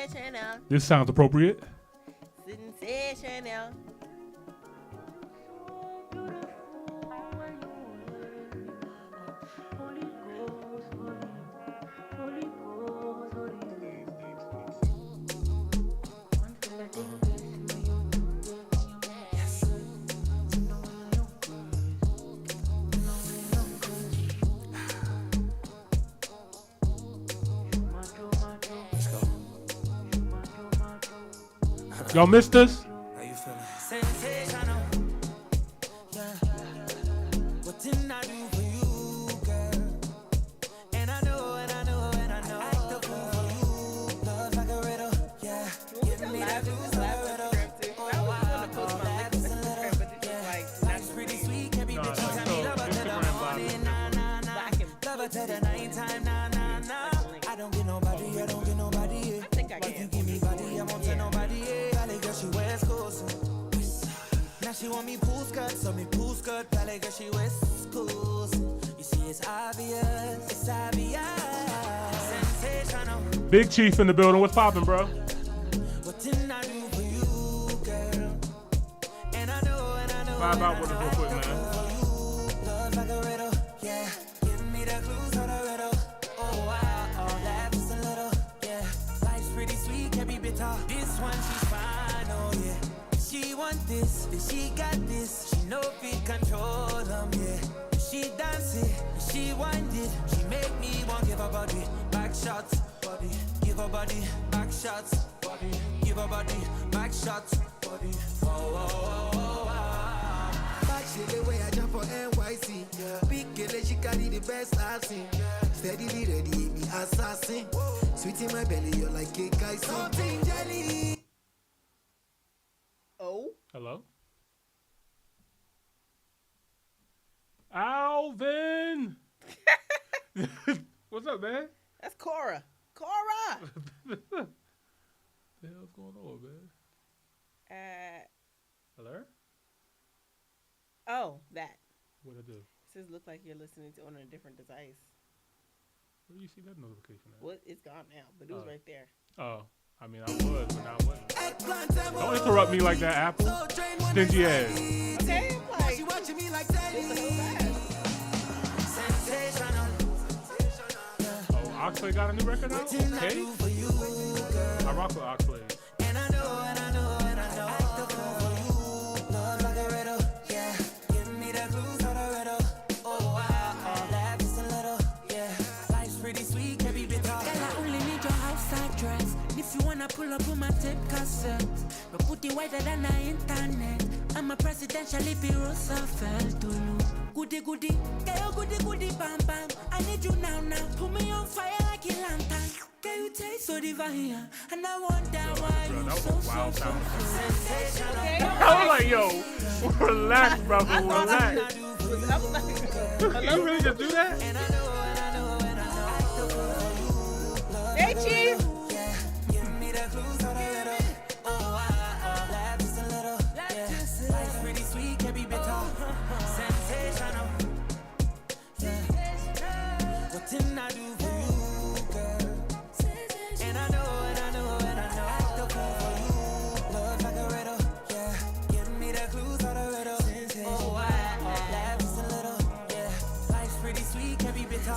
Sensational. This sounds appropriate. Sensational. Y'all missed us? How you feeling? Sensational. Yeah. What didn't I do for you, girl? And I know, and I know, and I know. Act the fool for you. Love like a riddle. Yeah. Give me that blues like a riddle. Oh, wow. Laugh is a little. Yeah. Life's pretty sweet. Can't be bitch. Tell me love her to the morning. Nah, nah, nah. Love her to the nighttime. Nah, nah, nah. I don't get nobody. I don't get nobody. I think I But you can. give me body. I won't tell nobody. Girl, she wears clothes. Now she want me pool skirt, so me pool skirt. Ballet girl, she wears schools. You see, it's obvious, it's obvious. Sensational. Big Chief in the building. What's poppin', bro? What didn't I do for you, girl? And I know, and I know. Vibe out with us real quick, man. Love like a riddle, yeah. Give me the clues to the riddle. Oh, wow, oh, laugh just a little, yeah. Life's pretty sweet, can be bitter. This one, she's fine. She want this, then she got this. She know fit control them, yeah. She dance it, she wind it. She make me want give her body back shots, body. Give her body back shots, body. Give her body back shots, body. Oh, oh, oh, oh, oh. Back shit the way I jump for NYC. Yeah. Big girl, she carry the best I've seen. Yeah. Steadily ready, me assassin. Whoa. Sweet in my belly, you're like cake icing. Something jelly. Oh. Hello? Alvin! What's up, man? That's Cora. Cora. The hell's going on, man? Hello? Oh, that. What'd I do? It says look like you're listening to on a different device. Where do you see that notification at? Well, it's gone now, but it was right there. Oh. I mean, I was, but now I wasn't. Don't interrupt me like that, Apple. Stingy ass. Okay, I'm like, what the hell Oh, Oxley got a new record out? Okay. I rock with Oxley. And I know, and I know, and I know. Act the fool for you. Love like a riddle, yeah. Give me the clues to the riddle. Oh, wow, oh, laugh just a little, yeah. Life's pretty sweet, can be bitter. Girl, I only need your outside dress. If you wanna pull up on my tape cassette, but put it wider than the internet. I'm a presidential if you Roosevelt to look. Goody goody, girl, goody goody, bam bam. I need you now, now. Put me on fire like a lantern. Girl, you taste so divine, and I wonder why Bro, you that was so a wild sound. Okay. I was like, yo, relax, brother, relax. You really just do that? Hey, Chief. Give me the clues to the riddle. Oh, wow, laugh just a little, yeah. Life's pretty sweet, can be bitter. Sensational, yeah. What didn't I do for you, girl? And I know, and I know, and I know. Act the fool for you. Love like a riddle, yeah. Give me the clues to the riddle. Oh, wow, laugh just a little, yeah. Life's pretty sweet, can be bitter.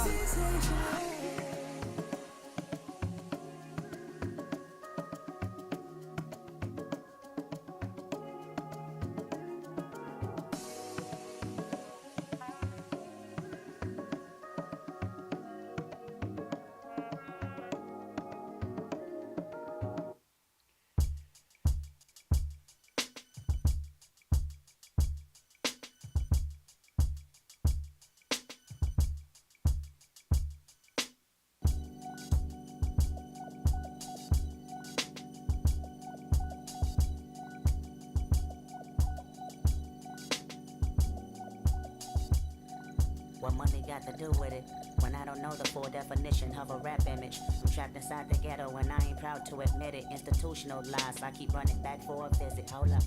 What money got to do with it? When I don't know the full definition of a rap image. I'm trapped inside the ghetto and I ain't proud to admit it. Institutional lies, I keep running back for a visit. Hold up.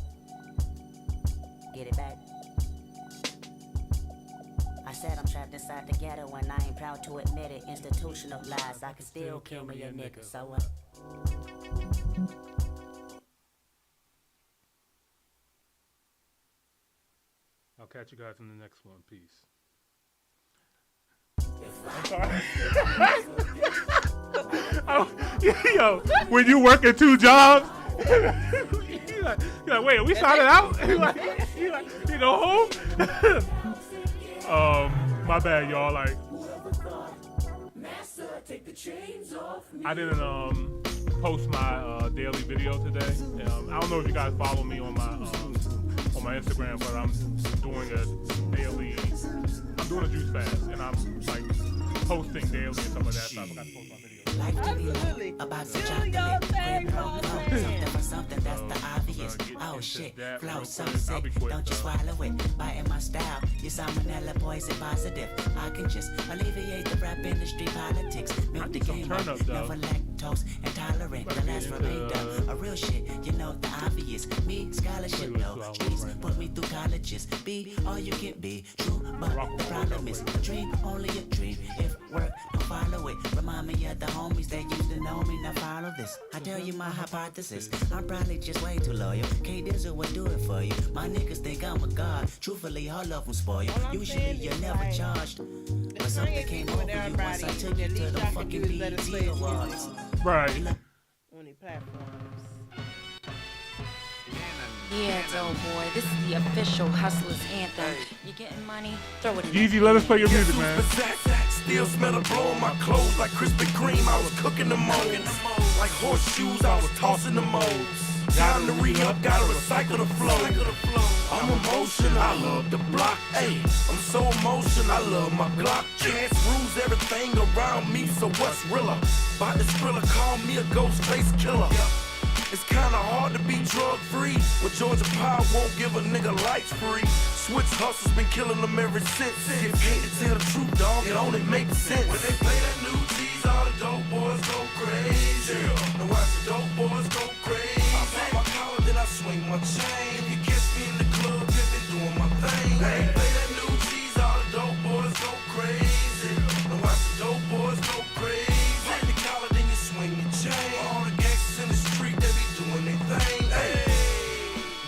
Get it back. I said I'm trapped inside the ghetto and I ain't proud to admit it. Institutional lies, I can still kill me a nigga. So what? I'll catch you guys in the next one. Peace. I'm sorry. Yo, when you working 2 jobs, you're like, wait, are we signing out? You go home? My bad, y'all. Like, I didn't post my daily video today. I don't know if you guys follow me on my Instagram, but I'm doing a daily. I'm doing a juice fast, and I'm like posting daily and stuff like that. So I forgot to post my video. Life to be Absolutely. about the Do chocolate, your thing, crib, Coach. something for something, that's the obvious. get Oh into shit, that flow real so quick. I'll sick, be quick, don't you though. swallow it. Biting my style, your salmonella poison positive. I can just alleviate the rap industry politics. Milk the need some game turn up, up, though. never lactose intolerant. The last into remainder, a real shit, you know the obvious. Me, scholarship, Wait, no. wait, Streets right put me through colleges. Be all you can be, true, but the problem is a dream, only a dream. If work, don't follow it. Remind me of the homies that used to know me, now follow this. I tell you my hypothesis, I'm probably just way too loyal. K-Dizzle would do it for you. My niggas think I'm a god. Truthfully, all of them spoil. I'm Usually saying you're is, never like, charged. But I something ain't came people over with you once I everybody. took you The to least the I can fucking do is let it play BET his Awards. Right. On the platforms. Yeah, dope boy. This is the official Hustlers anthem. You getting money? Throw it in. Easy, let us play your music, man. Still smell the blow on my clothes like Krispy Kreme. I was cooking the molds. Like horseshoes, I was tossing the molds. Time to re-up, gotta recycle the flow. I'm emotional, I love the block. Hey, I'm so emotional, I love my Glock. Chance rules everything around me, so what's realer? By the thriller, call me a ghost face killer. It's kinda hard to be drug-free when Georgia Power won't give a nigga lights free. Switch hustles been killing them ever since. Get paid to tell the truth, dog, it only makes sense. When they play that new G's, all the dope boys go crazy. Now watch the dope boys go crazy. I pop my collar, then I swing my chain. If you catch me in the club, pimpin', doing my thing. When they play that new G's, all the dope boys go crazy. Now watch the dope boys go crazy. Pop the collar, then you swing your chain. All the gangsters in the street, they be doing their thing. Hey.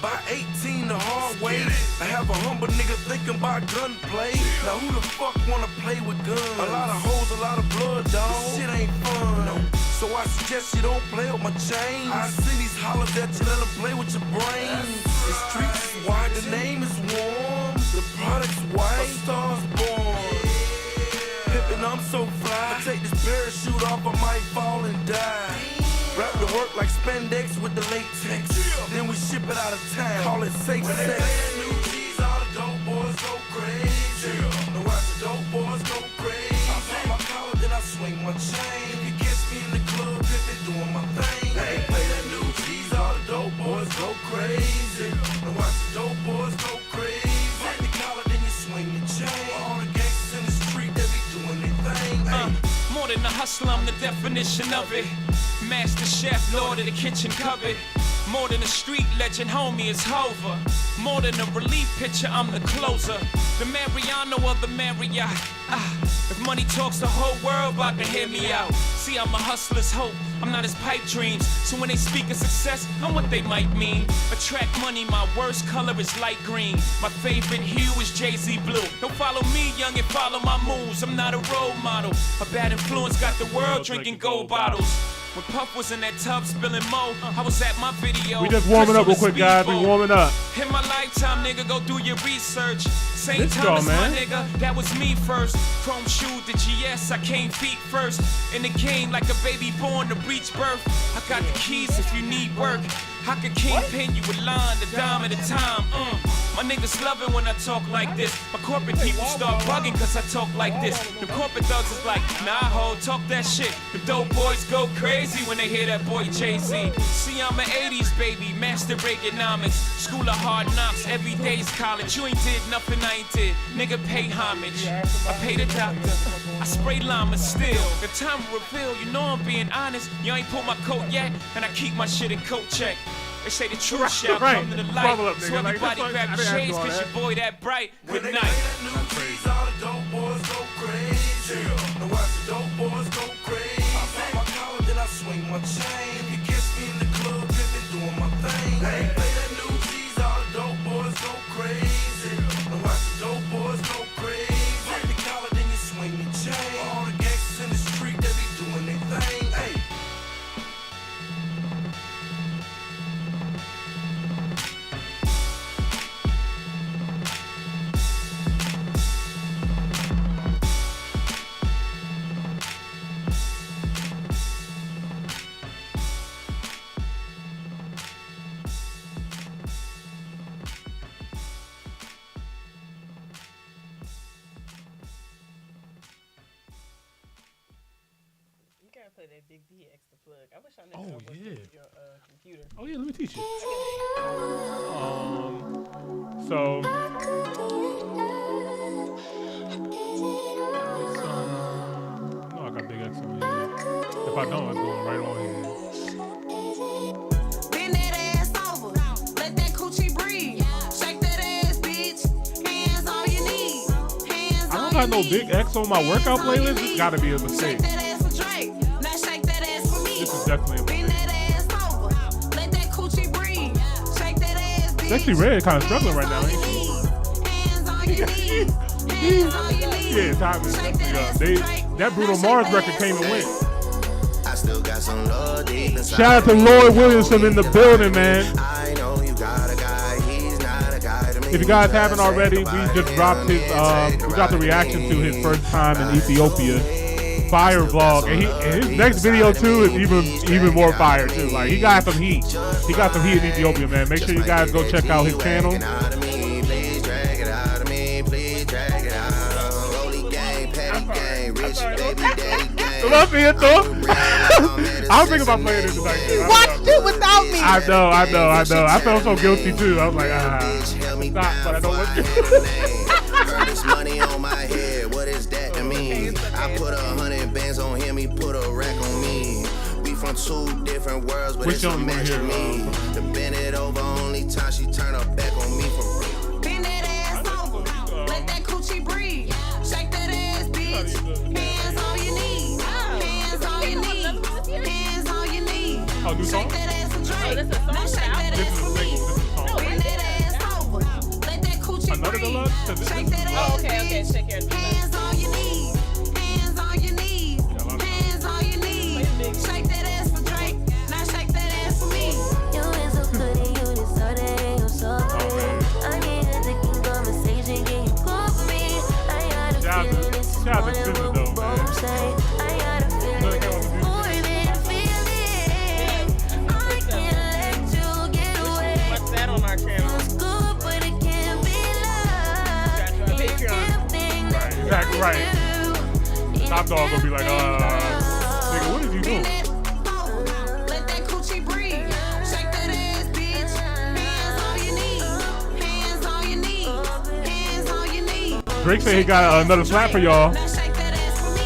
By 18 the hard way, I have a humble nigga thinking about gunplay. Now who the fuck wanna play with guns? A lot of hoes, a lot of blood, dawg. Shit ain't fun. No. So I suggest you don't play with my chain. I see these hollers at you, let them play with your brain. The streets is wide, the name is warm. The product's white, a star's born. Pippin', I'm so fly. I take this parachute off, I might fall and die. Wrap the work like spandex with the latex. Then we ship it out of town. Call it safe sex. When they play that new G's, all the dope boys go crazy. Now watch the dope boys go crazy. I pop my collar, then I swing my chain. If you catch me in the club, pimpin', doing my thing. When they play that new G's, all the dope boys go crazy. Now watch the dope boys go crazy. Pop the collar, then you swing your chain. All the gangsters in the street, they be doing their thing. More than a hustler, I'm the definition of it. Master chef, lord of the kitchen cupboard. More than a street legend, homie, it's Hova. More than a relief pitcher, I'm the closer. The Mariano or the Marriott. If money talks, the whole world about to hear me out. See, I'm a hustler's hope, I'm not his pipe dreams. So when they speak of success, I'm what they might mean. Attract money, my worst color is light green. My favorite hue is Jay-Z blue. Don't follow me, young, and follow my moves. I'm not a role model. A bad influence got the world drinking gold bottles. When Puff was in that tub spilling mo, I was at my video. We just warming up real quick, guys. We warming up. In my lifetime, nigga, go do your research. St. Let's go, Thomas, my man. nigga, that was me first. Chrome shoe, the GS, I came feet first. In the game, like a baby born to breech birth. I got the keys if you need work. I could kingpin you a line, the dime at a time. My niggas love it when I talk like this. My corporate people start bugging cause I talk like this. The corporate thugs is like, nah, ho, talk that shit. The dope boys go crazy when they hear that boy Jay-Z. See, I'm an 80s baby, master Reaganomics. School of hard knocks, every day's college. You ain't did nothing I ain't did. Nigga, pay homage. I pay the doctor. I spray llama still. The time will reveal, you know I'm being honest. You ain't pulled my coat yet, and I keep my shit in coat check. They say the truth shall come to the light. Bubble up, So nigga. Like, everybody that's grab like- your I didn't shades ask you all cause that. your boy that bright. When Good they night. play that new G's, all the dope boys go crazy. Now watch the dope boys go crazy. I pop my collar, then I swing my chain. If you catch me in the club, pimpin', doing my thing. When they play that new G's, all the dope boys go crazy. Now watch that Big B extra plug. I wish I knew what was your computer. Oh yeah, let me teach you. So no, I got Big X on here. If I don't, it's going right on here. Bend that ass over, let that coochie breathe. Shake that ass, bitch. Hands on your knees. Hands I don't got no Big X on my workout playlist. It's gotta be a mistake. Shake that ass for Drake. Now shake that ass for me. This is definitely a Bend mistake. that ass over, let that coochie breathe. Shake that ass, bitch. Sexy Red kind of struggling right now, ain't she? Hands on your knees. Hands on your knees. Yeah, time is definitely up. That Bruno Mars record came and went. I still got some love deep inside. Shout out to Lloyd Williamson in the building, man. I know you got a guy, he's not a guy to me. If you guys haven't already, we just dropped his we dropped the reaction to his first time in Ethiopia fire vlog, and his next video too is even more fire too. Like he got some heat. He got some heat in Ethiopia, man. Make sure you guys go check out his channel. Love it, though. I was thinking about playing this tonight. You watched it without me. I know. I felt so guilty too. I was like, stop, but I don't want to. This money on my head, what is that to me? I put 100 bands on him, he put a rack on me. We from two different worlds, but it's a match to me. To bend it over, only time she turn her back on me for real. Bend that ass over, let that coochie breathe. Shake that ass, bitch. Hands on your knees. Hands on your knees. Hands on your knees. Oh, new song? Shake that ass for Drake. Now shake that ass for me. Bend that ass over, let that coochie Another breathe. deluxe? Shake that ass, Okay, bitch. shake your Hands on your knees. Hands on your knees. Hands on your knees. Shake that ass for Drake. Now shake that ass for me. You is so pretty, you deserve it, you so pretty. I need a thinking conversation, can you call for me? I got a feeling this is more than what we both say. I got a feeling this is more than a feeling. I can't let you get away. What's that on our channel? It's good, but it can't be love. Got your Patreon. Right, exactly right. Top Dog gonna be like, nigga, what is you doing? Let that coochie breathe. Shake that ass, bitch. Hands on your knees. Hands on your knees. Hands on your knees. Drake said he got another slap for y'all. Now shake that ass for me.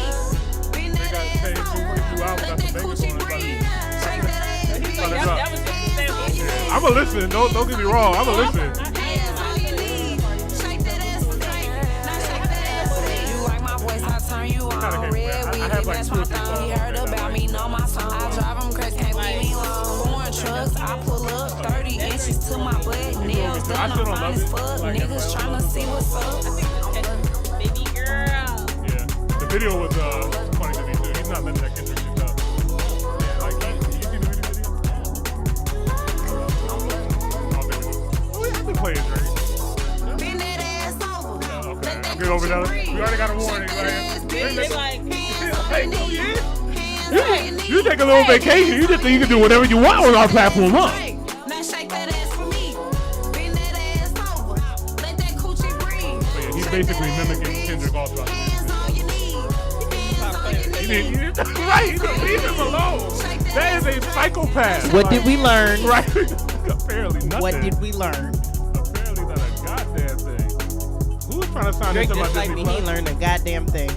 Bend that ass over. Let that coochie breathe. Shake that ass, bitch. That was just a sample. I'ma listen. Don't get me wrong. I'ma listen. Hands on your knees. Shake that ass for Drake. Now shake that ass for me. You like my voice, I turn you on. Red I weed, have like that's 2 my or 3 thing. songs. He heard about me, know my song. I drive him crazy, can't leave me alone. Foreign trucks, I pull up 30 inches to my butt. Nails done, I'm fine as fuck. Niggas tryna see what's up. Baby girl. Yeah, the video was funny to me too. He's not letting that Kendrick shit up. Yeah, like you see the video? Oh yeah, I've been playing Drake. Bend that ass over. Okay, I'll get over that. We already got a warning. They like, You take a little vacation. You just think you can do whatever you want on our platform, huh? Now shake that ass for me. Bend that ass over. Let that coochie breathe. So yeah, he's basically mimicking Kendrick all throughout. Hands on your knees. Hands on your knees. Right, leave him alone. That is a psychopath. what did we learn? Right. Apparently nothing. What did we learn? Apparently not a goddamn thing. Who was trying to sign Drake into my just like Disney me, he Plus? learned a goddamn thing.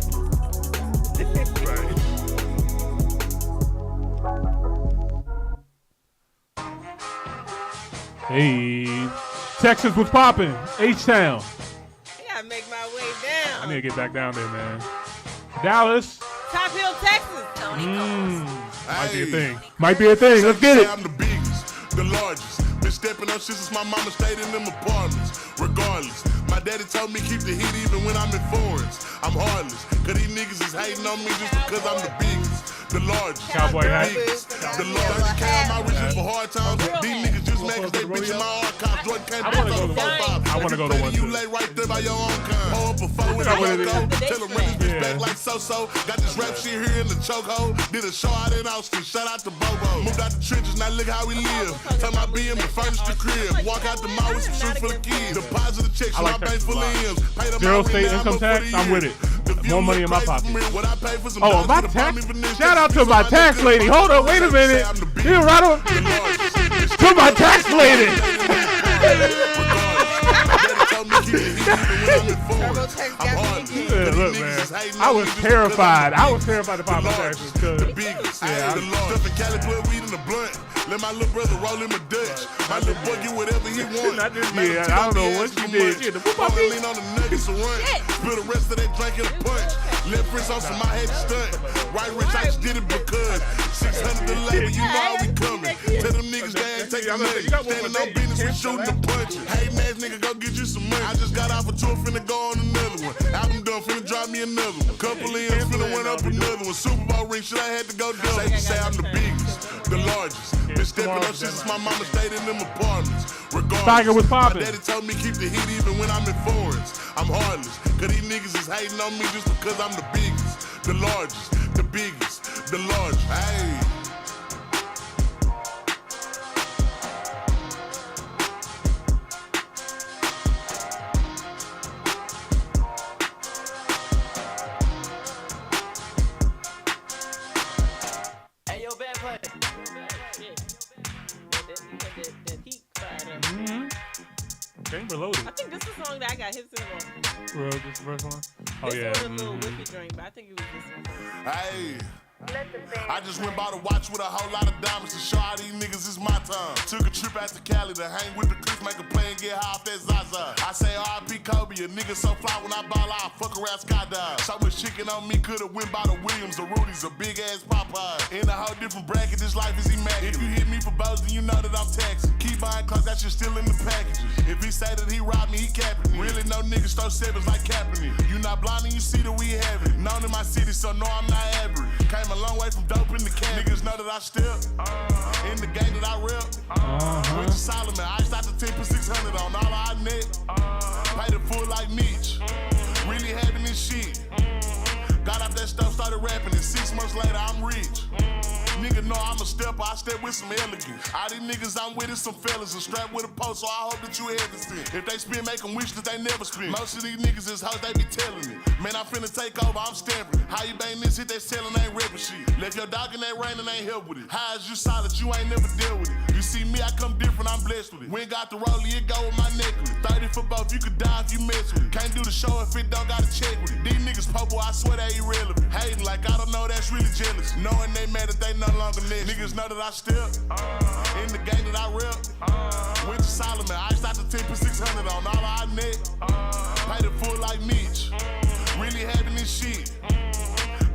Right. Hey, Texas was popping. H-Town. I gotta make my way down. I need to get back down there, man. Dallas. Top Hill, Texas. Might be a thing. Might be a thing. Let's get it. I'm the biggest, the largest. Been stepping up since my mama stayed in them apartments. Regardless, my daddy told me keep the heat even when I'm in foreigns. I'm heartless, cause these niggas is hating on me just because I'm the biggest, the largest, Cowboy the hat. biggest, the largest. Count my riches for hard times. These niggas just mad cause they bitch in my archives. Jordan can't I bitch wanna on go the to 4-5. I wanna go to one You too. lay right there by your own kind. Hold up a phone with a what it is. logo. Tell them run this bitch Yeah. back like so-so. Got this rap shit here in the chokehold. Did a show out in Austin. Shout out to Bobo. Moved out the trenches, now look how we live. Tell my BM to furnish the crib. Walk out the mall with some shoes for the kids. Deposit the checks, I like my bank Texas a full of lot. M's. Pay the Zero my state rent, income I'm up tax, for the I'm with year. it. The More money in my pocket. Oh, my tax. Shout out to my tax lady. Hold on, wait a minute. Here, right on. To my tax lady. Look, man. I was terrified. I was terrified to find my taxes. Let my little brother roll him a Dutch. My little boy get whatever he wants. I don't know what she did. Lean on the nuggets and run. Spill the rest of that drink in a punch. Left Prince on some my head stunt. Right rich, I just did it because 600 the labor, you know how we coming. Tell them niggas they ain't taking nothing. Standing on business, we shooting the punches. Hating ass nigga, go get you some money. I just got off a tour, finna go on another one. Album done, finna drop me another one. Couple M's, finna run up another one. Super Bowl ring, shit, I had to go double. They say I'm the biggest, the largest. Been stepping up since my mama stayed in them apartments. Regardless, my daddy told me keep the heat even when I'm in foreigns. I'm heartless, cause these niggas is hating on me just because I'm the biggest, the largest, the biggest, the largest. Hey. Reloaded. I think this is the song that I got hit in on. Bro, this is the first one? Oh, this yeah. This one a little whippy drink, but I think it was this one. Hey. I just went by the watch with a whole lot of diamonds to show how these niggas is my time. Took a trip out to Cali to hang with the Crips, make a play and get high off that Zaza. I say R.I.P. Kobe, a nigga so fly when I ball out, fuck around skydive. So much chicken on me, could've went by the Williams, the Rudy's, a big ass Popeye. In a whole different bracket, this life is immaculate. If you hit me for bows, then you know that I'm taxing. Keep buying clothes, that shit still in the packages. If he say that he robbed me, he capping me. Really no niggas throw sevens like Kaepernick. You not blind and you see that we have it. Known in my city, so no, I'm not average. Came a long way from dope in the can. Niggas know that I step in the game that I rep. Went to Solomon, I out the 10 for 600 on all our net. Paid it full like Mitch. Really having this shit. Got out that stuff, started rapping, and 6 months later I'm rich. Nigga know I'm a stepper, I step with some elegance. All these niggas I'm with is some fellas and strapped with a post, so I hope that you hesitant. If they spin, make them wish that they never spin. Most of these niggas is hoes, they be telling me. Man, I'm finna take over, I'm stamping. How you bang this hit, they selling, ain't ripping shit. Left your dog in that rain and ain't help with it. How is you solid, you ain't never dealt with it. You see me, I come different, I'm blessed with it. We ain't got the rollie, it go with my necklace. 30 for both, you could die if you mess with it. Can't do the show if it don't gotta check with it. These niggas popo, I swear they irrelevant. Hating like I don't know, that's really jealous. Knowing they mad that they no longer next. Niggas know that I step in the game that I rep. Went to Solomon, I out the 10 for 600 on all our net. Paid it full like Mitch. Really having this shit.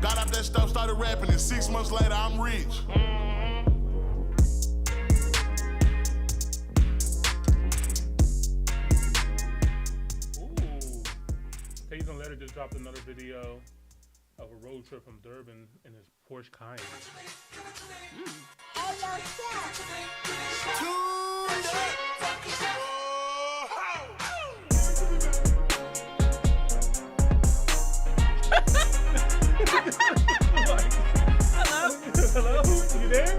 Got out that stuff, started rapping, and 6 months later I'm rich. Taze and Letter just dropped another video of a road trip from Durban in his Porsche Cayenne. Hello? You there?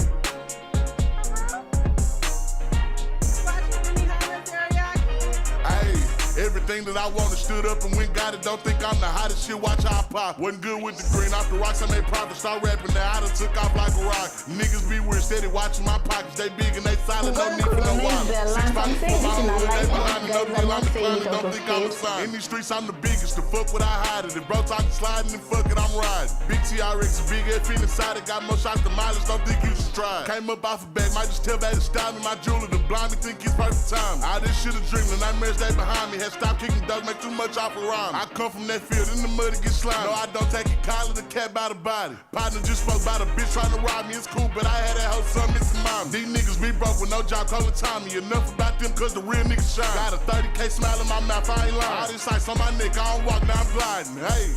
Everything that I wanted stood up and went got it. Don't think I'm the hottest shit, watch how I pop. Wasn't good with the green, off the rocks I made profit. Start rapping now, I done took off like a rock. Niggas be weird, steady watching my pockets. They big and they solid, no need for no wallet. 6 pockets for my whole hood, they behind me, no deal, I'm declining. Don't think I'm a sign. In these streets, I'm the biggest, the fuck what I hide it. If bro talking sliding, then fuck it, I'm riding. Big TRX, big F inside it, got more shots than mileage, don't think you should try. Came up off a bag, might just tell back to style me. My jeweler, the blind me think it's perfect time. All this shit a dream, the nightmares they behind me. Had stopped kicking dogs, make too much off a rhyme. I come from that field, in the mud to get slime. No, I don't take it, collar the cat by the body. Partner just spoke about a bitch trying to rob me, it's cool, but I had that whole son missing mom. These niggas be broke with no job, calling Tommy. Enough about them, cause the real niggas shine. Got a 30K smile in my mouth, I ain't lying. All this ice on my neck, I don't walk, now I'm gliding. Hey.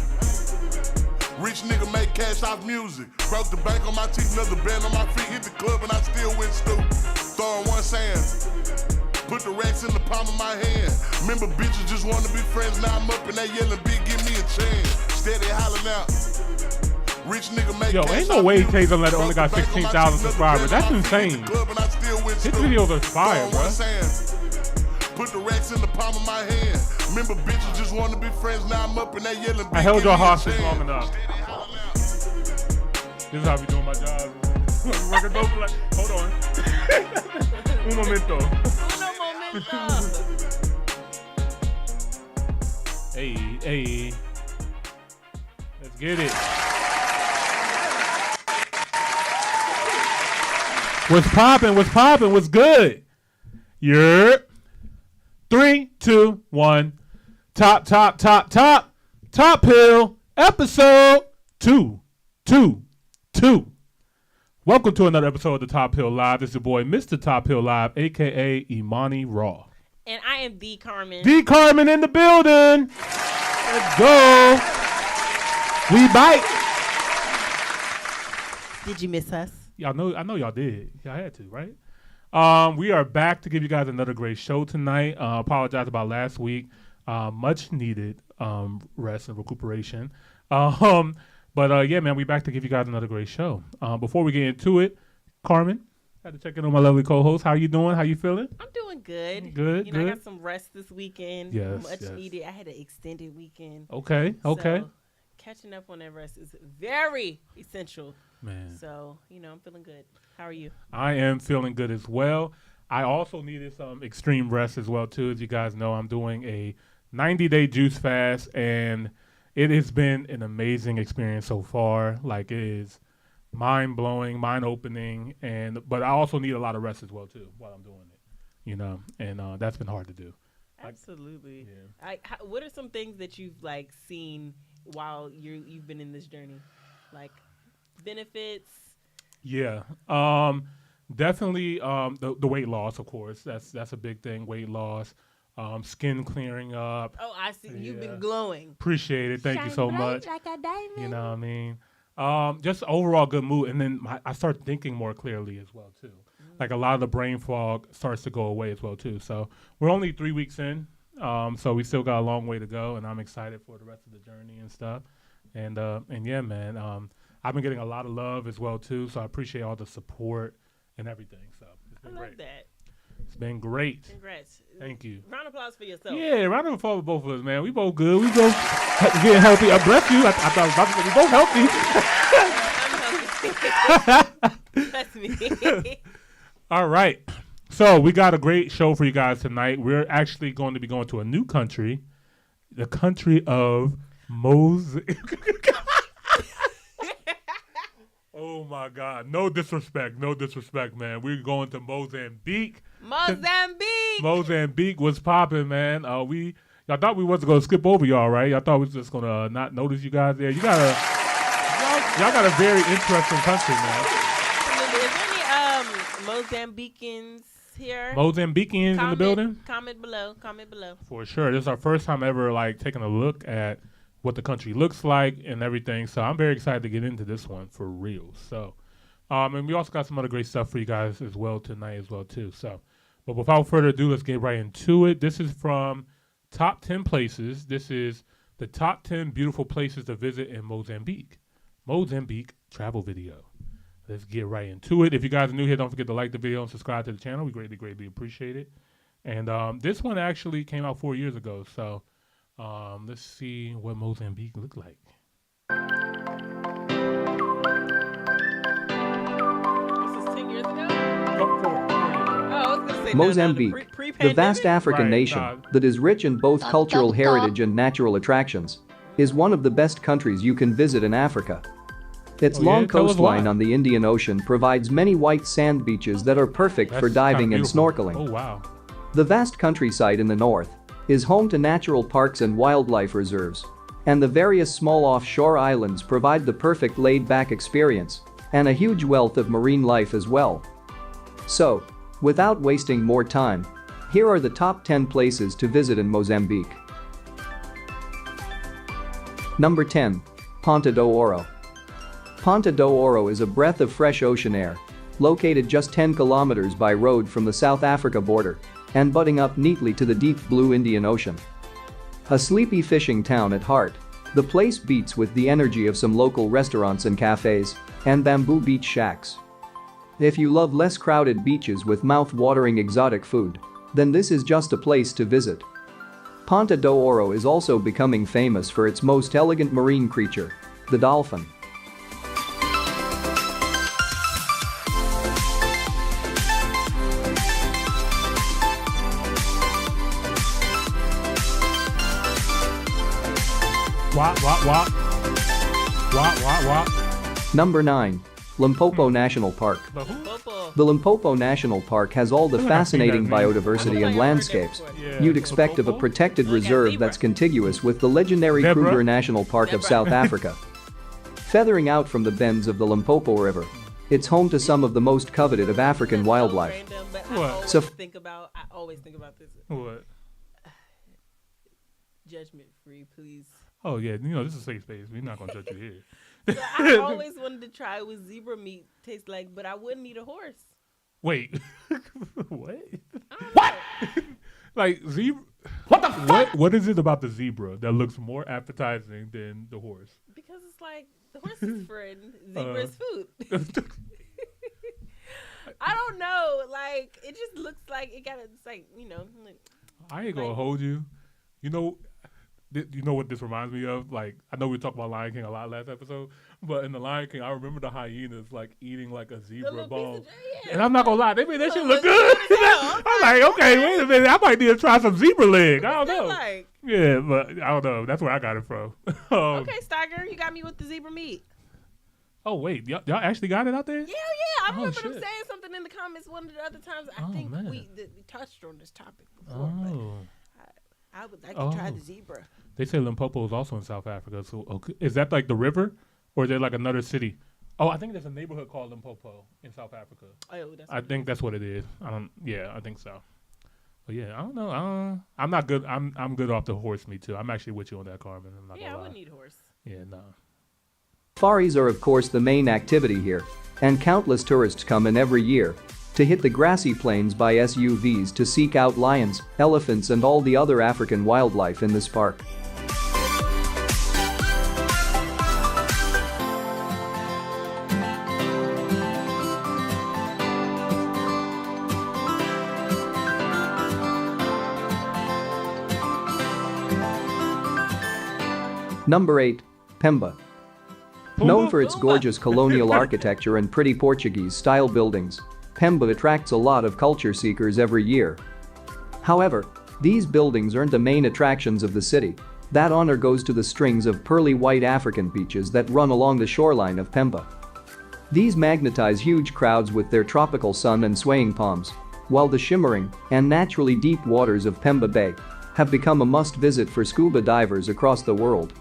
Rich nigga make cash off music. Broke the bank on my teeth, another band on my feet. Hit the club and I still went stupid. Throwing one sand. Put the racks in the palm of my hand. Remember bitches just wanna be friends. Now I'm up and they yelling big, give me a chance. Steady hollering out. Rich nigga make Yo, ain't no way Taze and Letter only got 16,000 subscribers. That's insane. His videos are fire, bro. Put the racks in the palm of my hand. Remember, bitches just want to be friends. Now I'm up in that yelling. I held your hostage long enough. This is how we doing my job. Working over like, hold on. Un momento. Hey. Let's get it. What's poppin'? What's good? Yeah. 3, 2, 1. Top Hill episode 2. Welcome to another episode of the Top Hill Live. This is your boy, Mr. Top Hill Live, aka Imani Raw. And I am D Carmen. D Carmen in the building. Let's go. We bite. Did you miss us? I know y'all did. Y'all had to, right? We are back to give you guys another great show tonight. Apologize about last week. Much needed rest and recuperation. But yeah, man, we back to give you guys another great show. Before we get into it, Carmen, had to check in on my lovely co-host. How you doing? How you feeling? I'm doing good. Good. You know, I got some rest this weekend. Yes, much yes. needed. I had an extended weekend. Okay. So catching up on that rest is very essential. Man. So, you know, I'm feeling good. How are you? I am feeling good as well. I also needed some extreme rest as well, too. As you guys know, I'm doing a 90-day juice fast, and it has been an amazing experience so far. Like, it is mind-blowing, mind-opening, but I also need a lot of rest as well, too, while I'm doing it, you know, and that's been hard to do. Absolutely. Yeah. What are some things that you've, like, seen while you've been in this journey? Like, benefits? Yeah. Definitely the weight loss, of course. That's a big thing, weight loss. Skin clearing up. Oh, I see. You've been glowing. Appreciate it. Thank you so much. Like a diamond. You know what I mean? Just overall good mood. And then I start thinking more clearly as well, too. Like a lot of the brain fog starts to go away as well, too. So we're only 3 weeks in. So we still got a long way to go. And I'm excited for the rest of the journey and stuff. And yeah, man, I've been getting a lot of love as well, too. So I appreciate all the support and everything. So it's been great. I love that. It's been great. Congrats. Thank you. Round of applause for yourself. Yeah, round of applause for both of us, man. We both good. We both getting healthy. Bless you. I thought we both healthy. That's me. All right. So we got a great show for you guys tonight. We're actually going to be going to a new country, the country of Mozambique. Oh my God. No disrespect, man. We're going to Mozambique. Mozambique was popping, man. Y'all thought we wasn't gonna skip over y'all, right? Y'all thought we was just gonna not notice you guys there. Y'all got a very interesting country, man. Is there any Mozambicans here? Mozambicans in the building? Comment below. For sure. This is our first time ever like taking a look at what the country looks like and everything. So I'm very excited to get into this one for real. So, and we also got some other great stuff for you guys as well tonight as well too. So, but without further ado, let's get right into it. This is from Top 10 Places. This is the top 10 beautiful places to visit in Mozambique. Mozambique travel video. Let's get right into it. If you guys are new here, don't forget to like the video and subscribe to the channel. We greatly, greatly appreciate it. And this one actually came out 4 years ago. So, let's see what Mozambique looked like. This is 10 years ago? 4 years ago. Oh, I was going to say Mozambique, the vast African Right, nation that is rich in both cultural heritage and natural attractions, is one of the best countries you can visit in Africa. Its long coastline on the Indian Ocean provides many white sand beaches that are perfect for diving and snorkeling. Oh, wow. The vast countryside in the north is home to natural parks and wildlife reserves, and the various small offshore islands provide the perfect laid-back experience and a huge wealth of marine life as well. So, without wasting more time, here are the top 10 places to visit in Mozambique. Number 10. Ponta do Ouro. Ponta do Ouro is a breath of fresh ocean air, located just 10 kilometers by road from the South Africa border and butting up neatly to the deep blue Indian Ocean. A sleepy fishing town at heart, the place beats with the energy of some local restaurants and cafes and bamboo beach shacks. If you love less crowded beaches with mouth-watering exotic food, then this is just a place to visit. Ponta do Ouro is also becoming famous for its most elegant marine creature, the dolphin. Number 9. Limpopo National Park. The Limpopo National Park has all the fascinating biodiversity and landscapes you'd expect of a protected reserve that's contiguous with the legendary Kruger National Park of South Africa. Feathering out from the bends of the Limpopo River, it's home to some of the most coveted of African wildlife. I always think about this. What? Judgment free, please. Oh yeah, this is a safe space. We're not gonna judge you here. I always wanted to try what zebra meat tastes like, but I wouldn't eat a horse. Wait, what? What? Like zebra? What the fuck? What is it about the zebra that looks more appetizing than the horse? Because it's like the horse's friend, zebra's food. I don't know. Like it just looks like it got. It's like I ain't gonna hold you. You know what this reminds me of? Like, I know we talked about Lion King a lot last episode, but in the Lion King, I remember the hyenas like eating like a zebra bone. And I'm not gonna lie, they made that shit look good. I'm like, okay, wait a minute, I might need to try some zebra leg. I don't know. Like? Yeah, but I don't know. That's where I got it from. Okay, Steiger, you got me with the zebra meat. Oh wait, y'all actually got it out there? Yeah. I remember them saying something in the comments one of the other times. I think we touched on this topic before. But I would like to try the zebra. They say Limpopo is also in South Africa. So is that like the river, or is there like another city? Oh, I think there's a neighborhood called Limpopo in South Africa. I think that's what it is. I think so. But yeah, I don't know. I'm not good. I'm good off the horse meat too. I'm actually with you on that, Carmen. I'm not gonna lie. I wouldn't eat horse. Yeah, no. Safaris are of course the main activity here, and countless tourists come in every year to hit the grassy plains by SUVs to seek out lions, elephants and all the other African wildlife in this park. Number 8. Pemba. Known for its gorgeous colonial architecture and pretty Portuguese-style buildings, Pemba attracts a lot of culture seekers every year. However, these buildings aren't the main attractions of the city. That honor goes to the strings of pearly white African beaches that run along the shoreline of Pemba. These magnetize huge crowds with their tropical sun and swaying palms, while the shimmering and naturally deep waters of Pemba Bay have become a must-visit for scuba divers across the world.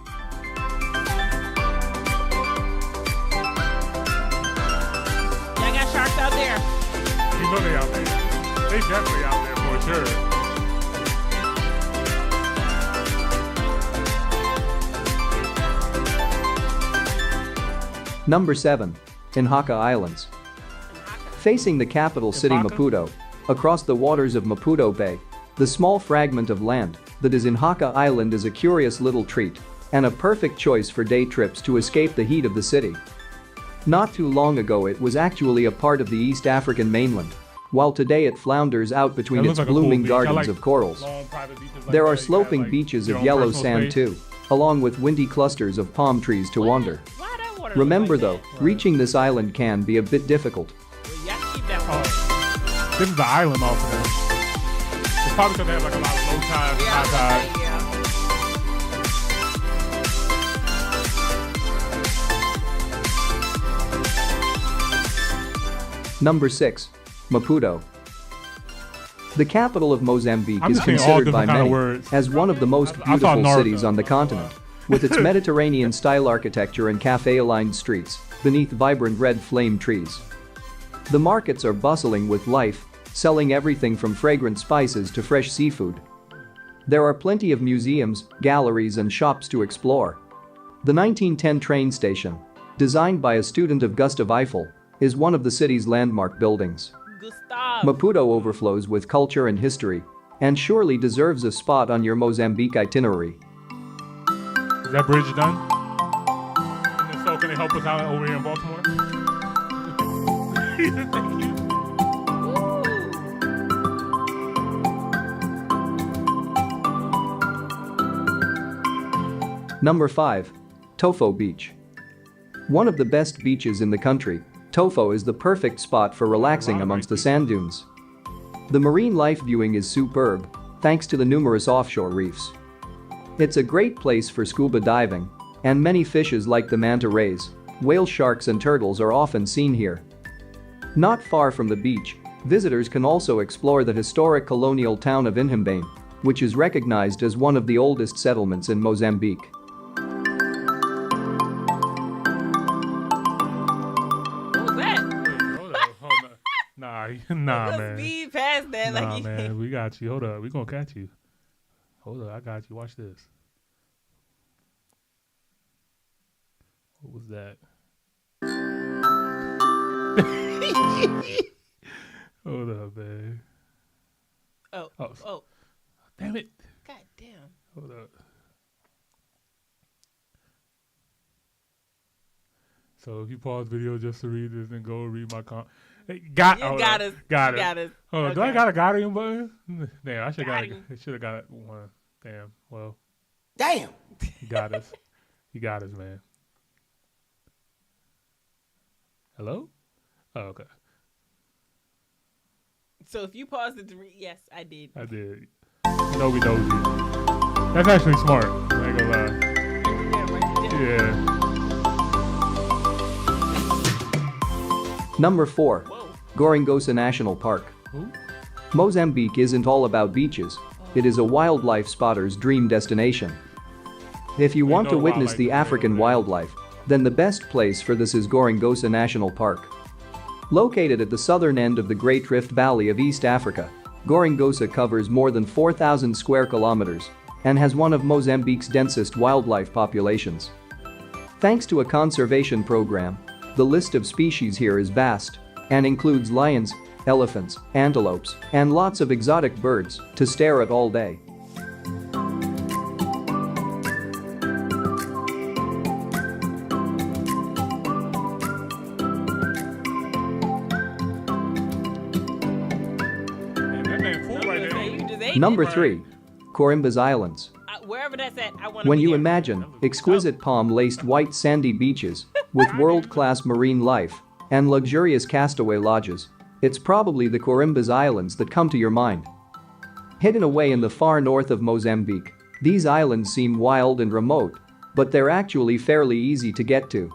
You know they out there. They definitely out there for sure. Number 7. Nhaka Islands. Facing the capital city Maputo, across the waters of Maputo Bay, the small fragment of land that is Nhaka Island is a curious little treat and a perfect choice for day trips to escape the heat of the city. Not too long ago it was actually a part of the East African mainland, while today it flounders out between its blooming gardens of corals. There are sloping beaches of yellow sand too, along with windy clusters of palm trees to wander. Remember though, reaching this island can be a bit difficult. This is the island off of there. It's probably because they have like a lot of low tide and high tide. Number 6. Maputo. The capital of Mozambique is considered by many as one of the most beautiful cities on the continent, with its Mediterranean-style architecture and cafe-aligned streets beneath vibrant red flame trees. The markets are bustling with life, selling everything from fragrant spices to fresh seafood. There are plenty of museums, galleries and shops to explore. The 1910 train station, designed by a student of Gustav Eiffel, is one of the city's landmark buildings. Maputo overflows with culture and history and surely deserves a spot on your Mozambique itinerary. Is that bridge done? And then so can they help us out over here in Baltimore? Thank you. Number 5. Tofo Beach. One of the best beaches in the country, Tofo is the perfect spot for relaxing amongst the sand dunes. The marine life viewing is superb, thanks to the numerous offshore reefs. It's a great place for scuba diving, and many fishes like the manta rays, whale sharks and turtles are often seen here. Not far from the beach, visitors can also explore the historic colonial town of Inhambane, which is recognized as one of the oldest settlements in Mozambique. Nah, man. Speed past that, nah, like man. We got you. Hold up. We gonna catch you. Hold up. I got you. Watch this. What was that? Hold up, man. Oh. Damn it. God damn. Hold up. So if you pause video just to read this and go read my comment. Got us. Got it. Hold on. Do I got a Guardian button? Damn, I should have got one. Damn. Well. Damn. You got us. You got us, man. Hello? Oh, okay. So if you paused it to read, yes, I did. I did. Nobody knows you. That's actually smart. I ain't gonna lie. Yeah. Number 4. Gorongosa National Park. Mozambique isn't all about beaches, it is a wildlife spotter's dream destination. If you want to witness the African wildlife, then the best place for this is Gorongosa National Park. Located at the southern end of the Great Rift Valley of East Africa, Gorongosa covers more than 4,000 square kilometers and has one of Mozambique's densest wildlife populations. Thanks to a conservation program, the list of species here is vast and includes lions, elephants, antelopes, and lots of exotic birds to stare at all day. Number 3. Corimbas Islands. Wherever that's at, I want to When you imagine exquisite palm-laced white sandy beaches with world-class marine life and luxurious castaway lodges, it's probably the Corimbas Islands that come to your mind. Hidden away in the far north of Mozambique, these islands seem wild and remote, but they're actually fairly easy to get to.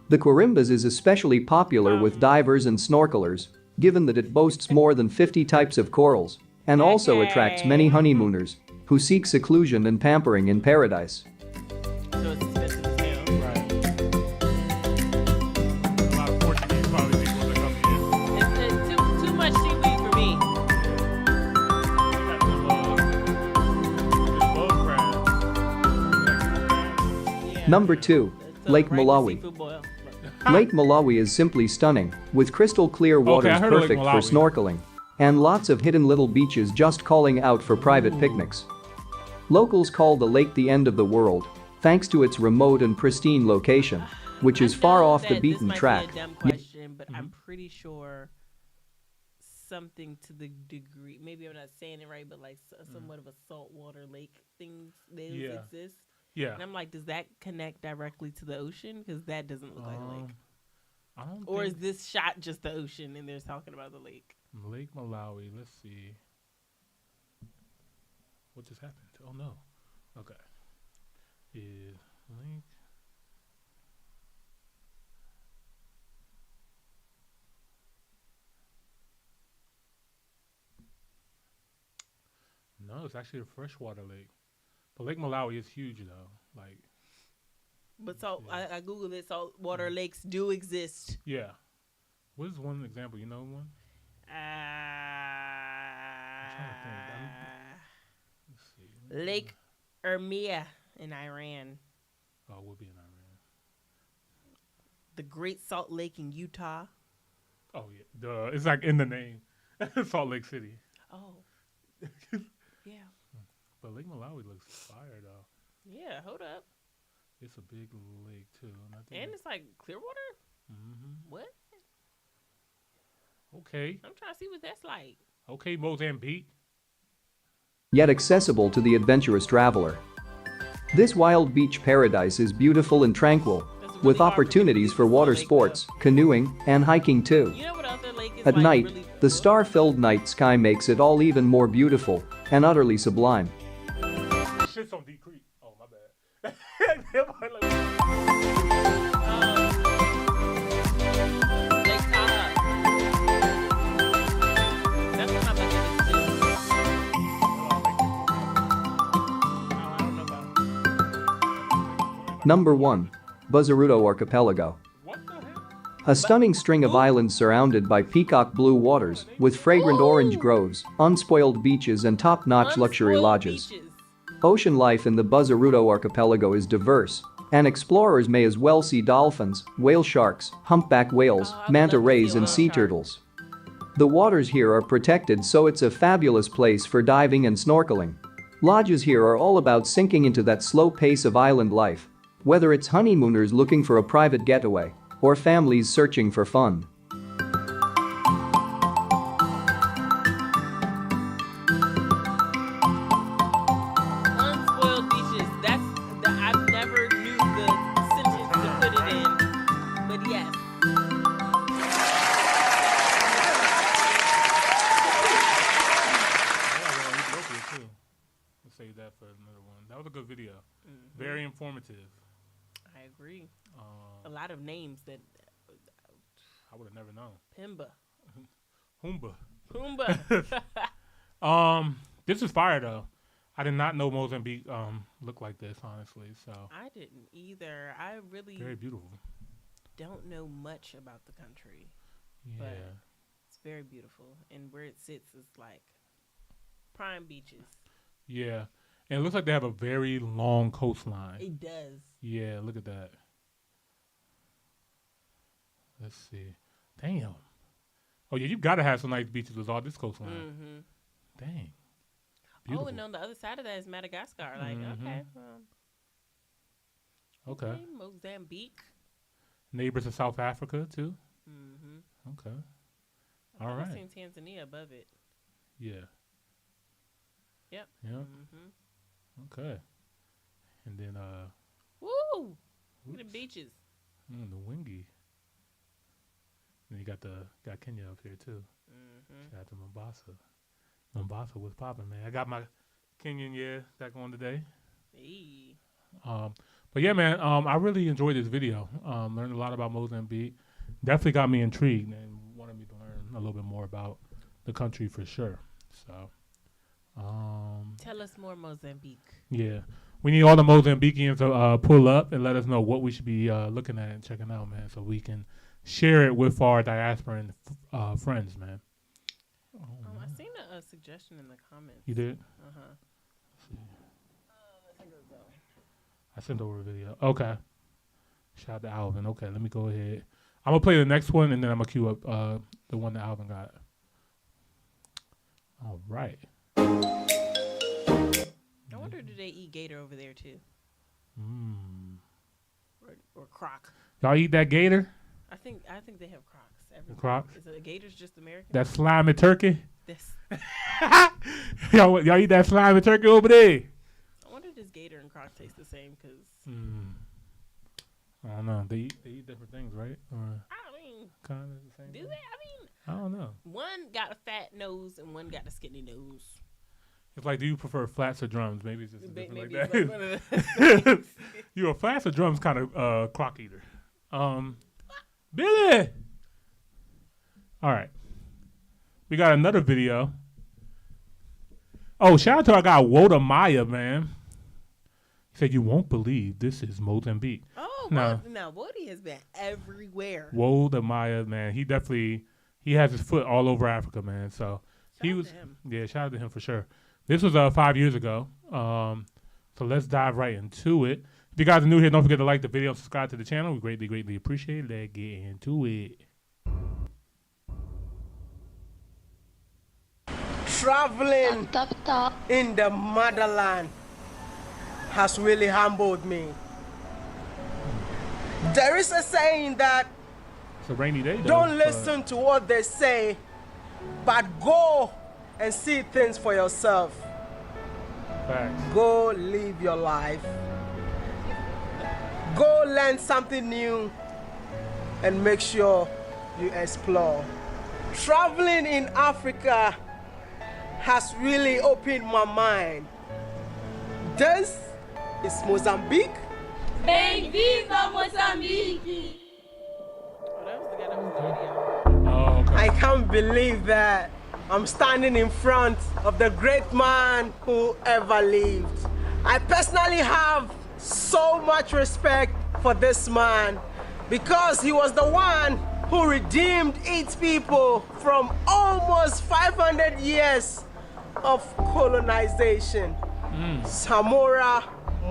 The Corimbas is especially popular with divers and snorkelers, given that it boasts more than 50 types of corals and also attracts many honeymooners who seek seclusion and pampering in paradise. So it's expensive as hell. Right. A lot of Portuguese probably people that come here. It's too much seaweed for me. Number 2. Lake Malawi. Lake Malawi is simply stunning, with crystal clear waters perfect for snorkeling and lots of hidden little beaches just calling out for private picnics. Locals call the lake the end of the world, thanks to its remote and pristine location, which is far off the beaten track. This might be a dumb question, but I'm pretty sure something to the degree, maybe I'm not saying it right, but like somewhat of a saltwater lake things exist. Yeah. And I'm like, does that connect directly to the ocean? Because that doesn't look like a lake. I don't or is this shot just the ocean and they're talking about the lake? Lake Malawi, let's see. What just happened? Oh no. Okay. Is link. No, it's actually a freshwater lake. But Lake Malawi is huge though. Like. But I googled it. Saltwater lakes do exist. Yeah. What is one example? You know one? Let's see. Lake Urmia in Iran. Oh, we'll be in Iran. The Great Salt Lake in Utah. Oh yeah, duh. It's like in the name. Salt Lake City. Oh. Yeah. But Lake Malawi looks fire though. Yeah, hold up. It's a big lake too, and it's like clear water. Mm-hmm. What? Okay. I'm trying to see what that's like. Okay, Mozambique. Yet accessible to the adventurous traveler. This wild beach paradise is beautiful and tranquil, with opportunities for water sports, canoeing, and hiking too. You know what other lake is At like night, really the star-filled night sky makes it all even more beautiful and utterly sublime. Shit's on Deep Creek. Oh, my bad. Lake Tahoe. That's what my bucket list is. I don't know about. Number 1. Buzaruto Archipelago. A stunning string of islands surrounded by peacock blue waters, with fragrant orange groves, unspoiled beaches and top-notch luxury lodges. Ocean life in the Buzaruto Archipelago is diverse, and explorers may as well see dolphins, whale sharks, humpback whales, manta rays and sea turtles. The waters here are protected, so it's a fabulous place for diving and snorkeling. Lodges here are all about sinking into that slow pace of island life, whether it's honeymooners looking for a private getaway or families searching for fun. Unspoiled beaches. I never knew the sentence to put it in, but yes. Let's save that for another one. That was a good video. Very informative. I agree. A lot of names that I would have never known. Pimba. Hoomba. This is fire though. I did not know Mozambique looked like this, honestly. So I didn't either. I really very beautiful. Don't know much about the country. Yeah. But it's very beautiful. And where it sits is like prime beaches. Yeah. And it looks like they have a very long coastline. It does. Yeah, look at that. Let's see. Damn. Oh, yeah, you got to have some nice beaches with all this coastline. Mm-hmm. Dang. Beautiful. Oh, and on the other side of that is Madagascar. Like, okay. Mozambique. Neighbors of South Africa, too? Mm-hmm. Okay. All right. I've seen Tanzania above it. Yeah. Yep. Mm-hmm. Okay. And then, woo! Look at the beaches. The wingy. And you got Kenya up here too. Mm-hmm. Shout out to Mombasa. Mombasa was popping, man. I got my Kenyan back on today. Hey. But yeah, man. I really enjoyed this video. Learned a lot about Mozambique. Definitely got me intrigued and wanted me to learn a little bit more about the country for sure. So. Tell us more, Mozambique. Yeah. We need all the Mozambicans to pull up and let us know what we should be looking at and checking out, man, so we can share it with our diaspora and friends, man. I seen a suggestion in the comments. You did? Uh-huh. I sent over a video. Okay. Shout out to Alvin. Okay, let me go ahead. I'm going to play the next one, and then I'm going to cue up the one that Alvin got. All right. I wonder, do they eat gator over there too? Or croc? Y'all eat that gator? I think they have crocs. Crocs? Is it gators just American? That slimy turkey? This. y'all eat that slimy turkey over there? I wonder, does gator and croc taste the same? Cause I don't know. They eat different things, right? Or I mean, kind of the same. Do they? I mean, I don't know. One got a fat nose and one got a skinny nose. It's like, do you prefer flats or drums? Maybe it's just different maybe like it's that. Like one of You a flats or drums kind of croc eater. Billy! All right. We got another video. Oh, shout out to our guy, Woda Maya, man. He said, you won't believe this is Mozambique. Oh, now Wody has been everywhere. Woda Maya, man. He has his foot all over Africa, man. So shout out to him. Yeah, shout out to him for sure. This was 5 years ago. So let's dive right into it. If you guys are new here, don't forget to like the video and subscribe to the channel. We greatly, greatly appreciate it. Let's get into it. Traveling in the motherland has really humbled me. There is a saying that it's a rainy day, don't listen to what they say, but go and see things for yourself. Facts. Go live your life learn something new and make sure you explore. Traveling in Africa has really opened my mind. This is Mozambique. Bem-vindo a Moçambique! Oh, okay. I can't believe that I'm standing in front of the great man who ever lived. I personally have so much respect for this man because he was the one who redeemed its people from almost 500 years of colonization. Samora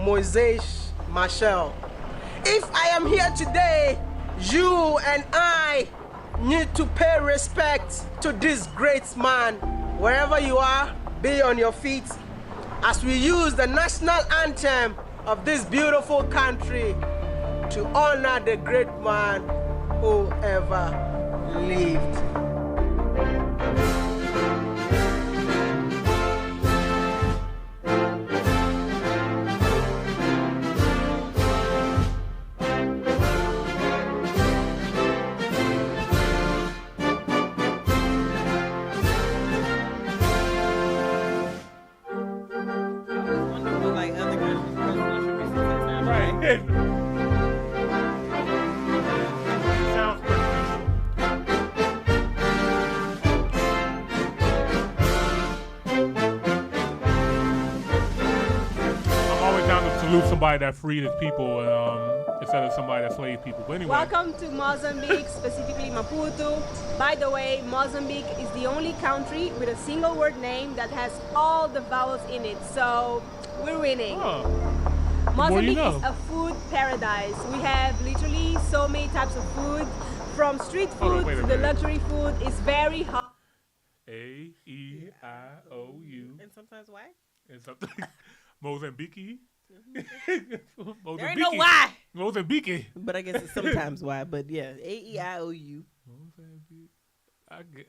Moses Machel. If I am here today, you and I need to pay respect to this great man. Wherever you are, be on your feet as we use the national anthem of this beautiful country to honor the great man who ever lived. Sounds pretty I'm always down to salute somebody that freed his people instead of somebody that slaved people. But anyway. Welcome to Mozambique, specifically Maputo. By the way, Mozambique is the only country with a single word name that has all the vowels in it. So we're winning. Mozambique is a food paradise. We have literally so many types of food, from street food to the luxury food. It's very hot. A-E-I-O-U. And sometimes why? And something. Mozambique. There ain't no why. Mozambique. But I guess it's sometimes why. But yeah, A-E-I-O-U. Mozambique. I get.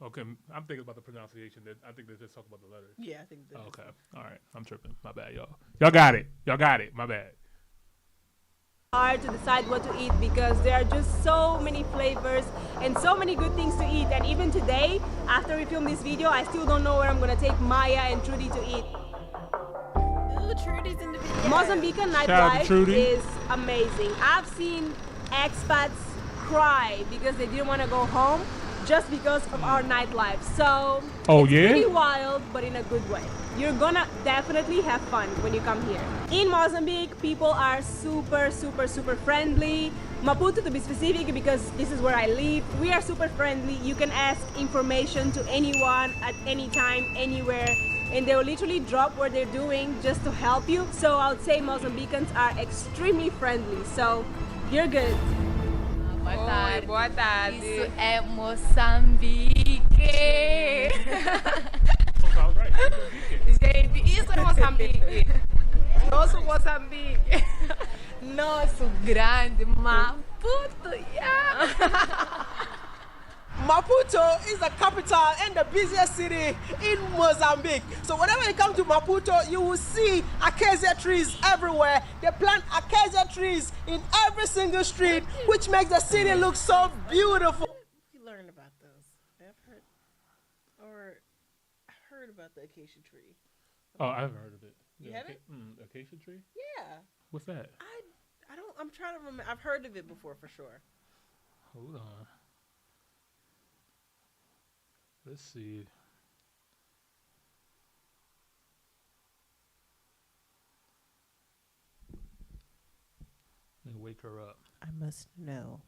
Okay, I'm thinking about the pronunciation. I think they just talk about the letters. Yeah, I think. Okay, all right. I'm tripping. My bad, y'all. Y'all got it. My bad. Hard to decide what to eat because there are just so many flavors and so many good things to eat. And even today, after we film this video, I still don't know where I'm gonna take Maya and Trudy to eat. Ooh, Trudy's in the video. Mozambican nightlife is amazing. I've seen expats cry because they didn't want to go home just because of our nightlife. So it's pretty wild, but in a good way. You're gonna definitely have fun when you come here. In Mozambique, people are super friendly. Maputo to be specific, because this is where I live. We are super friendly. You can ask information to anyone at any time, anywhere, and they will literally drop what they're doing just to help you. So I would say Mozambicans are extremely friendly. So you're good. Oi, boa tarde. Isso é Moçambique. Gente, isso é Moçambique. Nosso Moçambique. Nosso grande Maputo. Yeah. Maputo is the capital and the busiest city in Mozambique. So whenever you come to Maputo, you will see acacia trees everywhere. They plant acacia trees in every single street, which makes the city look so beautiful. You learned about those. I've heard about the acacia tree. Oh, I've heard of it. You haven't? Acacia tree? Yeah. What's that? I don't. I'm trying to remember. I've heard of it before for sure. Hold on. Let's see. Let me wake her up. I must know.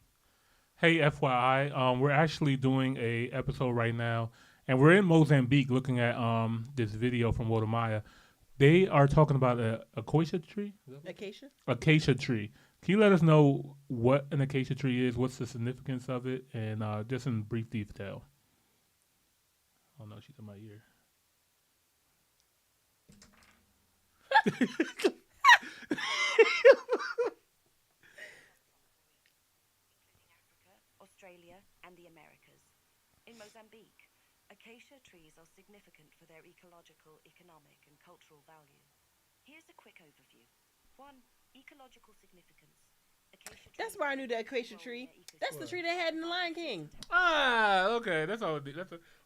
Hey, FYI, we're actually doing a episode right now, and we're in Mozambique looking at this video from Wotamaya. They are talking about an acacia tree. Acacia? Acacia tree. Can you let us know what an acacia tree is, what's the significance of it, and just in brief detail? Oh no, she's in my ear. Australia, and the Americas. In Mozambique, acacia trees are significant for their ecological, economic, and cultural value. Here's a quick overview. 1. Ecological significance. That's where I knew the acacia tree. That's the tree they had in the Lion King. Ah, okay. That's all.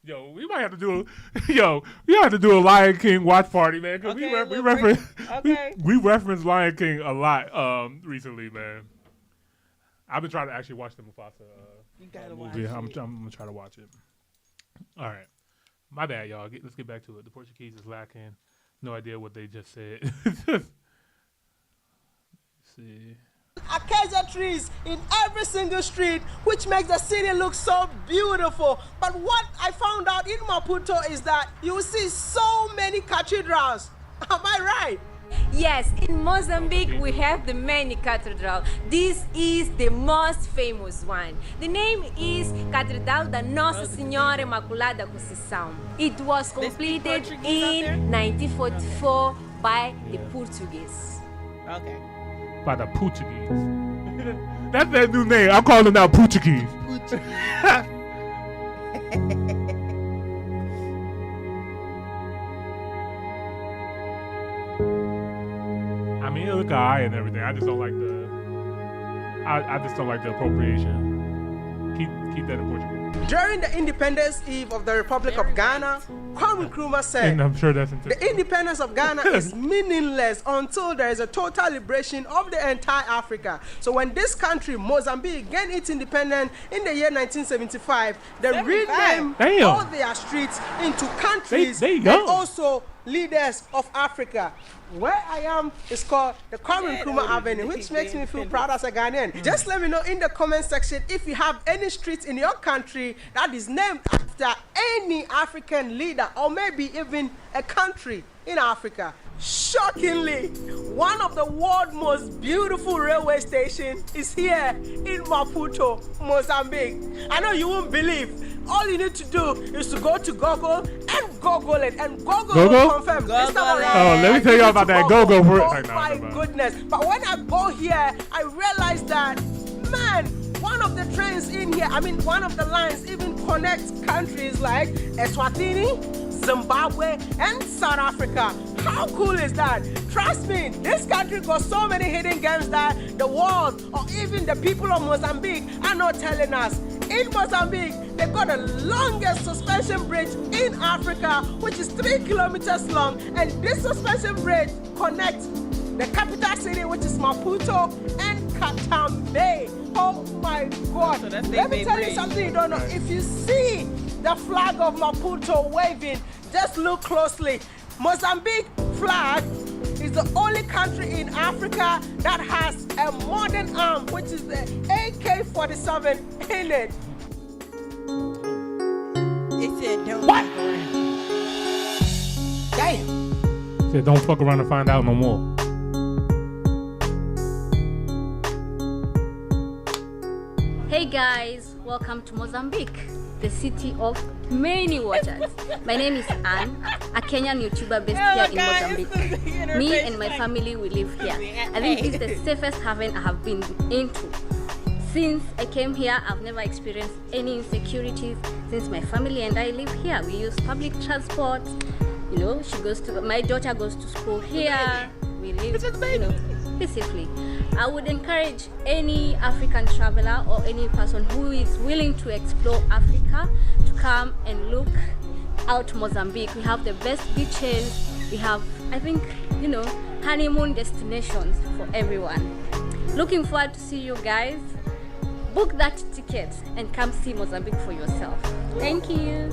Yo, we might have to do. We have to do a Lion King watch party, man. Cause we reference Lion King a lot recently, man. I've been trying to actually watch the Mufasa movie. I'm gonna try to watch it. All right, my bad, y'all. Let's get back to it. The Portuguese is lacking. No idea what they just said. Let's see. Acacia trees in every single street, which makes the city look so beautiful. But what I found out in Maputo is that you will see so many cathedrals. Am I right? Yes, in Mozambique we have the many cathedral. This is the most famous one. The name is Catedral da Nossa Senhora Imaculada Conceição. It was completed in 1944 by the Portuguese. Okay. By the Portuguese. That's their new name. I'm calling them now Portuguese. I mean, it look alright and everything. I just don't like the. I just don't like the appropriation. Keep that in Portugal. During the Independence Eve of the Republic of Ghana, Kwame Nkrumah said, and I'm sure that's the independence of Ghana is meaningless until there is a total liberation of the entire Africa. So when this country, Mozambique, gained its independence in the year 1975, they renamed all their streets into countries and also leaders of Africa. Where I am is called the Kwame Nkrumah Avenue, which makes me feel proud as a Ghanaian. Just let me know in the comment section if you have any streets in your country that is named after any African leader or maybe even a country in Africa. Shockingly, one of the world's most beautiful railway stations is here in Maputo, Mozambique. I know you won't believe. All you need to do is to go to Google and Google it, and Google will confirm. This time around, let me tell you about that Google. Oh my goodness. But when I go here, I realize that, man, one of the trains in here, one of the lines even connects countries like Eswatini, Zimbabwe, and South Africa. How cool is that? Trust me, this country got so many hidden gems that the world or even the people of Mozambique are not telling us. In Mozambique, they got the longest suspension bridge in Africa, which is 3 kilometers long, and this suspension bridge connects the capital city, which is Maputo, and Katambe. Oh my God. So let me tell you something you don't know. If you see the flag of Maputo waving, just look closely. Mozambique flag is the only country in Africa that has a modern arm, which is the AK-47 in it. It said don't what? fuck around. Damn. It said don't fuck around and find out no more. Hey guys, welcome to Mozambique, the city of many waters. My name is Anne, a Kenyan YouTuber based here in Mozambique. Me and my family, we live here. I think this is the safest haven I have been into. Since I came here, I've never experienced any insecurities since my family and I live here. We use public transport. You know, my daughter goes to school here. We live, peacefully. I would encourage any African traveler or any person who is willing to explore Africa to come and look out Mozambique. We have the best beaches. We have, I think, honeymoon destinations for everyone. Looking forward to see you guys. Book that ticket and come see Mozambique for yourself. Thank you.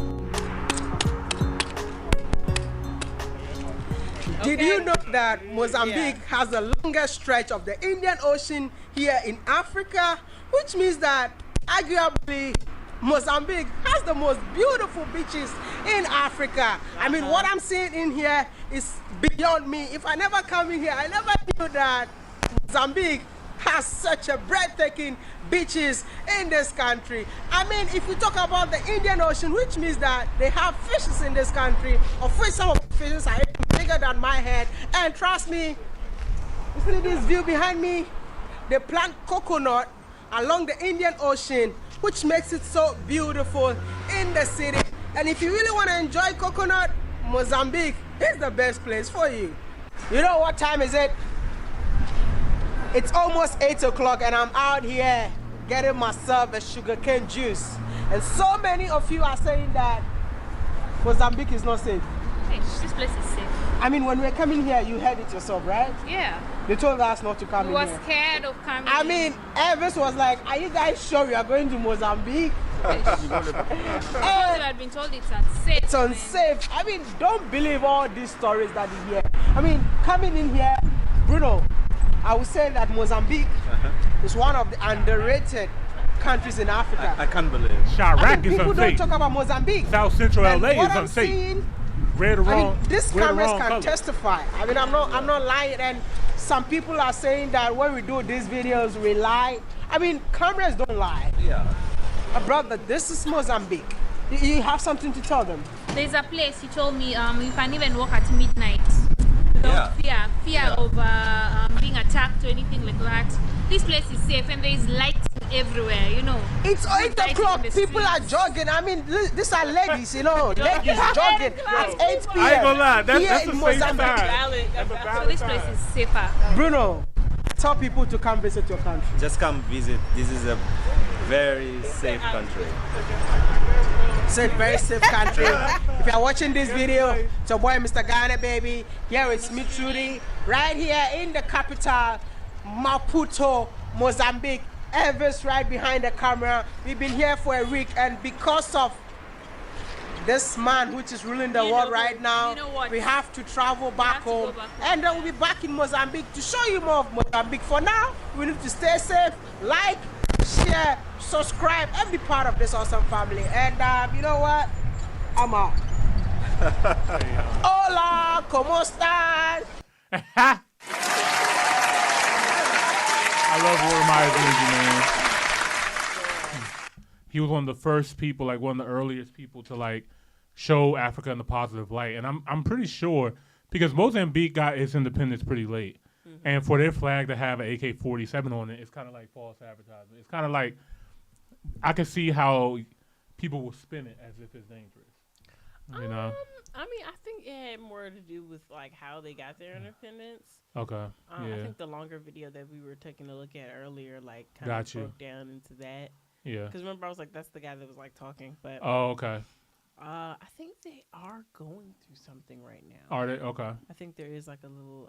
Did you know that Mozambique has the longest stretch of the Indian Ocean here in Africa? Which means that arguably Mozambique has the most beautiful beaches in Africa. What I'm seeing in here is beyond me. If I never come in here, I never knew that Mozambique has such a breathtaking beaches in this country. If you talk about the Indian Ocean, which means that they have fishes in this country, of which some of the fishes are even bigger than my head. And trust me, you see this view behind me? They plant coconut along the Indian Ocean, which makes it so beautiful in the city. And if you really want to enjoy coconut, Mozambique is the best place for you. You know what time is it? It's almost 8 o'clock and I'm out here getting myself a sugarcane juice. And so many of you are saying that Mozambique is not safe. Hey, this place is safe. I mean, when we're coming here, you heard it yourself, right? Yeah. They told us not to come We in were here. scared of coming. I mean, Elvis was like, are you guys sure you are going to Mozambique? Because you had been told it's unsafe. It's unsafe. I mean, don't believe all these stories that you hear. I mean, coming in here, Bruno, I would say that Mozambique is one of the underrated countries in Africa. I can't believe. Chirac is People unsafe. don't talk about Mozambique. South Central And LA what is I'm unsafe. seeing, Red or wrong. I mean, these red or cameras wrong can color. testify. I mean, I'm not lying. And some people are saying that when we do these videos, we lie. I mean, cameras don't lie. Yeah. Brother, this is Mozambique. You have something to tell them. There's a place he told me you can even walk at midnight. Don't fear of being attacked or anything like that. This place is safe and there is lights everywhere, you know. It's 8 o'clock, people are jogging. I mean, these are ladies, you know. Ladies jogging at 8 p.m. I ain't gonna lie, that's here a in safe Mozambique. side. So this place is safer. Bruno, tell people to come visit your country. Just come visit. This is a very safe country. It's a very safe country. If you're watching this video, it's your boy Mr. Ghana, baby. Here it's me, Trudy, right here in the capital, Maputo, Mozambique. Elvis right behind the camera. We've been here for a week, and because of this man which is ruling the world right now, we have to travel back home. And then we'll be back in Mozambique to show you more of Mozambique. For now, we need to stay safe, like, share, subscribe, and be part of this awesome family. And you know what? I'm out. Hola, ¿cómo estás? I love Watermeyer's energy, man. He was one of the first people, like one of the earliest people to like show Africa in the positive light. And I'm pretty sure because Mozambique got its independence pretty late. And for their flag to have an AK-47 on it, it's kind of like false advertising. It's kind of like, I can see how people will spin it as if it's dangerous. You know? I mean, I think it had more to do with like how they got their independence. Okay. I think the longer video that we were taking a look at earlier, like kind of broke down into that. Yeah. Because remember, I was like, that's the guy that was like talking. But oh, okay. I think they are going through something right now. Are they? Okay. I think there is like a little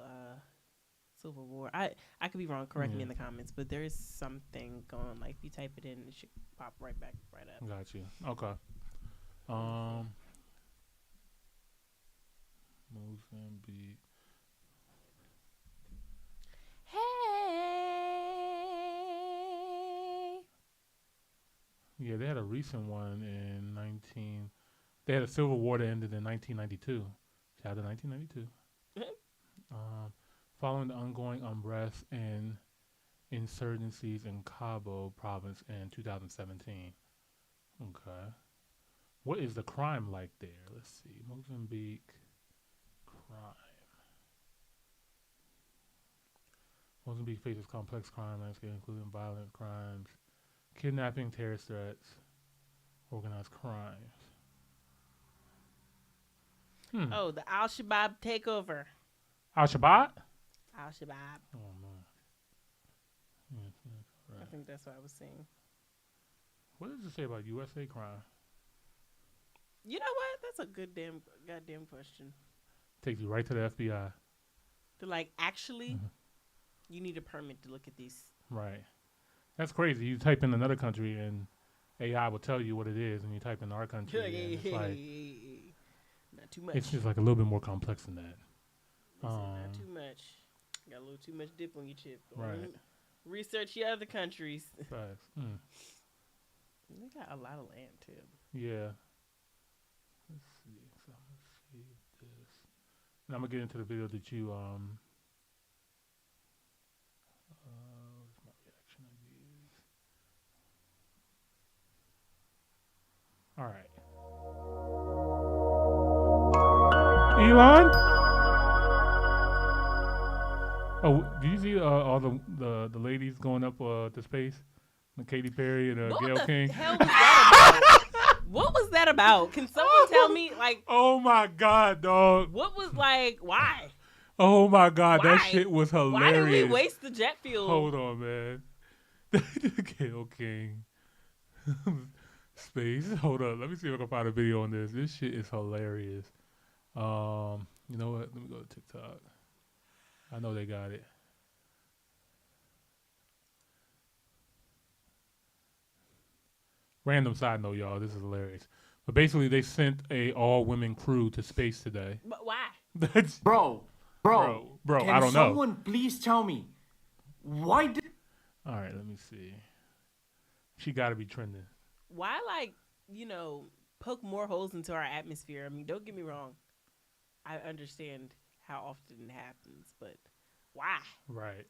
civil war. I could be wrong. Correct me in the comments, but there is something going on. Like if you type it in, it should pop right up. Got you. Okay. Mozambique. Hey. Yeah, they had a recent one in They had a civil war that ended in 1992. Shout out to 1992. Following the ongoing unrest and insurgencies in Cabo province in 2017. Okay. What is the crime like there? Let's see. Mozambique crime. Mozambique faces complex crime landscape, including violent crimes, kidnapping, terrorist threats, organized crimes. Oh, the Al-Shabaab takeover. Al-Shabaab? Al-Shabaab. Oh, man. Right. I think that's what I was saying. What does it say about USA crime? You know what? That's a goddamn question. Takes you right to the FBI. To like, actually, you need a permit to look at these. Right. That's crazy. You type in another country and AI will tell you what it is, and you type in our country, and it's like, not too much. It's just like a little bit more complex than that. Not too much. Got a little too much dip on your chip. Right. Research the other countries. Facts. They got a lot of land too. Yeah. Let's see. So I'm gonna save this. And I'm gonna get into the video that you where's my reaction ideas? All right. Elon? Oh, did you see all the ladies going up to space? Katy Perry and Gayle King. Hell was that about? What was that about? Can someone tell me? Like, oh my God, dog! What was like? Why? Oh my God, Why? that shit was hilarious. Why did we waste the jet fuel? Hold on, man. Gail King. Space. Hold up. Let me see if I can find a video on this. This shit is hilarious. You know what? Let me go to TikTok. I know they got it. Random side note, y'all. This is hilarious. But basically, they sent a all-women crew to space today. But why? That's Bro, bro. Can I don't know. someone please tell me why did? All right, let me see. She got to be trending. Why, like, poke more holes into our atmosphere? I mean, don't get me wrong. I understand how often it happens, but why? Right.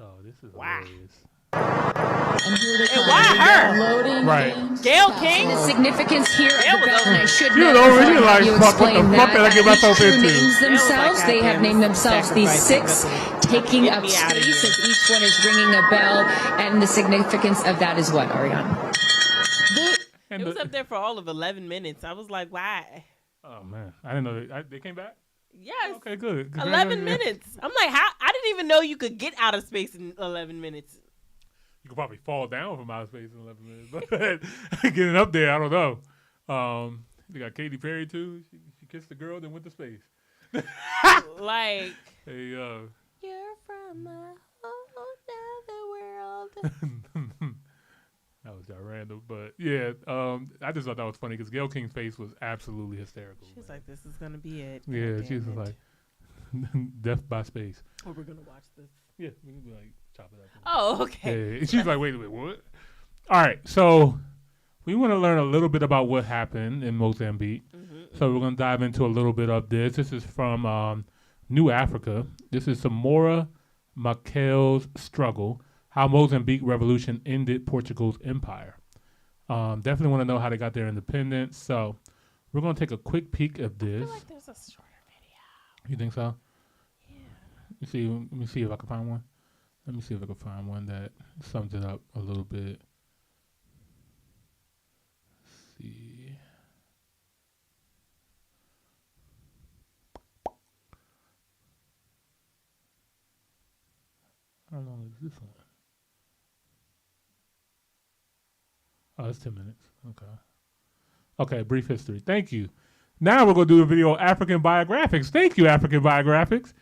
Oh, this is Why? hilarious. And why her? Loading Right. Gail King? The significance here of the belt, and I should You know know, before really like, you fuck, what the explain fuck did I get myself each crew into? names themselves. They have named themselves the Sacrifice, Six, taking Get up me outta space here. as each one is ringing a bell, and the significance of that is what, Ariana? It was up there for all of 11 minutes. I was like, why? Oh, man. I didn't know they came back? Yes. Okay, good. 11 minutes. I'm like, how? I didn't even know you could get out of space in 11 minutes. You could probably fall down from outer space in 11 minutes. But getting up there, I don't know. They got Katy Perry, too. She kissed the girl, then went to space. Like. Hey, You're from a whole other world. That was that random. But, yeah, I just thought that was funny because Gail King's face was absolutely hysterical. She was like, this is going to be it. Yeah, she was like, death by space. Oh, we're going to watch this. Yeah, we can be like, chop it up. Oh, okay. Yeah, she's like, wait a minute, what? All right, so we want to learn a little bit about what happened in Mozambique. So we're going to dive into a little bit of this. This is from New Africa. This is Samora Machels's struggle, how Mozambique revolution ended Portugal's empire. Definitely want to know how they got their independence. So we're going to take a quick peek at this. I feel like there's a shorter video. You think so? Yeah. Let me see if I can find one. Let me see if I can find one that sums it up a little bit. Let's see. How long is this one? Oh, it's 10 minutes. Okay. Okay, brief history. Thank you. Now we're going to do a video on African biographics. Thank you, African biographics.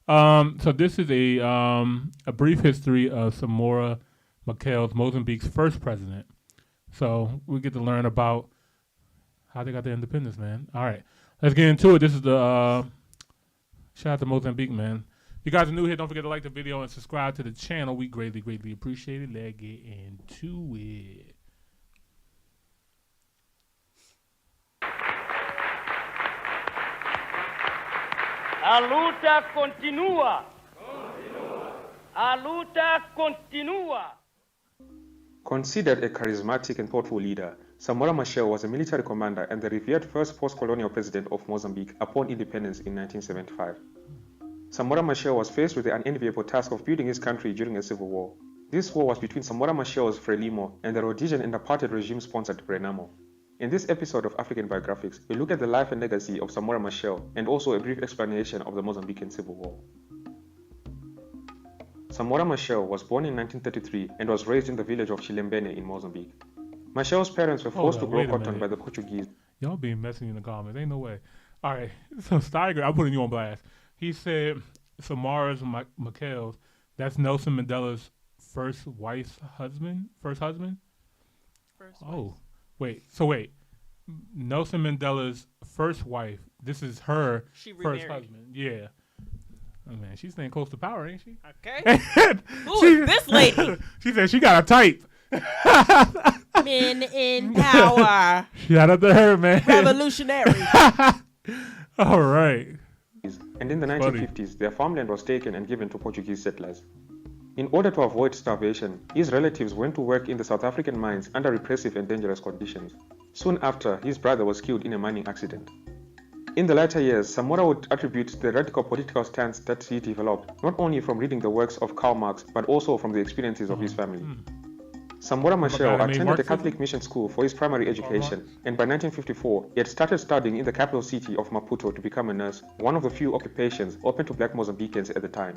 So this is a brief history of Samora Machel, Mozambique's first president. So we get to learn about how they got their independence, man. All right, let's get into it. This is the shout out to Mozambique, man. If you guys are new here, don't forget to like the video and subscribe to the channel. We greatly, greatly appreciate it. Let's get into it. A luta continua. A luta continua. Considered a charismatic and thoughtful leader, Samora Machel was a military commander and the revered first post-colonial president of Mozambique upon independence in 1975. Samora Machel was faced with the unenviable task of building his country during a civil war. This war was between Samora Machel's Frelimo and the Rhodesian and apartheid regime-sponsored Renamo. In this episode of African Biographics, we look at the life and legacy of Samora Machel and also a brief explanation of the Mozambican Civil War. Samora Machel was born in 1933 and was raised in the village of Chilembene in Mozambique. Machel's parents were forced to grow cotton by the Portuguese. Y'all being messy in the comments. Ain't no way. All right. So Steiger, I'm putting you on blast. He said Samora's Machel, that's Nelson Mandela's first wife's husband? First husband? First wife. Wait. Nelson Mandela's first wife. This is her first husband. Yeah. Oh, man, she's staying close to power, ain't she? Okay. Who is this lady? She said she got a type. Men in power. Shout out to her, man. Revolutionary. All right. And in the 1950s, their farmland was taken and given to Portuguese settlers. In order to avoid starvation, his relatives went to work in the South African mines under repressive and dangerous conditions. Soon after, his brother was killed in a mining accident. In the latter years, Samora would attribute the radical political stance that he developed not only from reading the works of Karl Marx, but also from the experiences of his family. Samora Machel that made attended a Marxism? Catholic mission school for his primary education, and by 1954, he had started studying in the capital city of Maputo to become a nurse, one of the few occupations open to black Mozambicans at the time.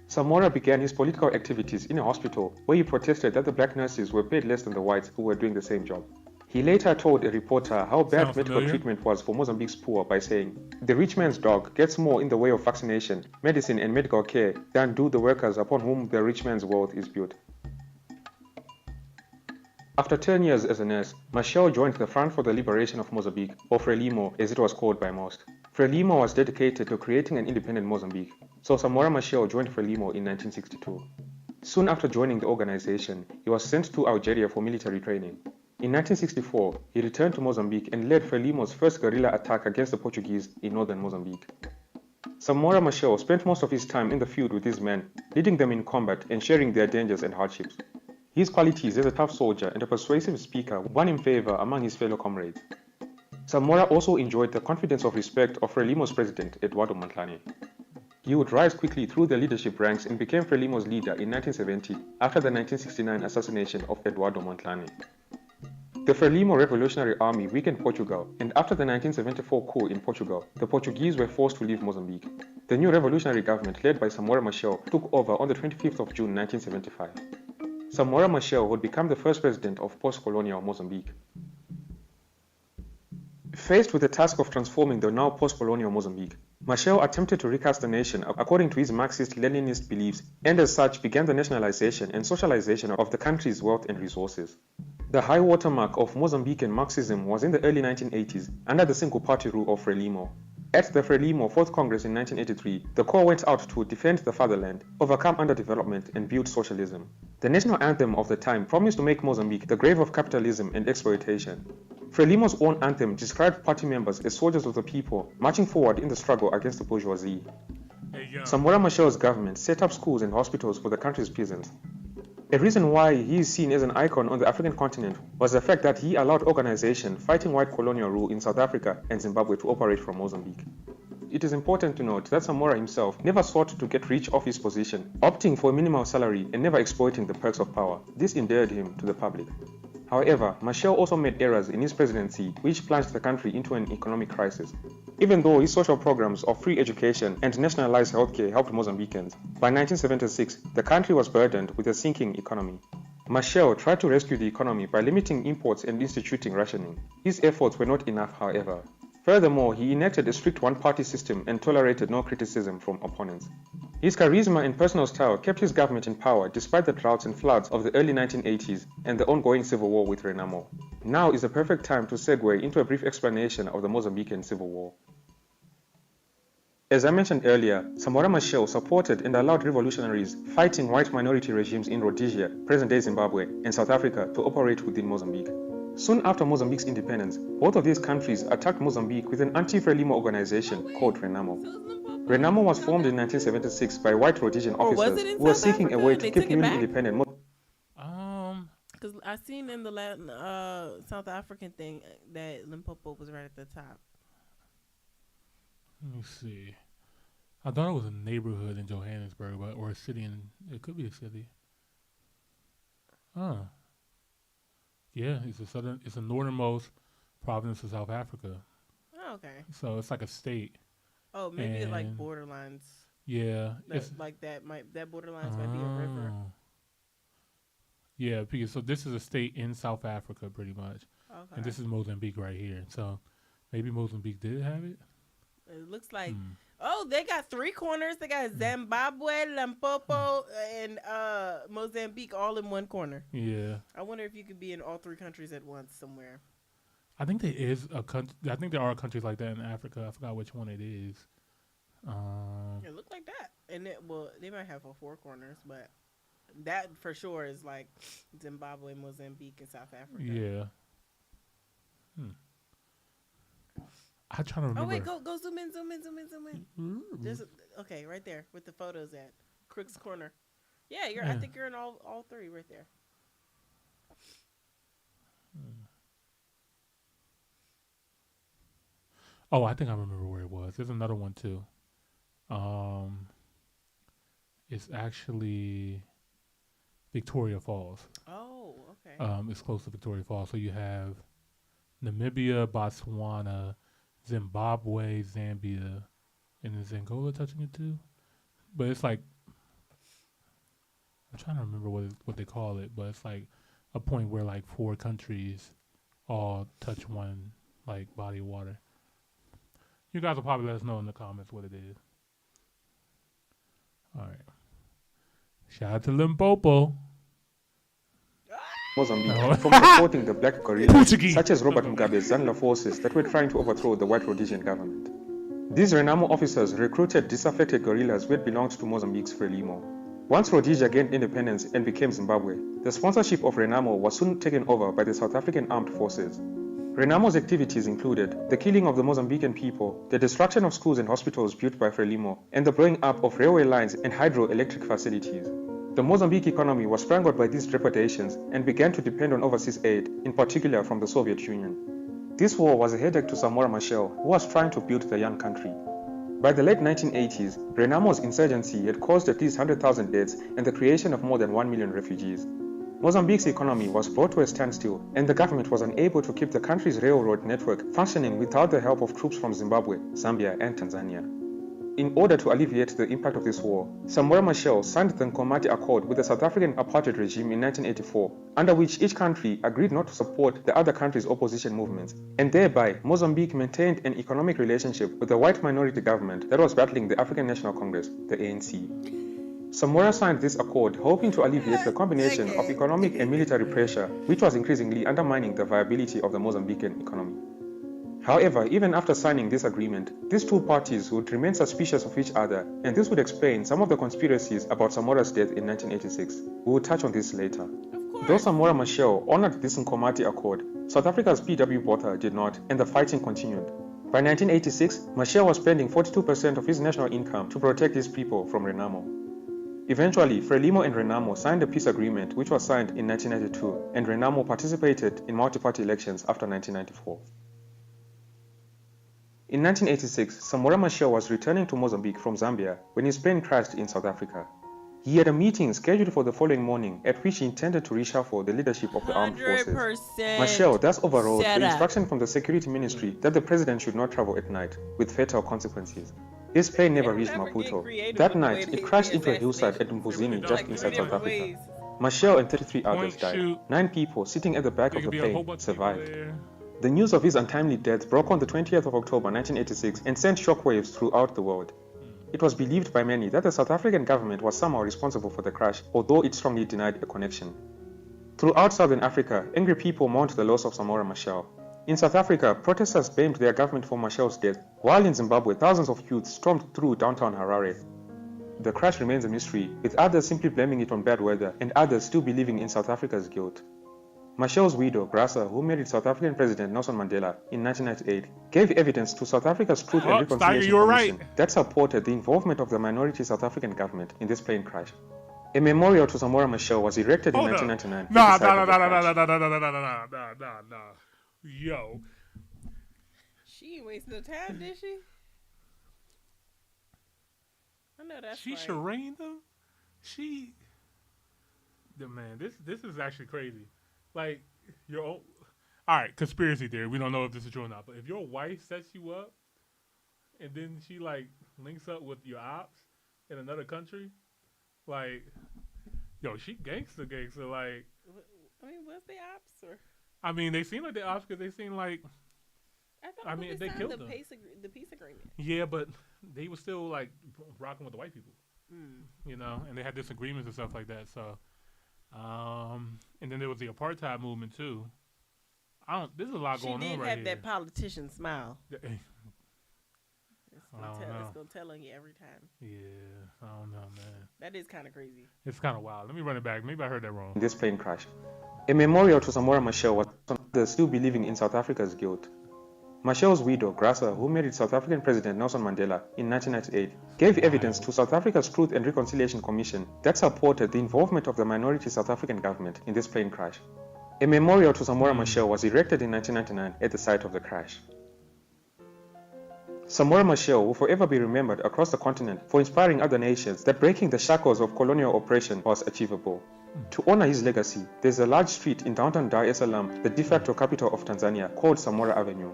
Samora began his political activities in a hospital where he protested that the black nurses were paid less than the whites who were doing the same job. He later told a reporter how bad Sound medical familiar? treatment was for Mozambique's poor by saying, "The rich man's dog gets more in the way of vaccination, medicine and medical care than do the workers upon whom the rich man's wealth is built." After 10 years as a nurse, Machel joined the Front for the Liberation of Mozambique, or Frelimo as it was called by most. Frelimo was dedicated to creating an independent Mozambique, so Samora Machel joined Frelimo in 1962. Soon after joining the organization, he was sent to Algeria for military training. In 1964, he returned to Mozambique and led Frelimo's first guerrilla attack against the Portuguese in northern Mozambique. Samora Machel spent most of his time in the field with these men, leading them in combat and sharing their dangers and hardships. His qualities as a tough soldier and a persuasive speaker won him favor among his fellow comrades. Samora also enjoyed the confidence of respect of Frelimo's president, Eduardo Mondlane. He would rise quickly through the leadership ranks and became Frelimo's leader in 1970 after the 1969 assassination of Eduardo Mondlane. The Frelimo Revolutionary Army weakened Portugal, and after the 1974 coup in Portugal, the Portuguese were forced to leave Mozambique. The new revolutionary government led by Samora Machel took over on the 25th of June 1975. Samora Machel would become the first president of post-colonial Mozambique. Faced with the task of transforming the now post-colonial Mozambique, Machel attempted to recast the nation according to his Marxist-Leninist beliefs, and as such began the nationalization and socialization of the country's wealth and resources. The high watermark of Mozambican Marxism was in the early 1980s under the single-party rule of Frelimo. At the Frelimo Fourth Congress in 1983, the Corps went out to defend the fatherland, overcome underdevelopment, and build socialism. The national anthem of the time promised to make Mozambique the grave of capitalism and exploitation. Frelimo's own anthem described party members as soldiers of the people, marching forward in the struggle against the bourgeoisie. Samora Machel's government set up schools and hospitals for the country's peasants. A reason why he is seen as an icon on the African continent was the fact that he allowed organizations fighting white colonial rule in South Africa and Zimbabwe to operate from Mozambique. It is important to note that Samora himself never sought to get rich off his position, opting for a minimal salary and never exploiting the perks of power. This endeared him to the public. However, Machel also made errors in his presidency which plunged the country into an economic crisis. Even though his social programs of free education and nationalized healthcare helped Mozambicans, by 1976 the country was burdened with a sinking economy. Machel tried to rescue the economy by limiting imports and instituting rationing. His efforts were not enough, however. Furthermore, he enacted a strict one-party system and tolerated no criticism from opponents. His charisma and personal style kept his government in power despite the droughts and floods of the early 1980s and the ongoing civil war with Renamo. Now is the perfect time to segue into a brief explanation of the Mozambican Civil War. As I mentioned earlier, Samora Machel supported and allowed revolutionaries fighting white minority regimes in Rhodesia, present-day Zimbabwe, and South Africa to operate within Mozambique. Soon after Mozambique's independence, both of these countries attacked Mozambique with an anti-Frelimo organization called Renamo. Renamo was formed in 1976 by white Rhodesian officers who were seeking a way to keep newly independent. Because I seen in the Latin, South African thing that Limpopo was right at the top. Let me see. I thought it was a neighborhood in Johannesburg, or a city it could be a city. Yeah, it's the northernmost province of South Africa. Oh, okay. So it's like a state. Oh, maybe it's like borderlines. Yeah, it's like that borderlines might be a river. Yeah, because so this is a state in South Africa, pretty much, Okay. and this is Mozambique right here. So maybe Mozambique did have it. It looks like. Oh, they got 3 corners. They got Zimbabwe, Limpopo, and Mozambique all in one corner. Yeah. I wonder if you could be in all 3 countries at once somewhere. I think there is a country. I think there are countries like that in Africa. I forgot which one it is. It looked like that, and they might have 4 corners, but that for sure is like Zimbabwe, Mozambique, and South Africa. Yeah. I'm trying to remember. Oh wait, go zoom in. Just okay, right there with the photos at Crook's Corner. Yeah, I think you're in all 3 right there. Oh, I think I remember where it was. There's another one too. It's actually Victoria Falls. Oh, okay. It's close to Victoria Falls. So you have Namibia, Botswana, Zimbabwe, Zambia, and is Angola touching it too? But it's like, I'm trying to remember what they call it, but it's like a point where like 4 countries all touch one like body of water. You guys will probably let us know in the comments what it is. All right. Shout out to Limpopo. Mozambique from supporting the black guerrillas such as Robert Mugabe's Zanla forces that were trying to overthrow the white Rhodesian government. These Renamo officers recruited disaffected guerrillas who had belonged to Mozambique's Frelimo. Once Rhodesia gained independence and became Zimbabwe, the sponsorship of Renamo was soon taken over by the South African armed forces. Renamo's activities included the killing of the Mozambican people, the destruction of schools and hospitals built by Frelimo, and the blowing up of railway lines and hydroelectric facilities. The Mozambique economy was strangled by these depredations and began to depend on overseas aid, in particular from the Soviet Union. This war was a headache to Samora Machel, who was trying to build the young country. By the late 1980s, Renamo's insurgency had caused at least 100,000 deaths and the creation of more than 1 million refugees. Mozambique's economy was brought to a standstill, and the government was unable to keep the country's railroad network functioning without the help of troops from Zimbabwe, Zambia, and Tanzania. In order to alleviate the impact of this war, Samora Machel signed the Nkomati Accord with the South African apartheid regime in 1984, under which each country agreed not to support the other country's opposition movements, and thereby Mozambique maintained an economic relationship with the white minority government that was battling the African National Congress, the ANC. Samora signed this accord hoping to alleviate the combination of economic and military pressure, which was increasingly undermining the viability of the Mozambican economy. However, even after signing this agreement, these two parties would remain suspicious of each other, and this would explain some of the conspiracies about Samora's death in 1986. We will touch on this later. Though Samora Machel honored this Nkomati Accord, South Africa's P.W. Botha did not, and the fighting continued. By 1986, Machel was spending 42% of his national income to protect his people from Renamo. Eventually, Frelimo and Renamo signed a peace agreement which was signed in 1992, and Renamo participated in multi-party elections after 1994. In 1986, Samora Machel was returning to Mozambique from Zambia when his plane crashed in South Africa. He had a meeting scheduled for the following morning at which he intended to reshuffle the leadership of the armed forces. Machel thus overrode the instruction from the Security Ministry that the president should not travel at night, with fatal consequences. His plane never reached Maputo. That night, it crashed into a hillside at Mbuzini just inside South Africa. Machel and 33 others died. 9 people sitting at the back of the plane survived. The news of his untimely death broke on the 20th of October 1986 and sent shockwaves throughout the world. It was believed by many that the South African government was somehow responsible for the crash, although it strongly denied a connection. Throughout Southern Africa, angry people mourned the loss of Samora Machel. In South Africa, protesters blamed their government for Machel's death, while in Zimbabwe, thousands of youths stormed through downtown Harare. The crash remains a mystery, with others simply blaming it on bad weather and others still believing in South Africa's guilt. Machel's widow, Grasa, who married South African President Nelson Mandela in 1998, gave evidence to South Africa's Truth and Reconciliation Commission that supported the involvement of the minority South African government in this plane crash. A memorial to Samora Machel was erected in 1999. Nah. Yo. She ain't wasting no time, did she? I know that's She right. Shireen them? Man, this is actually crazy. Like, your own... Alright, conspiracy theory. We don't know if this is true or not. But if your wife sets you up and then she, like, links up with your ops in another country, like, yo, she gangster. Like... I mean, was they ops or... I mean, they seem like they ops because they seem like... I mean, they killed them. The peace agreement. Yeah, but they were still, like, rocking with the white people. You know? And they had disagreements and stuff like that, so... and then there was the apartheid movement too. There's a lot going on right here. She did have that politician smile. It's gonna tell on you every time. Yeah, I don't know, man. That is kind of crazy. It's kind of wild. Let me run it back. Maybe I heard that wrong. This plane crash. A memorial to Samora Machel was others still believing in South Africa's guilt. Machel's widow, Grasa, who married South African President Nelson Mandela in 1998, gave evidence to South Africa's Truth and Reconciliation Commission that supported the involvement of the minority South African government in this plane crash. A memorial to Samora Machel was erected in 1999 at the site of the crash. Samora Machel will forever be remembered across the continent for inspiring other nations that breaking the shackles of colonial oppression was achievable. To honor his legacy, there's a large street in downtown Dar es Salaam, the de facto capital of Tanzania, called Samora Avenue.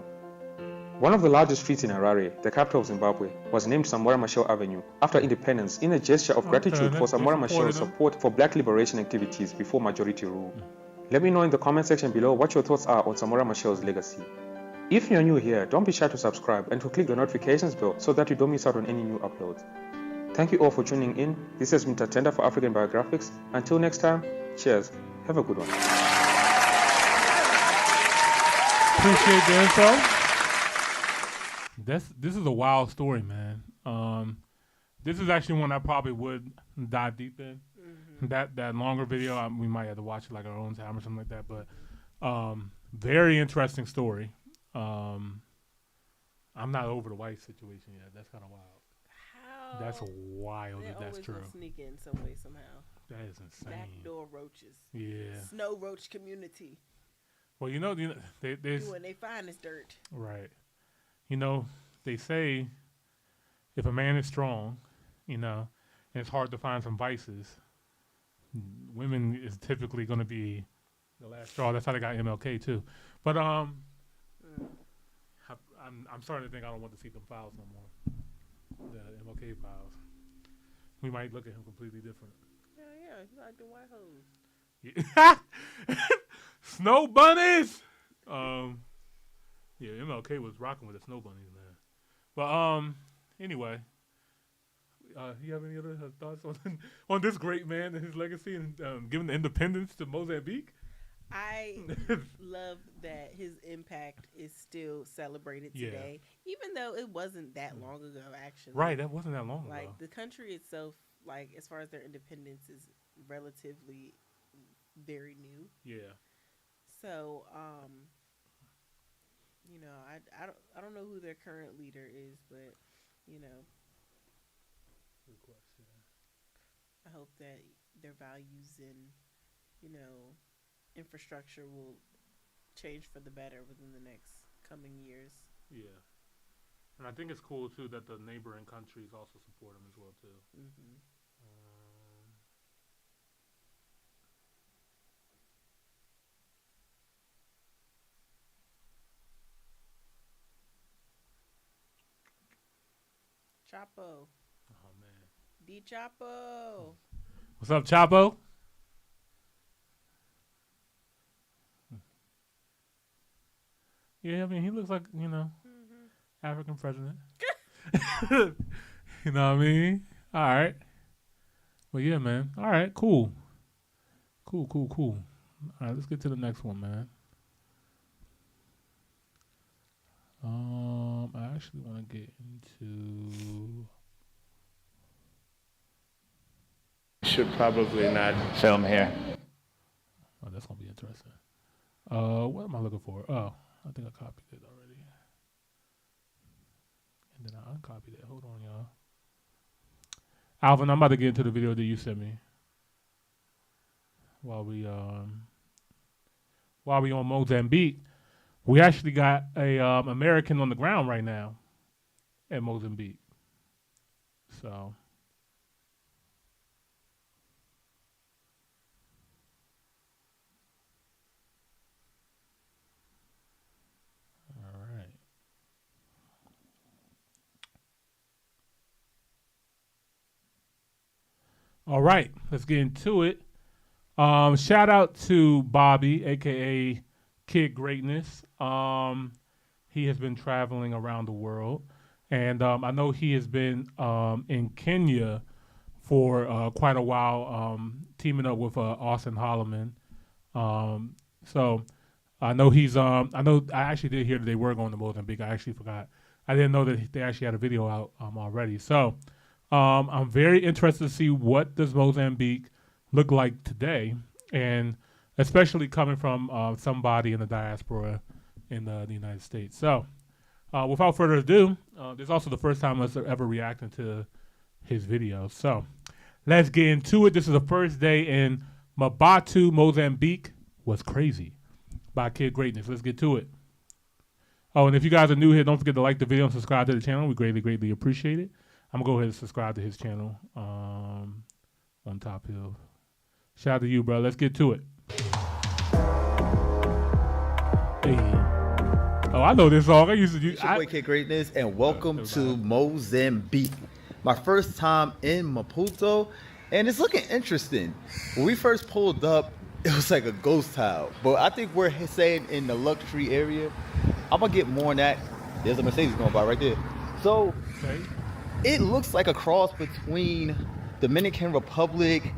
One of the largest streets in Harare, the capital of Zimbabwe, was named Samora Machel Avenue after independence in a gesture of gratitude for Samora Machel's support for black liberation activities before majority rule. Let me know in the comment section below what your thoughts are on Samora Machel's legacy. If you're new here, don't be shy to subscribe and to click the notifications bell so that you don't miss out on any new uploads. Thank you all for tuning in. This has been Tatenda for African Biographics. Until next time, cheers. Have a good one. Appreciate the info. This is a wild story, man. This is actually one I probably would dive deep in. That longer video, we might have to watch it like our own time or something like that. But very interesting story. I'm not over the white situation yet. That's kind of wild. How? That's wild if that's true. Sneak in some way, somehow. That is insane. Backdoor roaches. Yeah. Snow roach community. Well, doing they find is dirt. Right. They say if a man is strong, and it's hard to find some vices, women is typically going to be the last straw. That's how they got MLK too. But I'm starting to think I don't want to see them files no more. The MLK files. We might look at him completely different. Yeah, he's like the white hoes. Yeah. Snow bunnies. Yeah, MLK was rocking with the snow bunnies, man. But anyway, you have any other thoughts on this great man and his legacy and giving the independence to Mozambique? I love that his impact is still celebrated today, even though it wasn't that long ago, actually. Right, that wasn't that long ago. Like, the country itself, like, as far as their independence, is relatively very new. Yeah. So, I don't know who their current leader is, but, Good question. I hope that their values and, infrastructure will change for the better within the next coming years. Yeah. And I think it's cool, too, that the neighboring countries also support him as well, too. Mm-hmm. Chapo. Oh, man. D Chapo. What's up, Chapo? Yeah, I mean, he looks like, African president. You know what I mean? All right. Well, yeah, man. All right, cool. Cool. All right, let's get to the next one, man. I actually want to get into... Should probably not film here. Oh, that's going to be interesting. What am I looking for? Oh, I think I copied it already. And then I uncopied it. Hold on, y'all. Alvin, I'm about to get into the video that you sent me. While we on Mozambique, we actually got a American on the ground right now at Mozambique. So all right, let's get into it. Shout out to Bobby, aka Kid Greatness. He has been traveling around the world, and I know he has been in Kenya for quite a while, teaming up with Austin Holloman. So I know he's. I actually did hear that they were going to Mozambique. I actually forgot. I didn't know that they actually had a video out already. So I'm very interested to see what does Mozambique look like today, and especially coming from somebody in the diaspora in the United States. So without further ado, this is also the first time us ever reacting to his video. So let's get into it. This is the first day in Mabatu, Mozambique. Was crazy by Kid Greatness. Let's get to it. Oh, and if you guys are new here, don't forget to like the video and subscribe to the channel. We greatly appreciate it. I'm going to go ahead and subscribe to his channel on top here. Shout out to you, bro. Let's get to it. Hey. Oh, I know this song. I used to use. It's your boy Kid Greatness, and welcome to Mozambique. My first time in Maputo, and it's looking interesting. When we first pulled up, it was like a ghost town, but I think we're saying in the luxury area. I'm gonna get more on that. There's a Mercedes going by right there. So it looks like a cross between Dominican Republic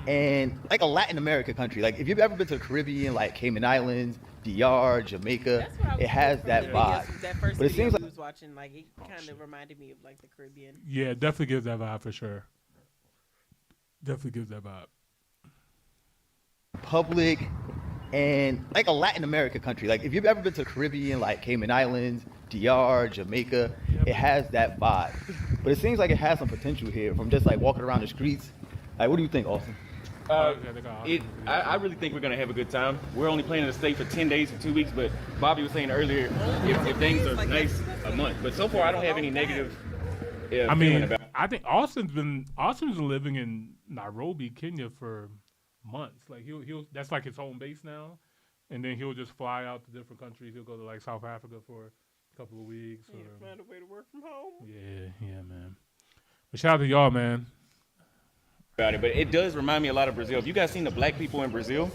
and like a Latin America country. Like if you've ever been to the Caribbean, like Cayman Islands, DR, Jamaica, it has that vibe. That first but it video seems we like was watching, like it kind of reminded me of like the Caribbean. Yeah, it definitely gives that vibe for sure. Definitely gives that vibe. Republic and like a Latin America country. Like if you've ever been to the Caribbean, like Cayman Islands, DR, Jamaica, it has that vibe. But it seems like it has some potential here from just like walking around the streets. Like, what do you think, Austin? I really think we're going to have a good time. We're only planning to stay for 10 days or 2 weeks, but Bobby was saying earlier, if things are nice, a month. But so far, I don't have any negative feeling about it. I think Austin's been living in Nairobi, Kenya for months. Like he'll that's like his home base now, and then he'll just fly out to different countries. He'll go to like South Africa for a couple of weeks. Yeah, find a way to work from home. Yeah, man. But shout out to y'all, man. About it, but it does remind me a lot of Brazil. If you guys seen the black people in Brazil,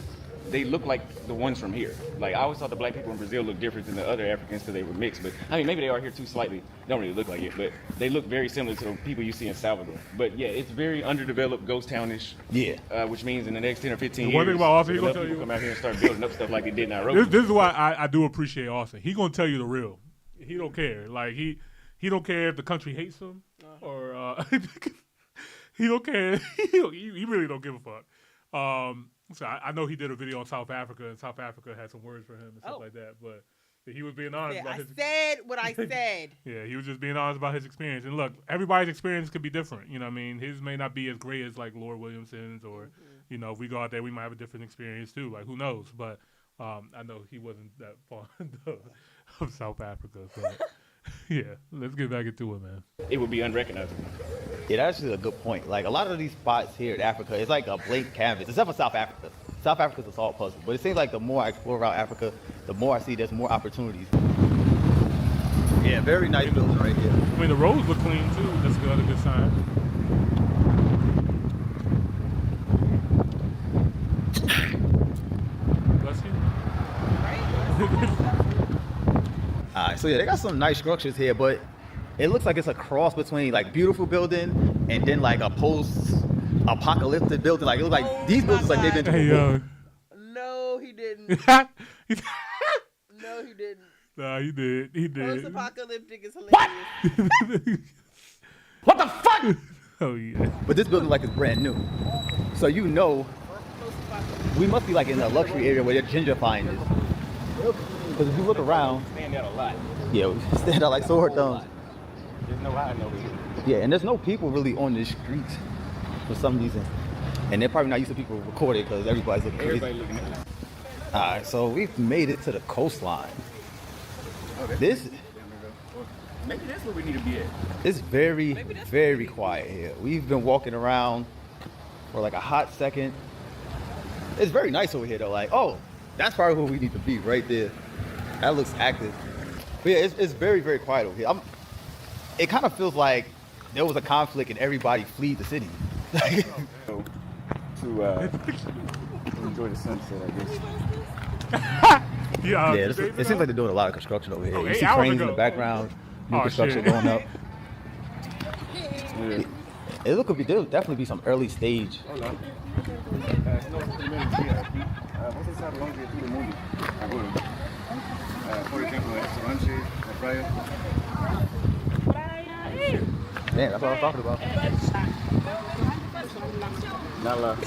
they look like the ones from here. Like I always thought the black people in Brazil looked different than the other Africans because they were mixed. But I mean, maybe they are here too slightly. They don't really look like it, but they look very similar to the people you see in Salvador. But yeah, it's very underdeveloped, ghost townish. Yeah. Which means in the next 10 or 15 The years, one thing about Austin, he gonna people tell you come out here and start building up stuff like they did in Nairobi. This is why I do appreciate Austin. He gonna tell you the real. He don't care. Like he don't care if the country hates him or he don't care. He really don't give a fuck. So I know he did a video on South Africa, and South Africa had some words for him and stuff like that. But he was being honest about his. I said what I said. Yeah, he was just being honest about his experience. And look, everybody's experience could be different. You know what I mean? His may not be as great as like Lord Williamson's, or you know, if we go out there, we might have a different experience too. Like who knows? But I know he wasn't that fond of South Africa. But yeah, let's get back into it, man. It would be unrecognizable. Yeah, that's actually a good point. Like a lot of these spots here in Africa, it's like a blank canvas, except for South Africa. South Africa's a solved puzzle, but it seems like the more I explore around Africa, the more I see there's more opportunities. Yeah, very nice building right here. I mean, the roads look clean too. That's another good sign. Bless you. Alright, so yeah, they got some nice structures here, but it looks like it's a cross between like beautiful building and then like a post-apocalyptic building. Like it looks like these buildings like they've been through before. No, he didn't. No, he didn't. Nah, he did. He did. Post-apocalyptic is hilarious. What the fuck? Oh yeah. But this building like is brand new, so you know we must be like in a luxury area where they're gentrifying this. Because if you look around, Stand out a lot. yeah, we stand out like sore thumbs. There's no hiding over here. Yeah, and there's no people really on the streets for some reason, and they're probably not used to people recording because everybody's looking crazy. Everybody looking at us. All right, so we've made it to the coastline. This Maybe that's where we need to be at. is very, very quiet here. We've been walking around for like a hot second. It's very nice over here though. Like, oh, that's probably where we need to be right there. That looks active. But yeah, it's very, very quiet over here. It kind of feels like there was a conflict and everybody fled the city. To enjoy the sunset, I guess. Yeah, it seems like they're doing a lot of construction over here. Oh, You 8 see hours trains in ago. the background, new Oh, construction shit. going up. There'll definitely be some early stage. Hola. No, primeiro dia aqui. Você sabe onde é todo mundo agora? Por exemplo, restaurante, na praia. Man, that's what I'm talking about. Nala.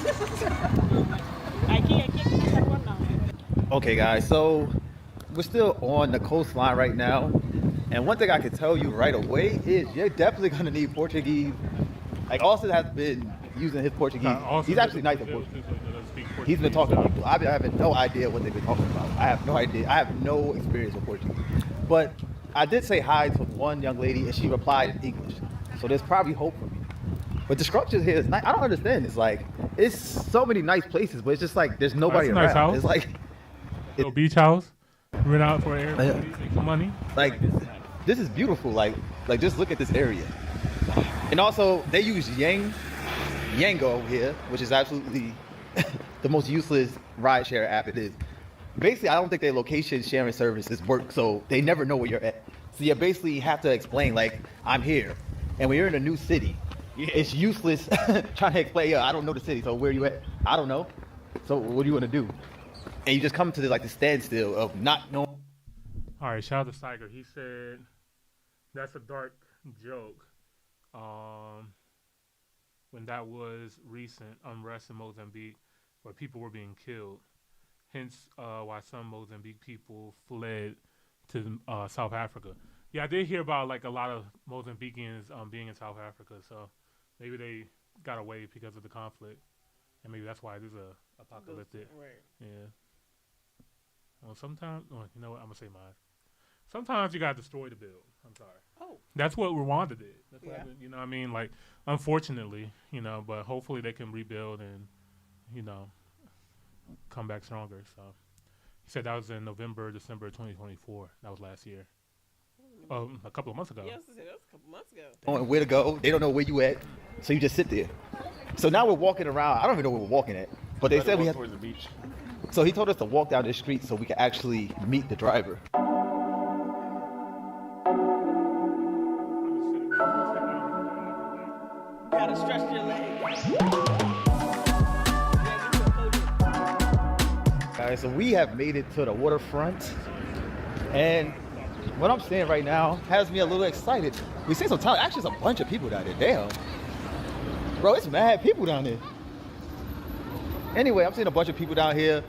Okay, guys, so we're still on the coastline right now. And one thing I can tell you right away is you're definitely going to need Portuguese. Like, Austin has been using his Portuguese. He's actually nice at Portuguese. He's been talking to people. I have no idea what they've been talking about. I have no idea. I have no experience with Portuguese. But I did say hi to one young lady, and she replied in English. So there's probably hope for me. But the structure here is nice. I don't understand. It's it's so many nice places, but it's just like there's nobody That's a around. nice house. It's like little beach house, rent out for Airbnb, make some money. Like this is beautiful. Like just look at this area. And also they use Yango over here, which is absolutely the most useless rideshare app it is. Basically, I don't think their location sharing services work, so they never know where you're at. So you basically have to explain, like, I'm here. And when you're in a new city, it's useless trying to explain, I don't know the city, so where are you at? I don't know. So what do you want to do? And you just come to the standstill of not knowing. All right, shout out to Cyger. He said, that's a dark joke. When that was recent unrest in Mozambique where people were being killed. Hence why some Mozambique people fled to South Africa. Yeah, I did hear about like a lot of Mozambicans being in South Africa, so maybe they got away because of the conflict, and maybe that's why it is a apocalyptic. Right. Yeah. Well, sometimes, you know what? I'm gonna say mine. Sometimes you gotta destroy the build. I'm sorry. Oh. That's what Rwanda did. That's Yeah. what, you know what I mean? Like, unfortunately, but hopefully they can rebuild and, come back stronger. So he said that was in December 2024. That was last year. A couple of months ago. Yeah, I was gonna say that was a couple months ago. On where to go. They don't know where you at, so you just sit there. So now we're walking around. I don't even know where we're walking at, but they said we have towards the beach. So he told us to walk down this street so we can actually meet the driver. Gotta stretch your legs. Alright, so we have made it to the waterfront, and what I'm seeing right now has me a little excited. We see some time. Actually, there's a bunch of people down there. Damn, bro, it's mad people down there. Anyway, I'm seeing a bunch of people down here.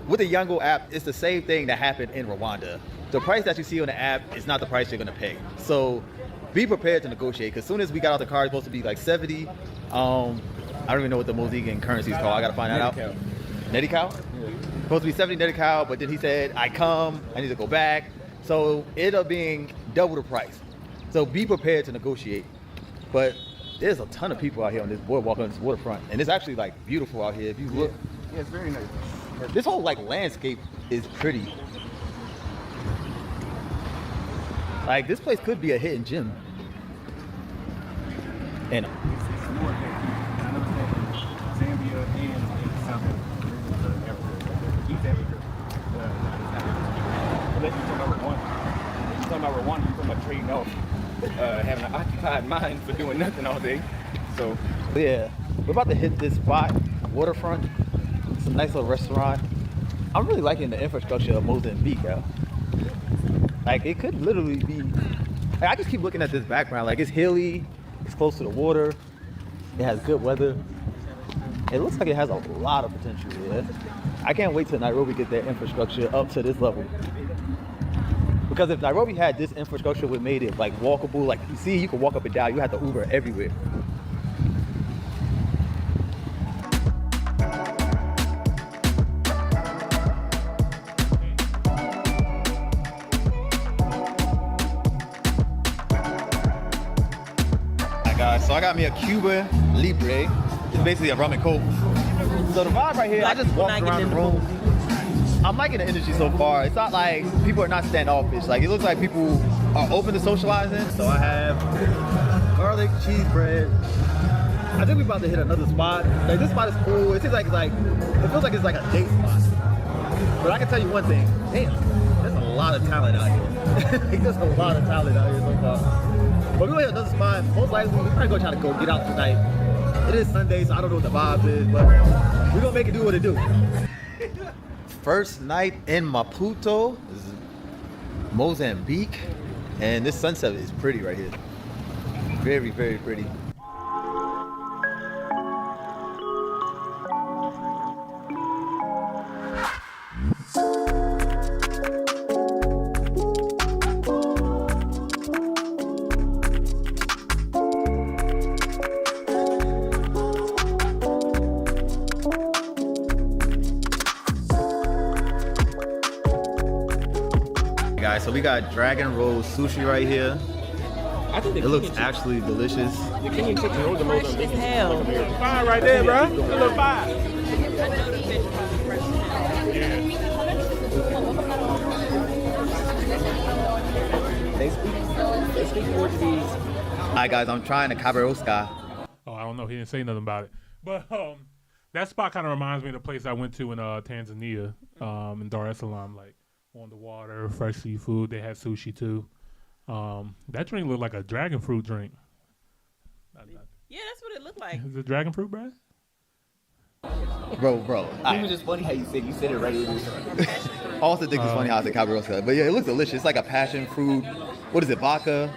With the Yango app, it's the same thing that happened in Rwanda. The price that you see on the app is not the price you're gonna pay. So be prepared to negotiate, because as soon as we got out the car, it's supposed to be like 70. I don't even know what the Mozambican currency is called. I gotta find that out. Netical? Yeah. Supposed to be 70 Netical, but then he said, I need to go back. So it ended up being double the price. So be prepared to negotiate. But there's a ton of people out here on this boardwalk, on this waterfront, and it's actually like beautiful out here. If you look, yeah, it's very nice. This whole like landscape is pretty. Like this place could be a hidden gem. And Zambia and South Africa, East Africa. Unless you're talking about Rwanda. If you're talking about Rwanda, you're talking about trading off, having an occupied mind for doing nothing all day. So yeah, we're about to hit this spot, waterfront. It's a nice little restaurant. I'm really liking the infrastructure of Mozambique, yo. Like it could literally be. Like, I just keep looking at this background. Like it's hilly, it's close to the water, it has good weather. It looks like it has a lot of potential here. I can't wait till Nairobi get their infrastructure up to this level. Because if Nairobi had this infrastructure, would made it like walkable. Like you see, you can walk up and down. You have to Uber everywhere. So I got me a Cuba Libre. It's basically a rum and coke. So the vibe right here, I just walked around the room. I'm liking the energy so far. It's not like people are not standoffish. Like it looks like people are open to socializing. So I have garlic cheese bread. I think we're about to hit another spot. Like this spot is cool. It seems like it feels like it's like a date spot. But I can tell you one thing. Damn, there's a lot of talent out here. There's a lot of talent out here so far. But we're gonna hit another spot. Most likely, we're probably gonna try to go get out tonight. It is Sunday, so I don't know what the vibe is, but we're gonna make it do what it do. First night in Maputo, this is Mozambique, and this sunset is pretty right here. Very, very pretty. Guys, so we got dragon roll sushi right here. I think it looks actually delicious. The Kenyan chicken or the Mozambique Fresh as hell. Fire right there, bro. A little fire. They speak Portuguese. All right, guys, I'm trying the cabrosca. Oh, I don't know. He didn't say nothing about it. But that spot kind of reminds me of the place I went to in Tanzania, in Dar es Salaam, like on the water, fresh seafood. They had sushi too. That drink looked like a dragon fruit drink. Yeah, that's what it looked like. Is it dragon fruit, Brad? Bro. It was just funny how you said it right. I also think it's funny how I said cabrosca. But yeah, it looks delicious. It's like a passion fruit. What is it? Vodka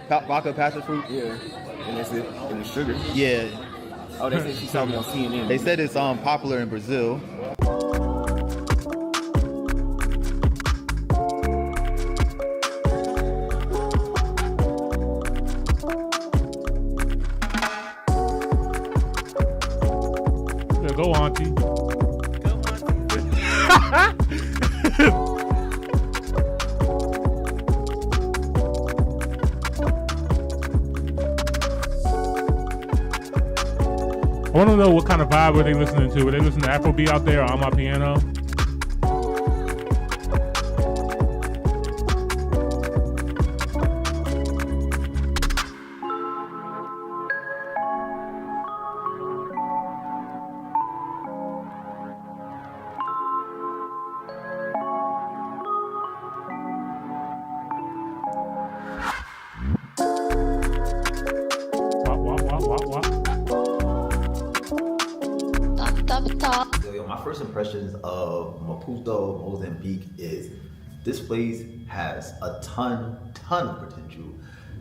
passion fruit? Yeah. And that's it. And the sugar. Yeah. Oh, they said she saw me on CNN. They said it's popular in Brazil. Yeah, go, Auntie. Go, Auntie. I want to know what kind of vibe were they listening to. Were they listening to Afrobeat out there or On My Piano? My first impressions of Maputo, Mozambique is this place has a ton of potential.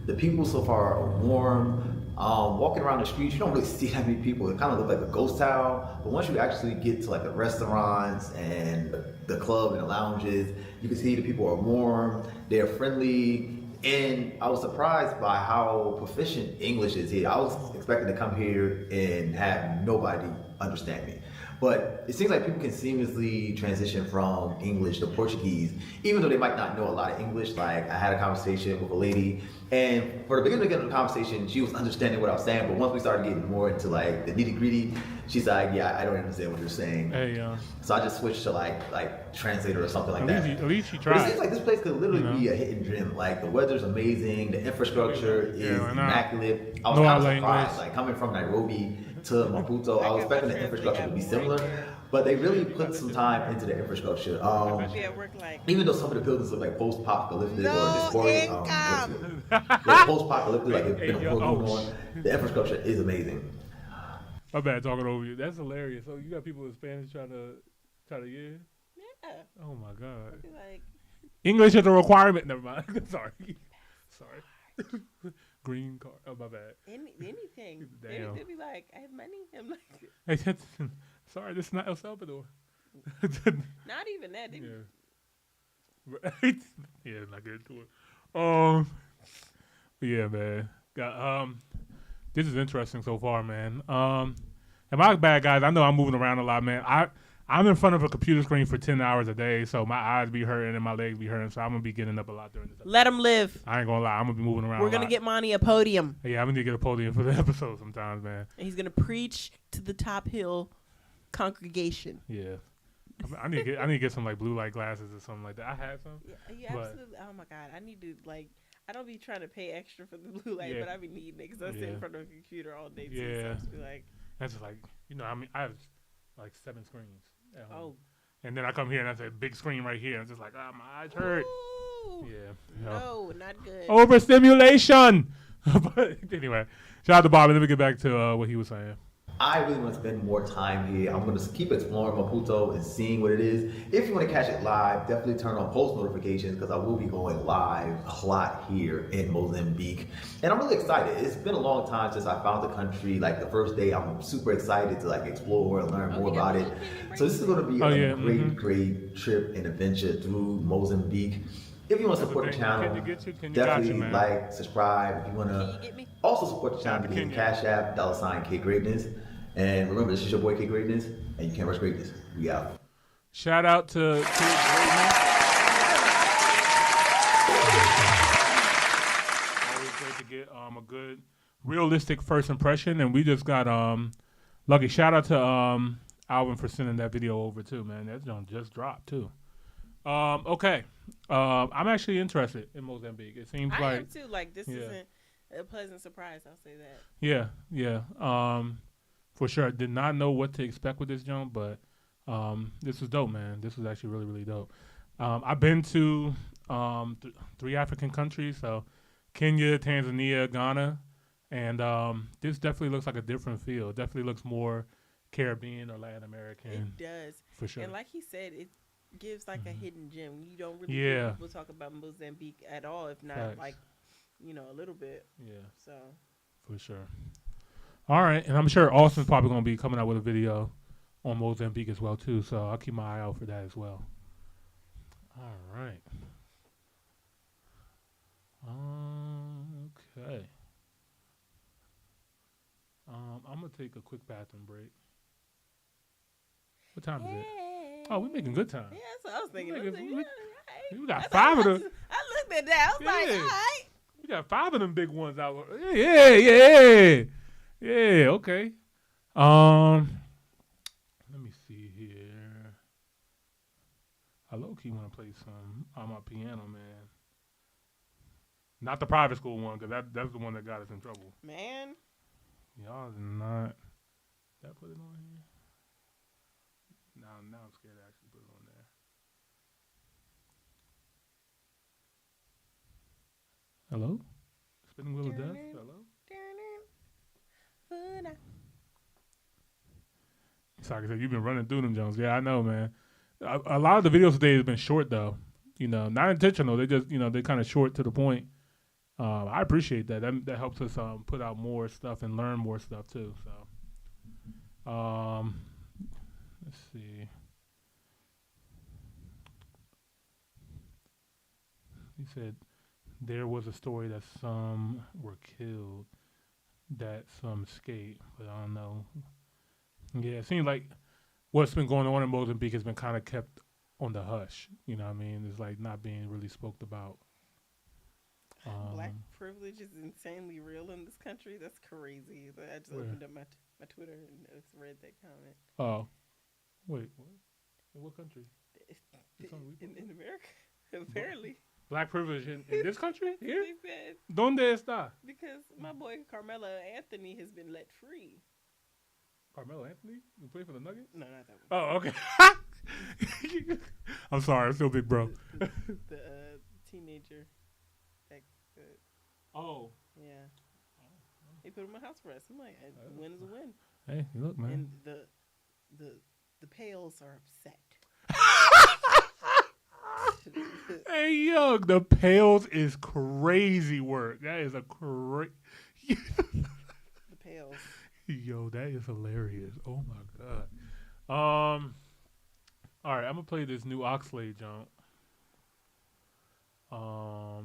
The people so far are warm. Walking around the streets, you don't really see that many people. It kind of looks like a ghost town. But once you actually get to like the restaurants and the club and the lounges, you can see the people are warm, they're friendly. And I was surprised by how proficient English is here. I was expecting to come here and have nobody understand me. But it seems like people can seamlessly transition from English to Portuguese, even though they might not know a lot of English. Like I had a conversation with a lady, and for the beginning of the conversation, she was understanding what I was saying. But once we started getting more into like the nitty gritty, she's like, "Yeah, I don't understand what you're saying." Hey, so I just switched to like translator or something like that. At least she tried. But it seems like this place could literally be a hidden gem. Like the weather's amazing, the infrastructure is immaculate. I was kind of surprised, like coming from Nairobi to Maputo, I was expecting the infrastructure to be similar, but they really put some time into the infrastructure. Even though some of the buildings look like post-apocalyptic or dysphoria, post-apocalyptic, like it's been a war going on, the infrastructure is amazing. My bad talking over you. That's hilarious. So you got people in Spanish trying to Yeah. Oh my God. Like, English is a requirement. Never mind. Sorry. Green card. Oh, my bad. Anything. Damn. They'd be like, I have money. I'm like, hey, sorry, this is not El Salvador. not even that. Right? Yeah, not good to it. But yeah, man. This is interesting so far, man. Am I bad, guys? I know I'm moving around a lot, man. I'm in front of a computer screen for 10 hours a day, so my eyes be hurting and my legs be hurting, so I'm going to be getting up a lot during this episode. Let him live. I ain't going to lie. I'm going to be moving around We're going to get Monty a podium. Yeah, I'm going to get a podium for the episode sometimes, man. And he's going to preach to the Top Hill congregation. Yeah. I need to get some like blue light glasses or something like that. I had some. Yeah, absolutely. Oh, my God. I need to, like, I don't be trying to pay extra for the blue light, but I be needing it because I sit in front of a computer all day, too. Yeah. So I just be like, that's like, I have like 7 screens at home. Oh. And then I come here and I say, big screen right here. I'm just like, my eyes hurt. Ooh, yeah. No, not good. Overstimulation. But anyway, shout out to Bobby. Let me get back to what he was saying. I really want to spend more time here. I'm going to keep exploring Maputo and seeing what it is. If you want to catch it live, definitely turn on post notifications because I will be going live a lot here in Mozambique. And I'm really excited. It's been a long time since I found the country. Like the first day, I'm super excited to like explore and learn more about it. So this is going to be a great trip and adventure through Mozambique. If you want to support the channel, definitely like, subscribe. If you want to also support the channel, you can Cash App, $K Greatness. And remember, this is your boy K Greatness, and you can't rush greatness. We out. Shout out to Greatness. great to get a good, realistic first impression, and we just got lucky. Shout out to Alvin for sending that video over too, man. That joint just dropped too. Okay, I'm actually interested in Mozambique. It seems I like am too. Like this isn't a pleasant surprise. I'll say that. Yeah. For sure. I did not know what to expect with this joint, but this was dope, man. This was actually really, really dope. I've been to 3 African countries, so Kenya, Tanzania, Ghana, and this definitely looks like a different feel. It definitely looks more Caribbean or Latin American. It does. For sure. And like he said, it gives like a hidden gem. You don't really Yeah. hear people talk about Mozambique at all, if not Facts. like, a little bit. Yeah. So. For sure. All right, and I'm sure Austin's probably going to be coming out with a video on Mozambique as well too, so I'll keep my eye out for that as well. All right. Okay. I'm going to take a quick bathroom break. What time is it? Oh, we're making good time. Yeah, that's what I was thinking. We got 5 of them. I looked at that. I was like, all right. We got 5 of them big ones out. Yeah, okay. Let me see here. I low-key want to play some on my piano, man. Not the private school one, because that's the one that got us in trouble. Man. Y'all did not. Did I put it on here? Now I'm scared to actually put it on there. Hello? Spinning Wheel of Death? Hello? Sorry, you've been running through them, Jones. Yeah, I know, man. A lot of the videos today have been short, though. Not intentional. They just, they kind of short to the point. I appreciate that. That helps us put out more stuff and learn more stuff, too. So, let's see. He said there was a story that some were killed, that some escaped, but I don't know. Yeah, it seems like what's been going on in Mozambique has been kind of kept on the hush. You know what I mean? It's like not being really spoke about. Black privilege is insanely real in this country. That's crazy. I just opened up my Twitter and read that comment. Oh, wait, what? In what country? In America, apparently. Black privilege in this country? Here? They said, ¿Dónde está? because my boy Carmelo Anthony has been let free. Carmelo Anthony? You play for the Nuggets? No, not that one. Oh, okay. I'm sorry. I'm still big, bro. The teenager. Oh. Yeah. He put him in house arrest. I'm like, a win is a win. Hey, look, man. And the Pales are upset. Hey, yo, the Pales is crazy work. That is a The Pales. Yo, that is hilarious. Oh my god. All right, I'm gonna play this new Oxlade jump.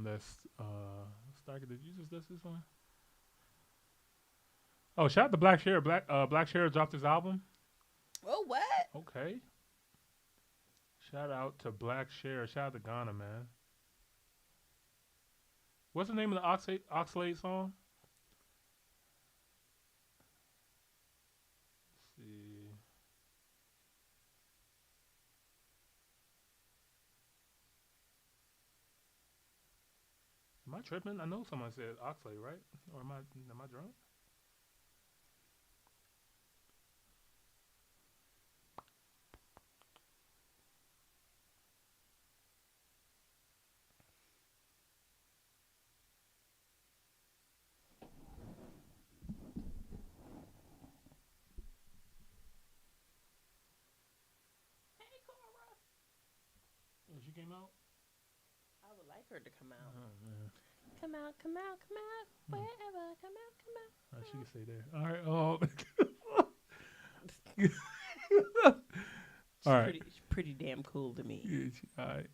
That's Starker. Did you just list this one? Oh, shout out to Black Share. Black Share dropped his album. Oh, what? Okay. Shout out to Black Share. Shout out to Ghana, man. What's the name of the Oxlade song? Let's see. Am I tripping? I know someone said Oxlade, right? Or am I drunk? Oh, she came out? I would like her to come out. Oh, man. Come out, wherever, come out. She can stay there. All right. All right. She's pretty damn cool to me. Yeah, all right.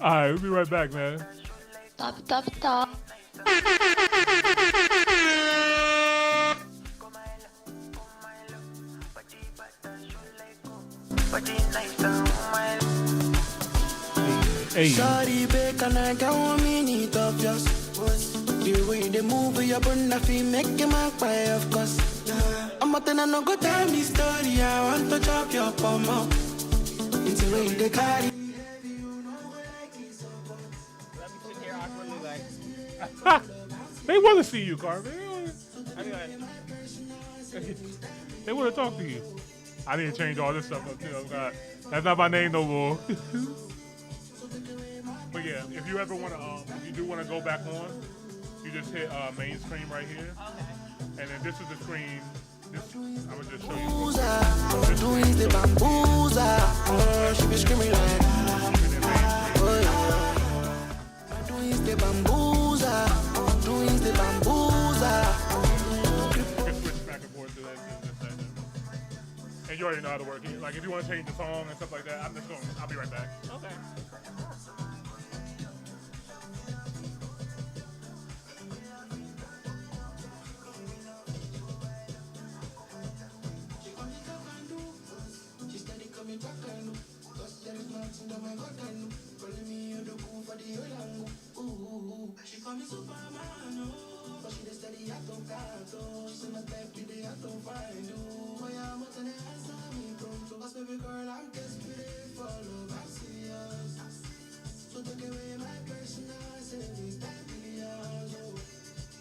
All right, we'll be right back, man. Top. Hey. Shawty bake and I get 1 minute of yours. The way they move with your bun, I feel make him a cry, of course. I'm not gonna no go tell me story. I want to chop your palm up. It's the way they carry. They want to see you, Carver. They want to talk to you. I need to change all this stuff up too. Oh God, that's not my name no more. But yeah, if you ever want to, if you do want to go back on, you just hit main screen right here, and then this is the screen. This I'm gonna just show you. Doing the bamboozle. She be screaming like. Doing the bamboozle. Doing the bamboozle. You can switch back and forth to that. And you already know how to work it. Like if you want to change the song and stuff like that, I'll be right back. Okay. She call me Superman, but she steady at the car. She my type today I don't find you. I am not an answer me pronto. Cause baby girl I'm desperate for love, I'm serious. So take away my personal savings, 10 billion.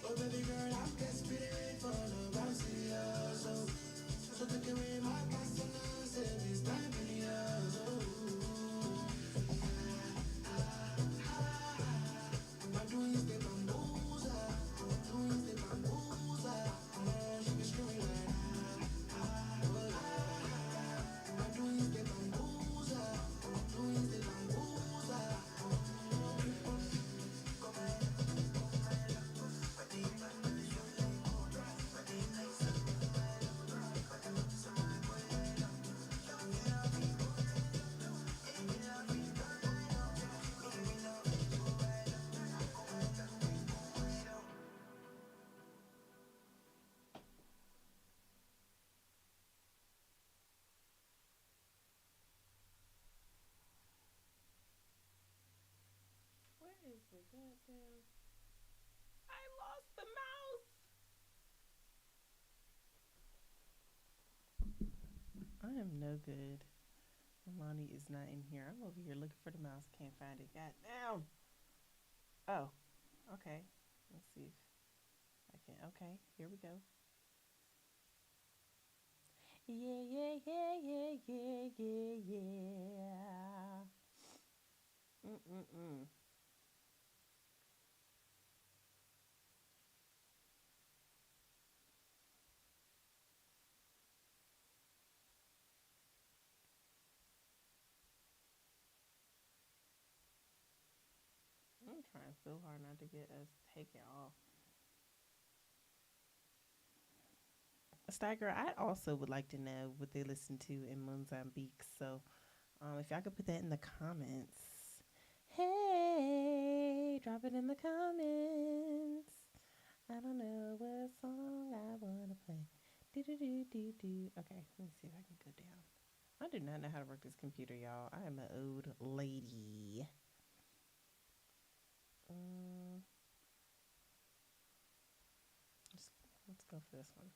Oh baby girl I'm desperate for love, I'm serious. So take away my personal savings, 10 billion. My doing is the bamboozle. Doing is the bamboozle. She be screaming like. My doing is the bamboozle. Doing is the bamboozle. Where is the goddamn? I lost the mouse. I am no good. Imani is not in here. I'm over here looking for the mouse. Can't find it. Goddamn. Oh, okay. Let's see if I can. Okay, here we go. Yeah, yeah, yeah, yeah, yeah, yeah, yeah. I'm trying so hard not to get us taken off. Stagger, I also would like to know what they listen to in Mozambique. So if y'all could put that in the comments. Hey, drop it in the comments. I don't know what song I want to play. Do. Okay, let me see if I can go down. I do not know how to work this computer, y'all. I am an old lady. Let's go for this one.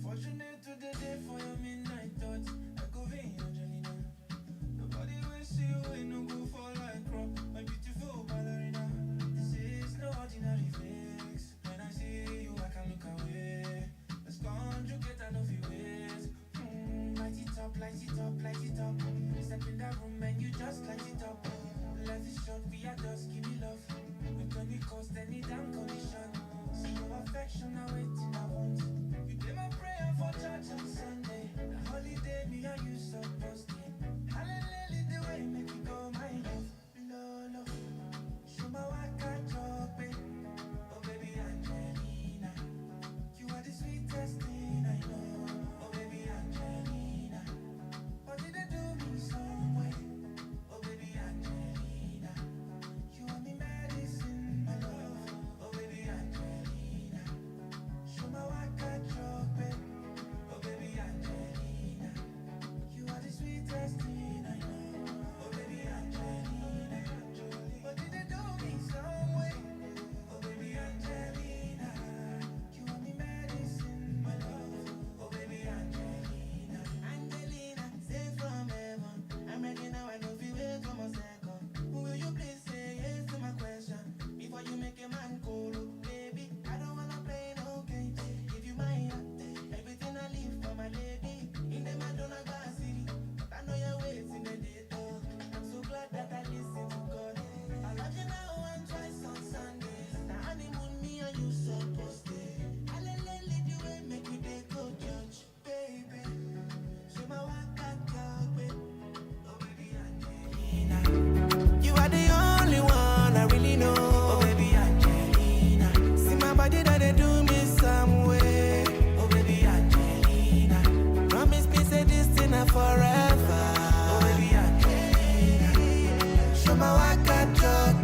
Fortunate to the day for your midnight thoughts. I go in your journey now. Nobody will see you when no go fall like crop. My beautiful ballerina. This is no ordinary fix. When I see you, I can look away. Let's conjugate and of your ways. Light it up, light it up, light it up. Step in that room and you just light it up. Life is short, we are just give me love. With any cost, any damn condition. See your affection, I waiting, I want. You did my prayer for church on Sunday. The holiday, me and you supposed to. Hallelujah, the way make you go, my love. Lolo.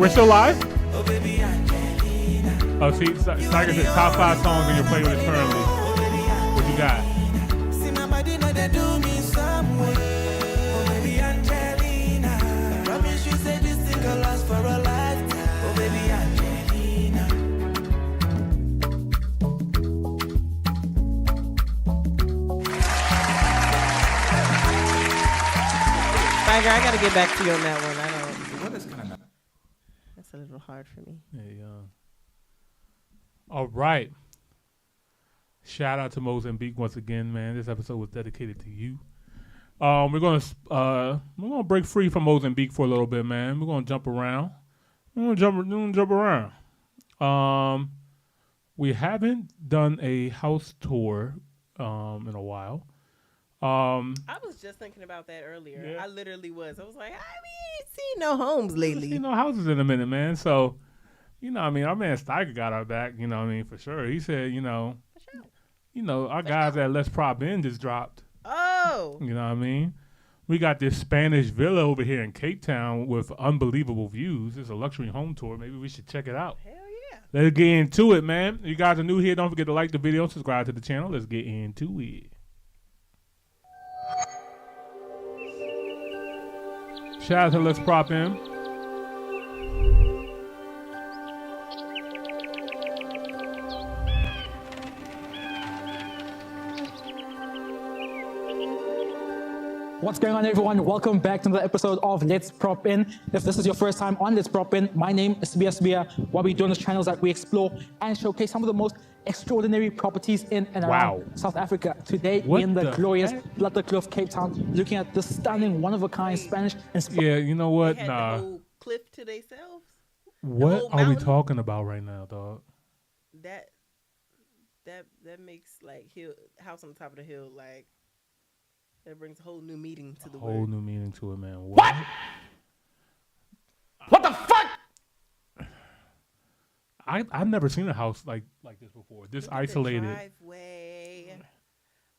We're still live? Oh, baby Angelina. Oh, see, like I said, top 5 songs in your playlist currently. What you got? See my body now they do me some way. Oh, baby Angelina. Promise you say this thing will last for a lifetime. Oh, baby Angelina. Tiger, I gotta get back to you on that one. I don't. What is kind of? That's a little hard for me. Hey, all right. Shout out to Mozambique once again, man. This episode was dedicated to you. We're gonna break free from Mozambique for a little bit, man. We're gonna jump around. We're gonna jump around. We haven't done a house tour in a while. I was just thinking about that earlier. Yeah. I literally was. I was like, I ain't seen no homes lately. Seen no houses in a minute, man. So, you know, I mean, our man Steiger got our back. You know, what I mean, for sure. He said, our guys at Let's Prop In just dropped. Oh. You know what I mean? We got this Spanish villa over here in Cape Town with unbelievable views. It's a luxury home tour. Maybe we should check it out. Hell yeah. Let's get into it, man. You guys are new here. Don't forget to like the video, subscribe to the channel. Let's get into it. Shout out to Let's Prop In. What's going on, everyone? Welcome back to another episode of Let's Prop In. If this is your first time on Let's Prop In, my name is Sbia. What we do on this channel is that we explore and showcase some of the most extraordinary properties in and around South Africa. Today, we're in the glorious Blatterkloof, Cape Town, looking at the stunning, one-of-a-kind Spanish inspired. Yeah, you know what? They had the whole cliff to themselves. What are we talking about right now, dog? That makes like house on the top of the hill like. That brings a whole new meaning to the word. Whole new meaning to it, man. What? What the fuck? I've never seen a house like this before. This isolated. Driveway.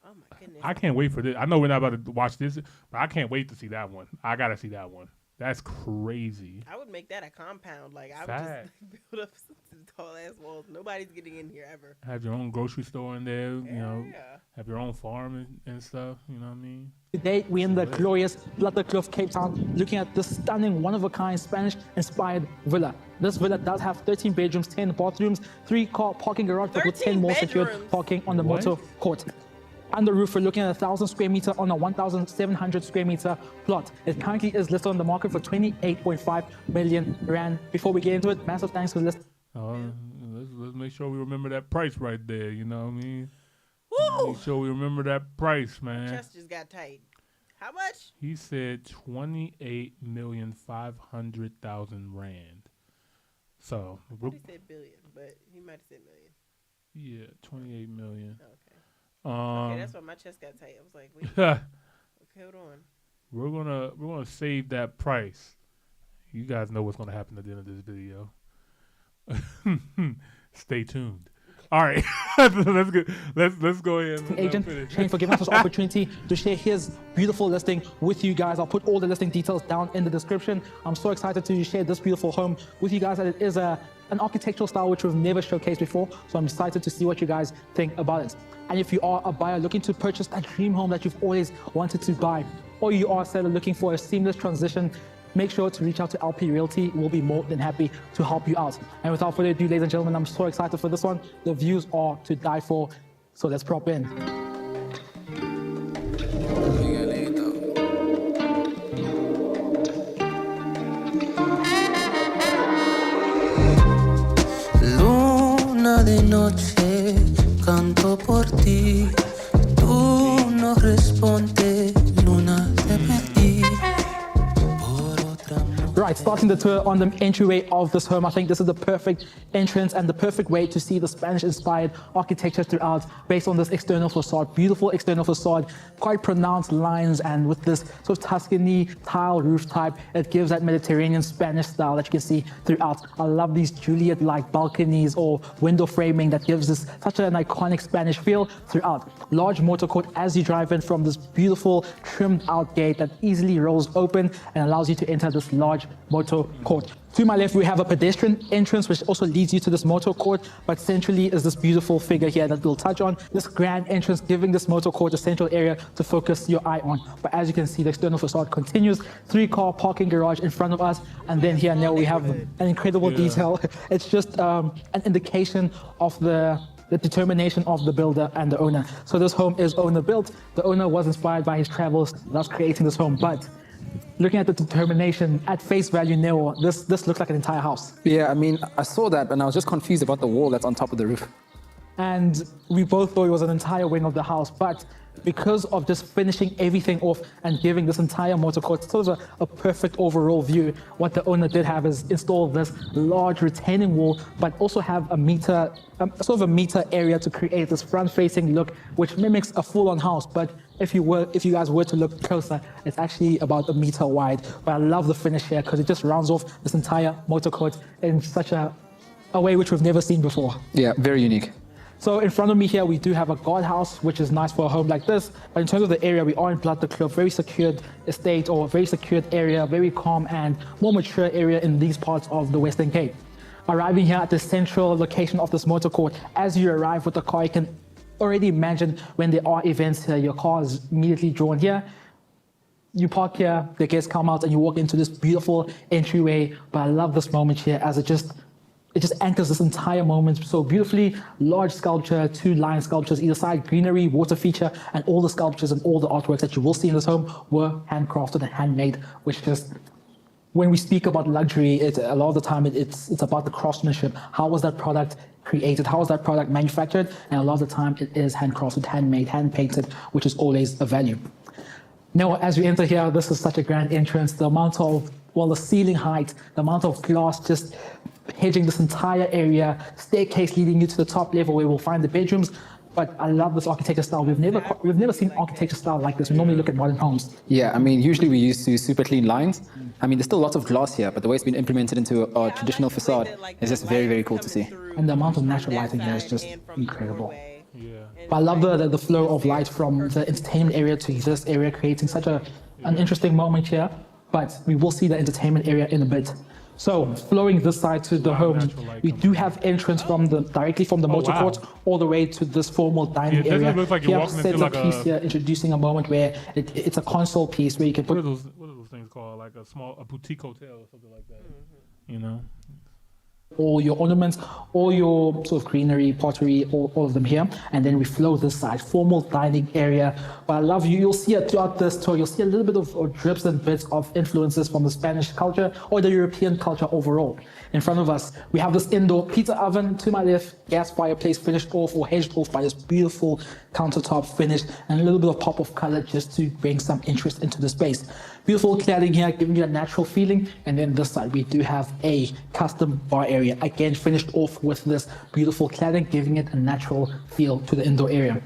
Oh my goodness. I can't wait for this. I know we're not about to watch this, but I can't wait to see that one. I gotta see that one. That's crazy. I would make that a compound. Like I would just build up some tall ass walls. Nobody's getting in here ever. Have your own grocery store in there. You know, have your own farm and stuff. You know what I mean? Today we're in the glorious Blatterkloof, Cape Town, looking at this stunning, one-of-a-kind Spanish-inspired villa. This villa does have 13 bedrooms, 10 bathrooms, 3-car parking garage, but with 10 more secured parking on the motor court. On the roof, we're looking at 1,000 square meter on a 1,700 square meter plot. It currently is listed on the market for 28.5 million rand. Before we get into it, massive thanks to the list. Let's make sure we remember that price right there. You know what I mean? Woo! Make sure we remember that price, man. My chest just got tight. How much? He said 28,500,000 rand. So I thought he said billion, but he might have said million. Yeah, 28 million. Okay. Okay, that's why my chest got tight. I was like, wait. Okay, hold on. We're gonna save that price. You guys know what's gonna happen at the end of this video. Stay tuned. All right, let's go ahead. Agent Shane for giving us this opportunity to share his beautiful listing with you guys. I'll put all the listing details down in the description. I'm so excited to share this beautiful home with you guys. That it is an architectural style which we've never showcased before. So I'm excited to see what you guys think about it. And if you are a buyer looking to purchase that dream home that you've always wanted to buy, or you are a seller looking for a seamless transition, make sure to reach out to LP Realty. We'll be more than happy to help you out. And without further ado, ladies and gentlemen, I'm so excited for this one. The views are to die for. So let's prop in. Luna de noche, canto por ti. Tú no respondes, luna te perdí. Right, starting the tour on the entryway of this home. I think this is the perfect entrance and the perfect way to see the Spanish-inspired architecture throughout based on this external facade. Beautiful external facade, quite pronounced lines, and with this sort of Tuscany tile roof type, it gives that Mediterranean Spanish style that you can see throughout. I love these Juliet-like balconies or window framing that gives this such an iconic Spanish feel throughout. Large motor court as you drive in from this beautiful trimmed out gate that easily rolls open and allows you to enter this large motor court. To my left, we have a pedestrian entrance, which also leads you to this motor court, but centrally is this beautiful figure here that we'll touch on. This grand entrance giving this motor court a central area to focus your eye on. But as you can see, the external facade continues. 3-car parking garage in front of us. And then here now we have an incredible detail. It's just an indication of the determination of the builder and the owner. So this home is owner built. The owner was inspired by his travels, thus creating this home. But looking at the determination at face value, Neo, this looks like an entire house. Yeah, I mean, I saw that and I was just confused about the wall that's on top of the roof. And we both thought it was an entire wing of the house, but because of just finishing everything off and giving this entire motor court sort of a perfect overall view, what the owner did have is install this large retaining wall, but also have a meter, sort of a meter area to create this front-facing look, which mimics a full-on house. But if you guys were to look closer, it's actually about 1 meter wide. But I love the finish here because it just rounds off this entire motor court in such a way which we've never seen before. Yeah, very unique. So in front of me here, we do have a guardhouse, which is nice for a home like this. But in terms of the area, we are in Blood the Club, very secured estate or very secured area, very calm and more mature area in these parts of the Western Cape. Arriving here at the central location of this motor court, as you arrive with the car, you can already imagine when there are events here, your car is immediately drawn here. You park here, the guests come out and you walk into this beautiful entryway. But I love this moment here as it just anchors this entire moment so beautifully. Large sculpture, 2 lion sculptures either side, greenery, water feature, and all the sculptures and all the artworks that you will see in this home were handcrafted and handmade, which just, when we speak about luxury, a lot of the time it's about the craftsmanship. How was that product created? How was that product manufactured? And a lot of the time it is handcrafted, handmade, hand-painted, which is always a value. Now, as we enter here, this is such a grand entrance. The amount of, the ceiling height, the amount of glass just hedging this entire area, staircase leading you to the top level where we'll find the bedrooms. But I love this architecture style. We've never seen architecture style like this. We normally look at modern homes. Yeah, I mean, usually we used to super clean lines. I mean, there's still lots of glass here, but the way it's been implemented into a traditional facade is just very, very cool to see. And the amount of natural lighting here is just incredible. But I love the flow of light from the entertainment area to this area, creating such an interesting moment here. But we will see the entertainment area in a bit. So flowing this side to the home, we do have entrance directly from the motor court all the way to this formal dining area. It looks like you're walking into like a piece here, introducing a moment where it's a console piece where you can put. What are those things called? Like a boutique hotel or something like that. You know. All your ornaments, all your sort of greenery, pottery, all of them here. And then we flow this side, formal dining area. But I love you'll see it throughout this tour, you'll see a little bit of drips and bits of influences from the Spanish culture or the European culture overall. In front of us, we have this indoor pizza oven. To my left, gas fireplace finished off or hedged off by this beautiful countertop finish and a little bit of pop of color just to bring some interest into the space. Beautiful cladding here, giving you a natural feeling. And then this side, we do have a custom bar area. Again, finished off with this beautiful cladding, giving it a natural feel to the indoor area.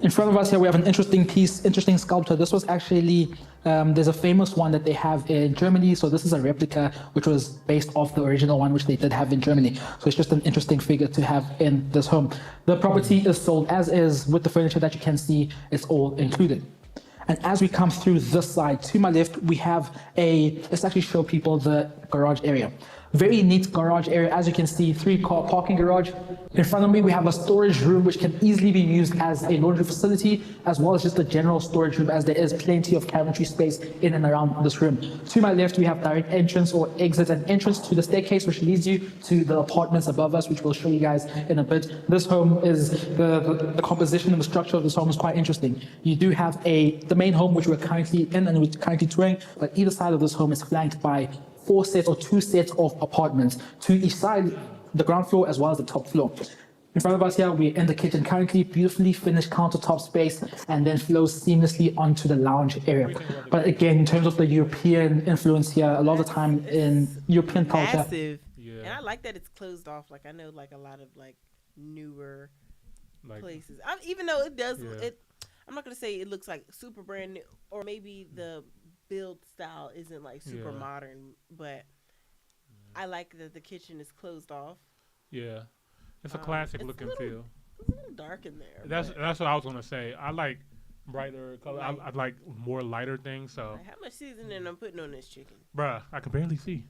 In front of us here, we have an interesting sculpture. This was actually, there's a famous one that they have in Germany. So this is a replica, which was based off the original one, which they did have in Germany. So it's just an interesting figure to have in this home. The property is sold as is with the furniture that you can see. It's all included. And as we come through this side, to my left, we have let's actually show people the garage area. Very neat garage area. As you can see, 3-car parking garage. In front of me, we have a storage room, which can easily be used as a laundry facility, as well as just a general storage room, as there is plenty of cabinetry space in and around this room. To my left, we have direct entrance or exit and entrance to the staircase, which leads you to the apartments above us, which we'll show you guys in a bit. This home is, the composition and the structure of this home is quite interesting. You do have the main home, which we're currently in and we're currently touring, but either side of this home is flanked by 4 sets or 2 sets of apartments to each side, the ground floor as well as the top floor. In front of us here, we're in the kitchen currently, beautifully finished countertop space, and then flows seamlessly onto the lounge area. But again, in terms of the European influence here, a lot of the time in European culture. Massive. Yeah. And I like that it's closed off. Like I know like a lot of like newer places. Even though it does, I'm not going to say it looks like super brand new, or maybe the build style isn't like super modern, but I like that the kitchen is closed off. Yeah, it's a classic look and feel. It's a little dark in there. That's what I was gonna say. I like brighter color. Right. I like more lighter things. So, Like, how much seasoning I'm putting on this chicken? bruh, I can barely see.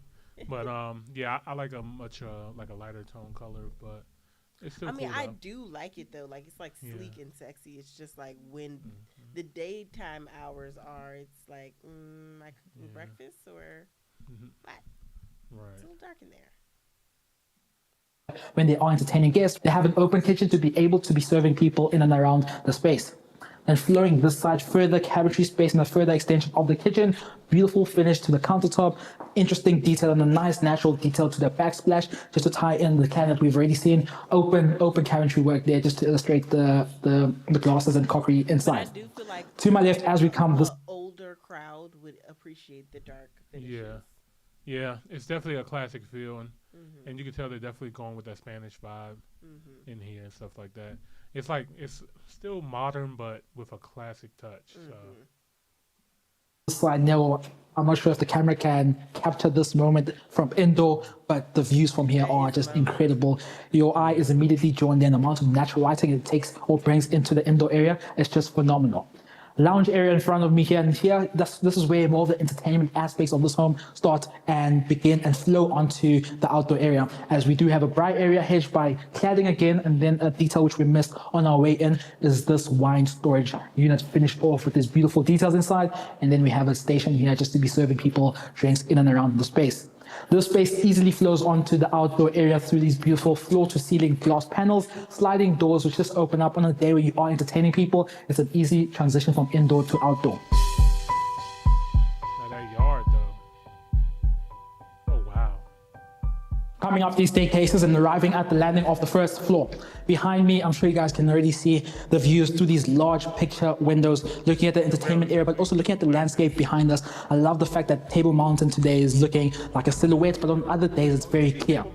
But yeah, I like a much like a lighter tone color, but it's still. I mean, cool, I though. do like it though. Like it's like Yeah. sleek and sexy. It's just like when the daytime hours are, it's like I cooking breakfast or what? Right. It's a little dark in there. When they are entertaining guests, they have an open kitchen to be able to be serving people in and around the space. And flooring this side, further cabinetry space and a further extension of the kitchen. Beautiful finish to the countertop. Interesting detail and a nice natural detail to the backsplash, just to tie in the cabinet we've already seen. Open cabinetry work there, just to illustrate the glasses and crockery inside. I do feel like To my left, as we come this. Older crowd would appreciate the dark finishes. Yeah. Yeah, it's definitely a classic feel, and you can tell they're definitely going with that Spanish vibe in here and stuff like that. It's like it's still modern, but with a classic touch. So. Slide now, I'm not sure if the camera can capture this moment from indoor, but the views from here are just incredible. Your eye is immediately drawn there, and the amount of natural lighting it takes or brings into the indoor area is just phenomenal. Lounge area in front of me here, and here this is where more of the entertainment aspects of this home start and begin and flow onto the outdoor area, as we do have a bright area hedged by cladding again, and then a detail which we missed on our way in is this wine storage unit finished off with these beautiful details inside, and then we have a station here just to be serving people drinks in and around the space. This space easily flows onto the outdoor area through these beautiful floor-to-ceiling glass panels, sliding doors which just open up on a day where you are entertaining people. It's an easy transition from indoor to outdoor. Now that yard though. Oh wow. Coming up these staircases and arriving at the landing of the first floor. Behind me, I'm sure you guys can already see the views through these large picture windows, looking at the entertainment area, but also looking at the landscape behind us. I love the fact that Table Mountain today is looking like a silhouette, but on other days it's very clear.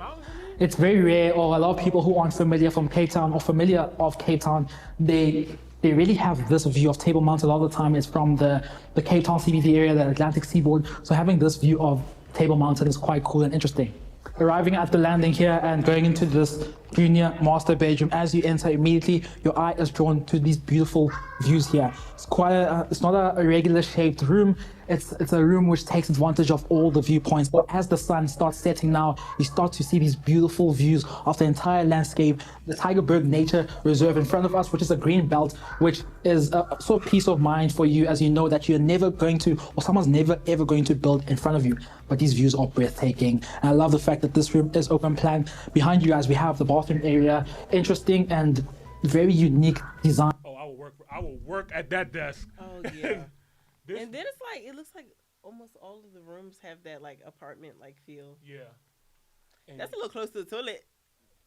It's very rare, or a lot of people who aren't familiar from Cape Town or familiar of Cape Town, they really have this view of Table Mountain. A lot of the time it's from the Cape Town CBD area, the Atlantic seaboard. So having this view of Table Mountain is quite cool and interesting. Arriving at the landing here and going into this junior master bedroom, as you enter immediately, your eye is drawn to these beautiful views here. It's quite it's not a regular shaped room. It's a room which takes advantage of all the viewpoints. But as the sun starts setting now, you start to see these beautiful views of the entire landscape. The Tygerberg Nature Reserve in front of us, which is a green belt, which is a sort of peace of mind for you, as you know that you're never going to, or someone's never ever going to build in front of you. But these views are breathtaking. And I love the fact that this room is open plan. Behind you guys, we have the bathroom area. Interesting and very unique design. Oh, I will work at that desk. Oh yeah. And then it's like, it looks like almost all of the rooms have that like apartment like feel. Yeah. And that's a little close to the toilet.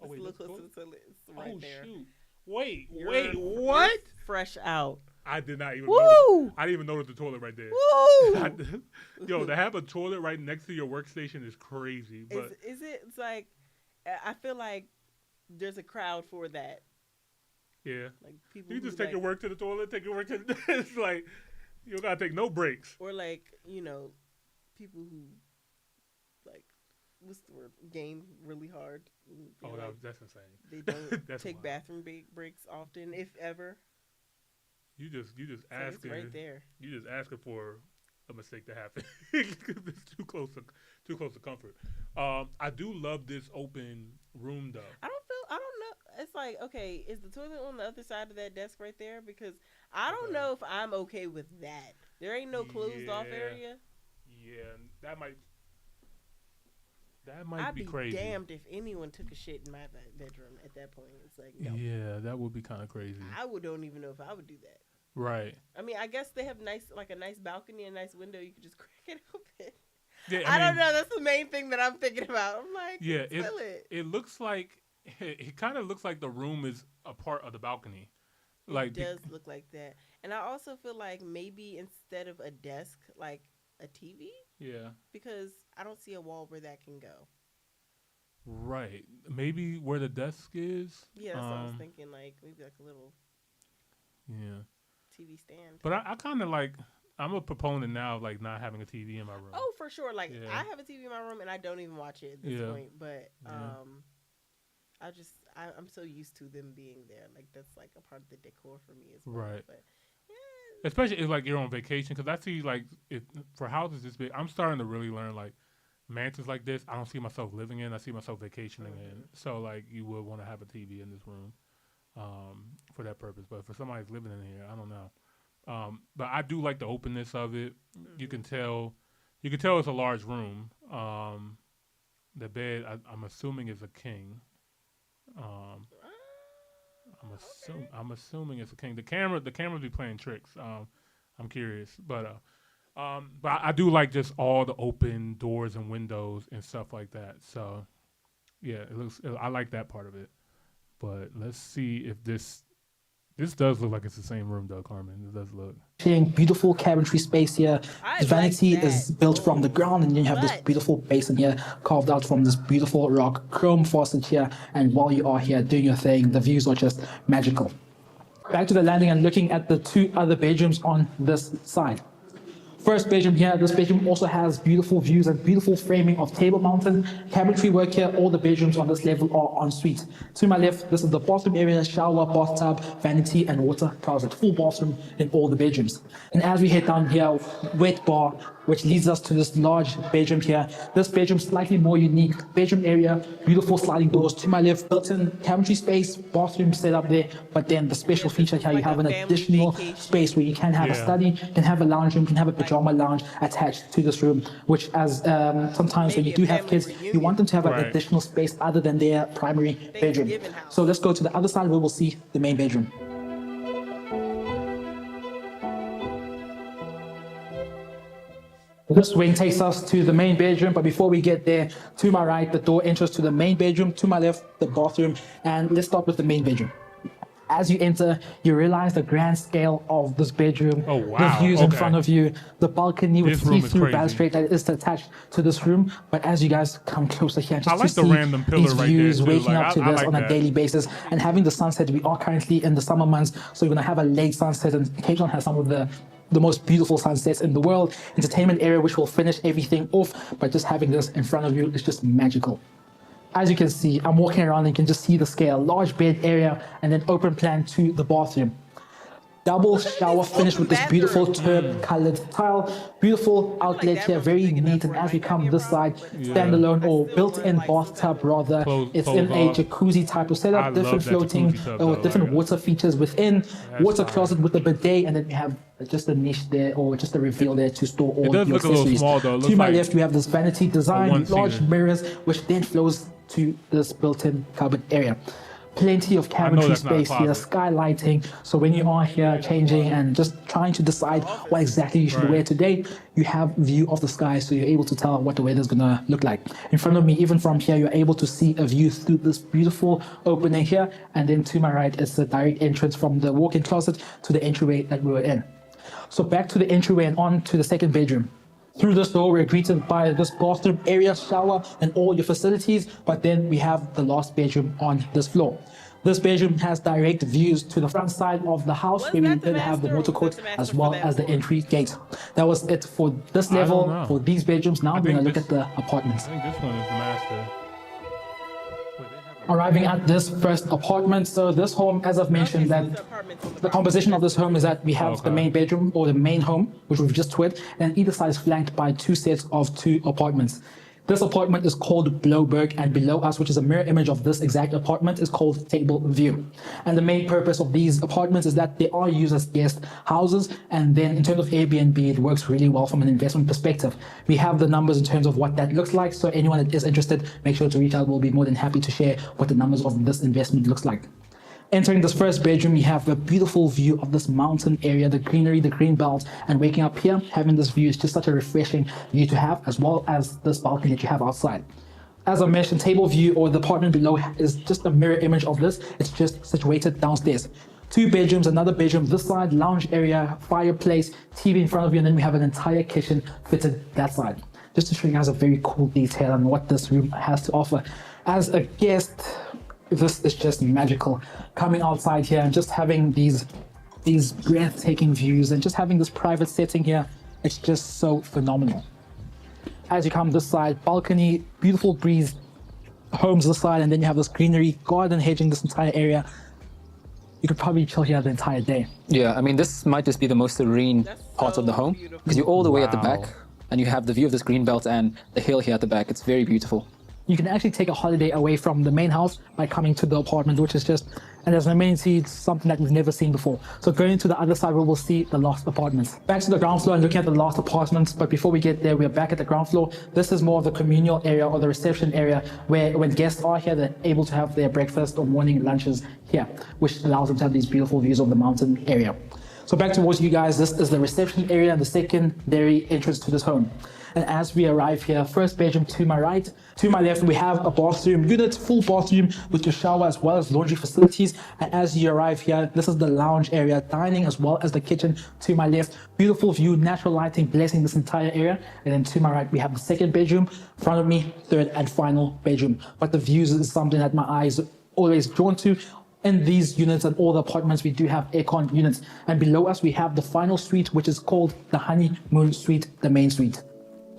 Oh, wait, a little close to the toilet. It's right there. Shoot. Wait, You're what? Fresh out. I did not even Woo! notice. I didn't even notice the toilet right there. Woo! Yo, to have a toilet right next to your workstation is crazy. But is it? It's like, I feel like there's a crowd for that. Yeah. Like people. You just who, take your work to the toilet, take your work to the it's like you don't gotta take no breaks. Or like, you know, people who like, what's the word? Game really hard. Oh, that's insane. They don't That's take wild. bathroom breaks often, if ever. You just So asking it's right there. You just asking for a mistake to happen. It's too close to comfort. I do love this open room though. I don't know. It's like, okay, is the toilet on the other side of that desk right there? Because I don't know if I'm okay with that. There ain't no closed off area. Yeah, that might I'd be crazy. Damned if anyone took a shit in my bedroom at that point. It's like, no. Yeah, that would be kind of crazy. don't even know if I would do that. Right. I mean, I guess they have a nice balcony, a nice window. You could just crack it open. Yeah, I don't know. That's the main thing that I'm thinking about. I'm like, yeah, it looks like it kind of looks like the room is a part of the balcony. It does look like that. And I also feel like maybe instead of a desk, like a TV. Yeah. Because I don't see a wall where that can go. Right. Maybe where the desk is. Yeah, that's what I was thinking. Like maybe like a little. Yeah. TV stand. But I kind of like. I'm a proponent now of like not having a TV in my room. Oh, for sure. Like yeah. I have a TV in my room and I don't even watch it at this point. But I'm so used to them being there. Like that's like a part of the decor for me as well. Right. But especially if like you're on vacation. Because I see like if for houses this big, I'm starting to really learn like mansions like this. I don't see myself living in. I see myself vacationing in. So like you would want to have a TV in this room for that purpose. But for somebody who's living in here, I don't know. But I do like the openness of it. You can tell it's a large room. The bed, I'm assuming, is a king. I'm assuming it's a king. The cameras be playing tricks. I'm curious, but I do like just all the open doors and windows and stuff like that. So yeah, I like that part of it. But let's see if this does look like it's the same room though, Carmen. It does look. Sharing beautiful cabinetry space here. This vanity is built from the ground, and then you have this beautiful basin here carved out from this beautiful rock chrome faucet here. And while you are here doing your thing, the views are just magical. Back to the landing and looking at the two other bedrooms on this side. First bedroom here, this bedroom also has beautiful views and beautiful framing of table mounted cabinetry work here. All the bedrooms on this level are en suite. To my left, this is the bathroom area, shower, bathtub, vanity, and water closet. Full bathroom in all the bedrooms. And as we head down here, wet bar, which leads us to this large bedroom here. This bedroom slightly more unique. Bedroom area, beautiful sliding doors. To my left, built-in cabinetry space, bathroom set up there. But then the special feature here, you have an additional space where you can have a study, you can have a lounge room, you can have a pajama lounge attached to this room, which as sometimes when you do have kids, you want them to have an additional space other than their primary bedroom. So let's go to the other side where we'll see the main bedroom. This wing takes us to the main bedroom, but before we get there, to my right, the door enters to the main bedroom, to my left, the bathroom, and let's start with the main bedroom. As you enter, you realize the grand scale of this bedroom, the views in front of you, the balcony with see-through balustrade that is attached to this room. But as you guys come closer here, just to see these views, waking up to this on a daily basis and having the sunset. We are currently in the summer months, so you're going to have a late sunset, and Cape Town has some of the most beautiful sunsets in the world. Entertainment area which will finish everything off, but just having this in front of you is just magical. As you can see, I'm walking around and you can just see the scale. Large bed area and then open plan to the bathroom. Double shower finished with this beautiful turb colored tile. Beautiful outlet here, very neat. And as we come this side, standalone or built-in bathtub rather. It's in a jacuzzi type of setup, different floating or different water features within. Water closet with a bidet, and then we have just a niche there or just a reveal there to store all your accessories. To my left, we have this vanity design, large mirrors, which then flows to this built-in cupboard area. Plenty of cabinetry space here, skylighting. So when you are here changing and just trying to decide what exactly you should wear today, you have view of the sky, so you're able to tell what the weather is gonna look like. In front of me, even from here, you're able to see a view through this beautiful opening here. And then to my right is the direct entrance from the walk-in closet to the entryway that we were in. So back to the entryway and on to the second bedroom. Through this door, we're greeted by this bathroom area, shower, and all your facilities. But then we have the last bedroom on this floor. This bedroom has direct views to the front side of the house, where we did have the motor court as well as the entry gate. That was it for this level, for these bedrooms. Now we're going to look at the apartments. I think this one is the master. Arriving at this first apartment. So this home, as I've mentioned, that the composition of this home is that we have the main bedroom or the main home, which we've just toured, and either side is flanked by two sets of two apartments. This apartment is called Blowberg, and below us, which is a mirror image of this exact apartment, is called Table View. And the main purpose of these apartments is that they are used as guest houses, and then in terms of Airbnb, it works really well from an investment perspective. We have the numbers in terms of what that looks like, so anyone that is interested, make sure to reach out. We'll be more than happy to share what the numbers of this investment looks like. Entering this first bedroom, you have a beautiful view of this mountain area, the greenery, the green belt, and waking up here, having this view is just such a refreshing view to have, as well as this balcony that you have outside. As I mentioned, Table View or the apartment below is just a mirror image of this. It's just situated downstairs. Two bedrooms, another bedroom this side, lounge area, fireplace, TV in front of you, and then we have an entire kitchen fitted that side. Just to show you guys a very cool detail on what this room has to offer. As a guest, this is just magical. Coming outside here and just having these breathtaking views and just having this private setting here, it's just so phenomenal. As you come this side, balcony, beautiful breeze, homes this side, and then you have this greenery, garden hedging this entire area. you could probably chill here the entire day. Yeah, I mean, this might just be the most serene part of the home because you're all the way at the back and you have the view of this green belt and the hill here at the back. It's very beautiful. You can actually take a holiday away from the main house by coming to the apartment, which is just, and as an amenity, it's something that we've never seen before. So going to the other side, we will see the last apartments. Back to the ground floor and looking at the last apartments, but before we get there, we're back at the ground floor. This is more of the communal area or the reception area where when guests are here, they're able to have their breakfast or morning lunches here, which allows them to have these beautiful views of the mountain area. So back towards you guys, this is the reception area and the secondary entrance to this home. And as we arrive here, first bedroom to my right, to my left, we have a bathroom unit, full bathroom with your shower as well as laundry facilities. And as you arrive here, this is the lounge area, dining as well as the kitchen to my left. Beautiful view, natural lighting blessing this entire area. And then to my right, we have the second bedroom, in front of me, third and final bedroom. But the views is something that my eyes always drawn to. In these units and all the apartments, we do have aircon units. And below us, we have the final suite, which is called the honeymoon suite, the main suite.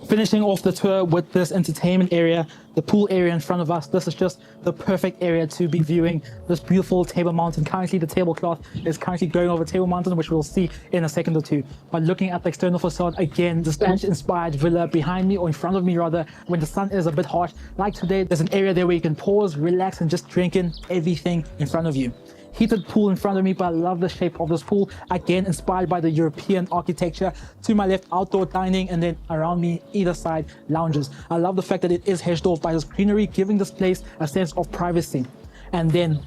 Finishing off the tour with this entertainment area, the pool area in front of us. This is just the perfect area to be viewing this beautiful Table Mountain. Currently, the tablecloth is currently going over Table Mountain, which we'll see in a second or two. But looking at the external facade, again, the Spanish-inspired villa behind me, or in front of me rather, when the sun is a bit harsh. Like today, there's an area there where you can pause, relax, and just drink in everything in front of you. Heated pool in front of me, but I love the shape of this pool. Again, inspired by the European architecture. To my left, outdoor dining, and then around me, either side, lounges. I love the fact that it is hedged off by this greenery, giving this place a sense of privacy. And then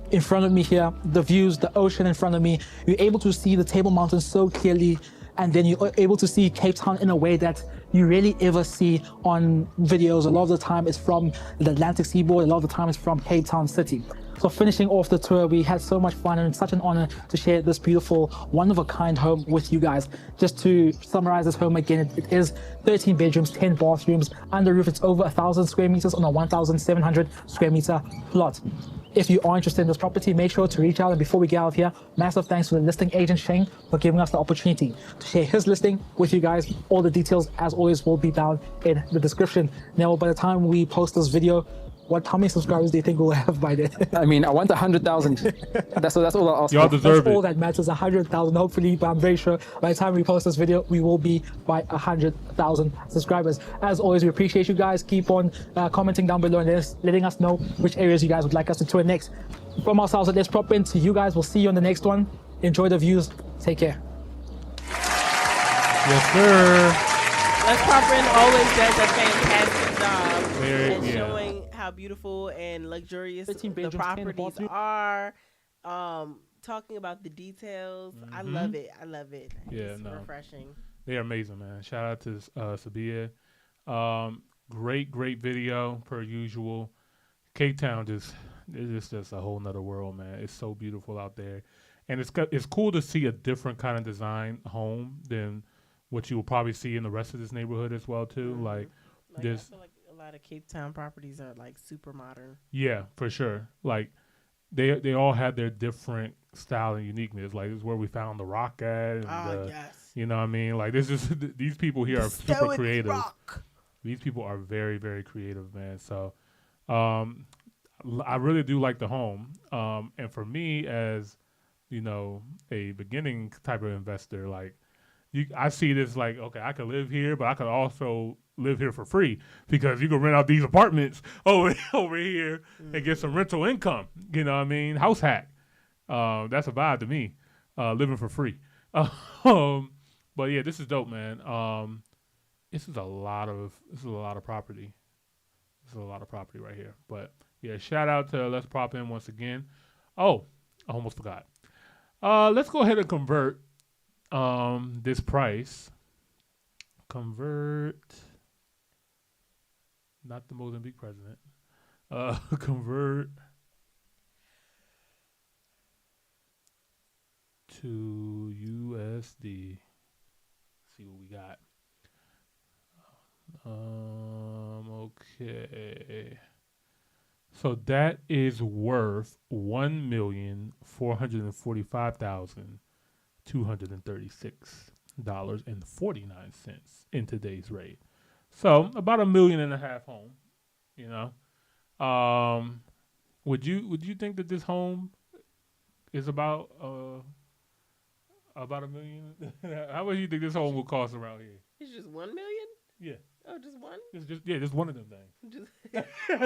in front of me here, the views, the ocean in front of me, you're able to see the Table Mountain so clearly, and then you're able to see Cape Town in a way that you rarely ever see on videos. A lot of the time it's from the Atlantic seaboard, a lot of the time it's from Cape Town City. So finishing off the tour, we had so much fun and it's such an honor to share this beautiful, one-of-a-kind home with you guys. Just to summarize this home again, it is 13 bedrooms, 10 bathrooms. Under roof, it's over 1,000 square meters on a 1,700 square meter plot. If you are interested in this property, make sure to reach out. And before we get out of here, massive thanks to the listing agent Shane for giving us the opportunity to share his listing with you guys. All the details, as always, will be down in the description. Now, by the time we post this video, how many subscribers do you think we'll have by then? I mean, I want 100,000. That's all I'll ask. Y'all deserve That's all that matters, 100,000 hopefully, but I'm very sure by the time we post this video, we will be by 100,000 subscribers. As always, we appreciate you guys. Keep on commenting down below and letting us know which areas you guys would like us to tour next. From ourselves at Let's Prop In to you guys, we'll see you on the next one. Enjoy the views. Take care. Yes, sir. Let's Prop In always does a fantastic job Very, in showing how beautiful and luxurious the bedrooms, properties are. Talking about the details. I love it. I love it. Yeah, it's refreshing. They're amazing, man. Shout out to Sabia. Great video per usual. Cape Town it's just a whole nother world, man. It's so beautiful out there, and it's cool to see a different kind of design home than what you will probably see in the rest of this neighborhood as well too. Like this. I feel like a lot of Cape Town properties are like super modern. Yeah, for sure. Like they all had their different style and uniqueness. Like this is where we found the rock at. And, yes. You know what I mean? Like this is these people here are super creative. Rock. These people are very, very creative, man. So I really do like the home. And for me as, you know, a beginning type of investor, like I see this like, okay, I could live here, but I could also live here for free because you can rent out these apartments over here and get some rental income. You know what I mean? House hack. That's a vibe to me. Living for free. But yeah, this is dope, man. This is a lot of property. This is a lot of property right here. But yeah, shout out to Let's Prop In once again. Oh, I almost forgot. Let's go ahead and convert this price. Convert, not the Mozambique president. Convert to USD. See what we got. Okay. So that is worth $1,445,236.49 in today's rate. So about $1.5 million home, you know. Would you think that this home It's about $1 million. How much do you think this home will cost around here? It's just 1 million. Yeah. Oh, just one. It's just one of them things. Just,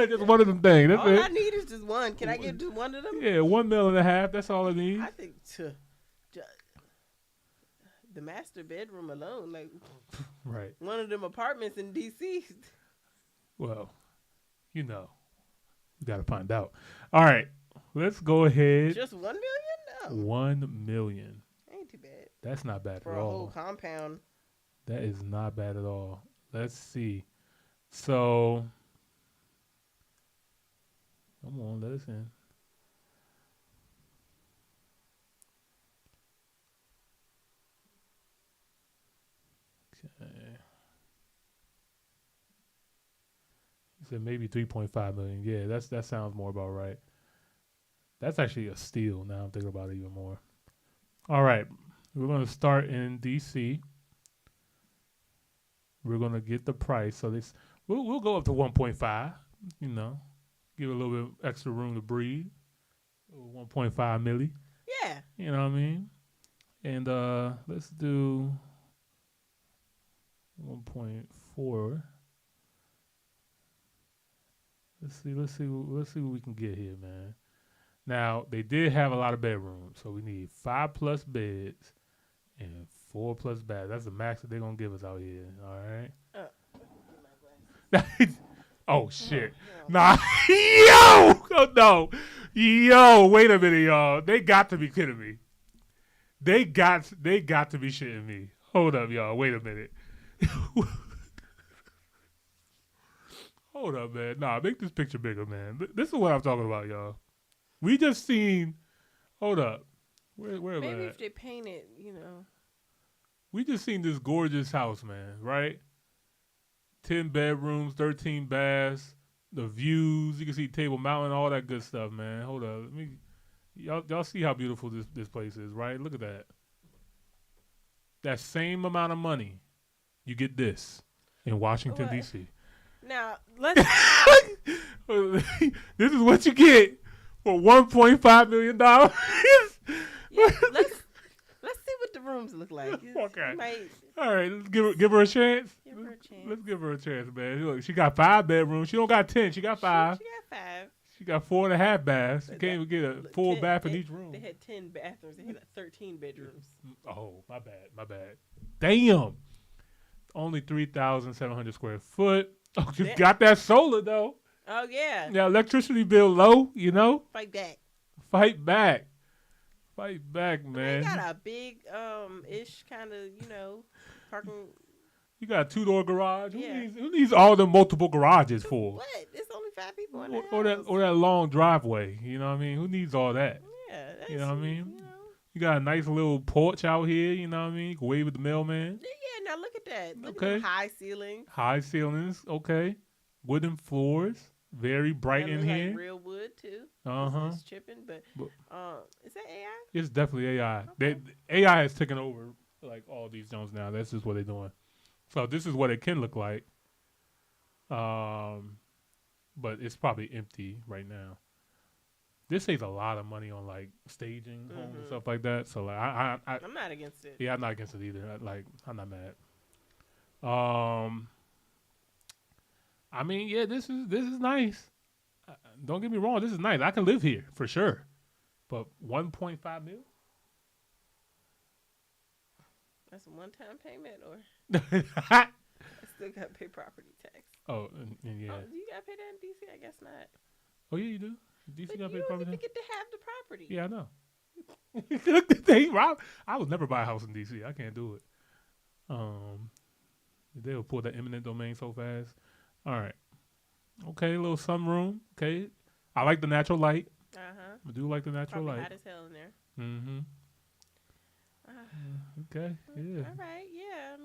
just one of them things. That's all it. I need is just one. Can I get just one of them? Yeah, $1.5 million. That's all I need. I think the master bedroom alone, like right, one of them apartments in DC. Well, we gotta find out. All right, let's go ahead. Just 1 million? No. 1 million. Ain't too bad. That's not bad for at a all. whole compound. That is not bad at all. Let's see. So, come on, let us in. Okay. He said maybe 3.5 million. Yeah, that sounds more about right. That's actually a steal now I'm thinking about it even more. All right. We're going to start in DC. We're going to get the price. So this we'll go up to 1.5, give it a little bit extra room to breathe. 1.5 milli. Yeah. You know what I mean? And let's do 1.4. Let's see what we can get here, man. Now, they did have a lot of bedrooms, so we need 5+ beds and 4+ baths. That's the max that they're gonna give us out here. All right. Oh shit! Nah, yo, oh, no, yo, wait a minute, y'all. They got to be kidding me. They got to be shitting me. Hold up, y'all. Wait a minute. Hold up, man. Nah, make this picture bigger, man. This is what I'm talking about, y'all. We just seen. Hold up. Where am I Maybe at? if they paint it, We just seen this gorgeous house, man. Right? 10 bedrooms, 13 baths, the views. You can see Table Mountain, all that good stuff, man. Hold up. Let me. Y'all see how beautiful this place is, right? Look at that. That same amount of money, you get this in Washington, D.C. Now, let's... This is what you get for $1.5 million. Yeah, let's see what the rooms look like. Okay. All right, let's give her a chance. Let's give her a chance, man. Look, she got 5 bedrooms. She don't got 10. She got 5. She got 5. She got 4.5 baths. She can't even get a full bath in each room. They had 10 bathrooms. They had 13 bedrooms. Oh, my bad. Damn. Only 3,700 square foot. Oh, you got that solar though. Oh yeah. Yeah, electricity bill low. Fight back. Fight back, man. They got a big ish kind of parking. You got a 2-door garage. Yeah. Who needs all the multiple garages for? What? It's only 5 people in the house. Or that long driveway. You know what I mean? Who needs all that? Yeah. You know what I mean? You got a nice little porch out here. You know what I mean? You can wave at the mailman. Yeah. Now look at that. Look Okay. at the high ceilings. High ceilings. Okay. Wooden floors. Very bright in here. Like real wood too. It's chipping, but is that AI? It's definitely AI. Okay. AI is taking over like all these zones now. That's just what they're doing. So this is what it can look like. But it's probably empty right now. This saves a lot of money on like staging homes and stuff like that. So like I'm not against it. Yeah, I'm not against it either. I'm not mad. I mean, yeah, this is nice. Don't get me wrong, this is nice. I can live here for sure. But 1.5 mil? That's a one-time payment, or I still got to pay property tax. Oh, and yeah. Oh, do you got to pay that in DC? I guess not. Oh yeah, you do. DC got to pay property tax. You get to have the property. Yeah, I know. I would never buy a house in DC. I can't do it. They'll pull that eminent domain so fast. All right. Okay, a little sunroom. Okay. I like the natural light. I do like the natural Probably light. hot as hell in there. Mm-hmm. Okay. Yeah. All right. Yeah.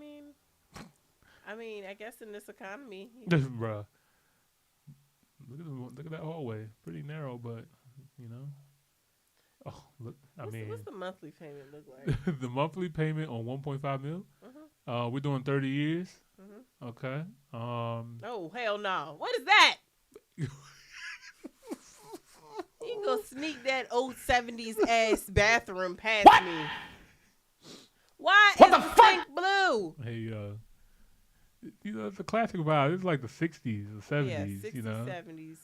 I mean, I guess in this economy, Bruh. Look at that hallway. Pretty narrow, but Oh, look. What's the monthly payment look like? The monthly payment on 1.5 mil. We're doing 30 years. Okay. Oh hell no! What is that? You can You gonna sneak that old 70s ass bathroom past me. Why is the sink blue? Hey, you know, it's a classic vibe. It's like the 60s or 70s, Yeah, 60s, you know. 70s.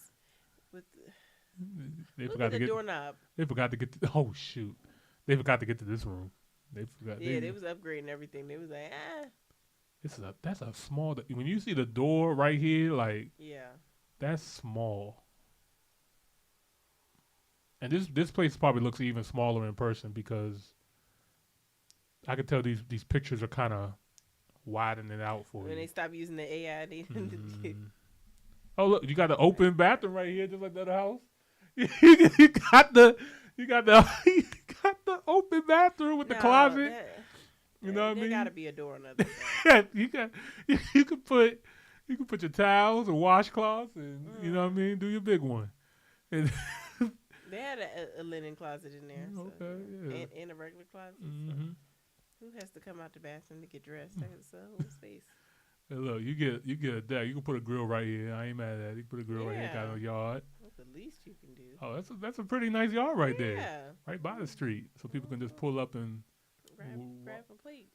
With They look forgot at to the get doorknob. They forgot to get to, oh shoot. They forgot to get to this room. They forgot. Yeah, they was upgrading everything. They was like, That's a small. When you see the door right here, like yeah. that's small. And this place probably looks even smaller in person because I could tell these pictures are kind of widening out for When you. they stop using the AI, they Oh look, you got the open bathroom right here, just like the other house. you got the you got the open bathroom with the closet. You know what I mean? There gotta be a door on the other side. you can put your towels and washcloths and you know what I mean. Do your big one. And they had a linen closet in there. So, okay, yeah. And a regular closet. Mm-hmm. So who has to come out the bathroom to get dressed? That's a whole space. Hey, look, you get a deck. You can put a grill right here. I ain't mad at that. You can put a grill right here. Got a yard. That's the least you can do. Oh, that's a pretty nice yard right there. Right by the street, so people can just pull up and grab a plate,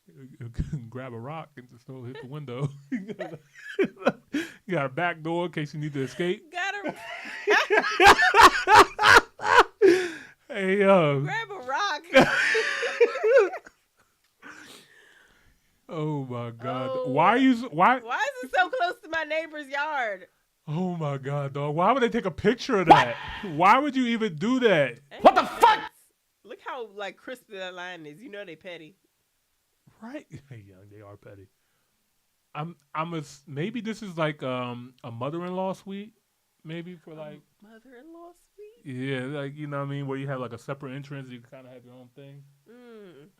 grab a rock and just throw hit the window. You got a back door in case you need to escape. Got a hey grab a rock. Oh my God! Oh, why is it so close to my neighbor's yard? Oh my God, dog! Why would they take a picture of that? Why would you even do that? What the fuck? Look how like crisp that line is. You know they petty. Right? Hey, young, they are petty. Maybe this is like a mother-in-law suite, maybe for like mother-in-law suite. Yeah, like you know what I mean, where you have like a separate entrance, you can kind of have your own thing.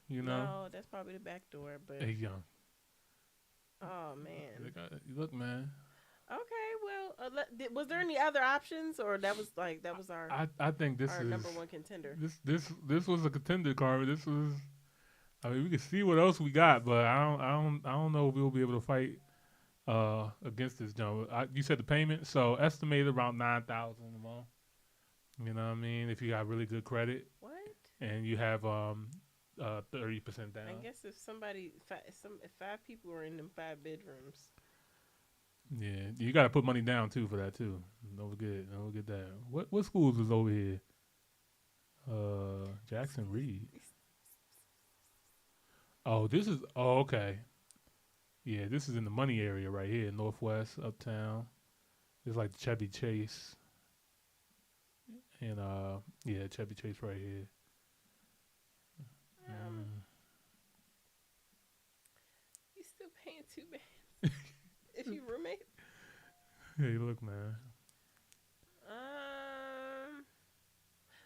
You know? No, that's probably the back door. But hey, young. Oh man. Look, man. Okay, well, was there any other options, or that was our? I think this our is number one contender. This was a contender, Carver. This was. I mean, we can see what else we got, but I don't know if we'll be able to fight against this jump. You said the payment, so estimated around $9,000 a month. You know what I mean? If you got really good credit. What? And you have 30% down. I guess if five people are in them 5 bedrooms. Yeah, you got to put money down too for that too. Don't forget that. What schools is over here? Jackson Reed. Oh, this is okay. Yeah, this is in the money area right here, Northwest, Uptown. It's like Chevy Chase. And yeah, Chevy Chase right here. You still paying $2 million if you roommate? Hey, look, man.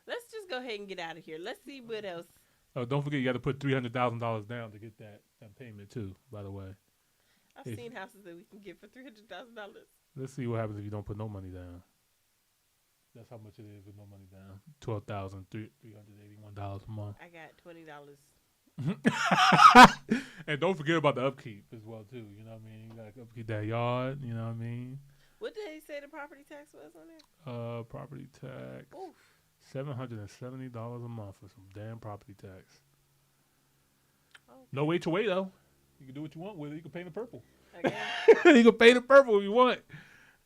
Let's just go ahead and get out of here. Let's see what else. Oh, don't forget you got to put $300,000 down to get that payment too. By the way, I've seen houses that we can get for $300,000. Let's see what happens if you don't put no money down. That's how much it is with no money down. $12,381 a month. I got $20. And don't forget about the upkeep as well too. You know what I mean? You got to upkeep that yard. You know what I mean? What did they say the property tax was on there? Property tax. Oof. $770 a month for some damn property tax. Okay. No HOA though. You can do what you want with it. You can paint it purple. Okay. You can paint it purple if you want.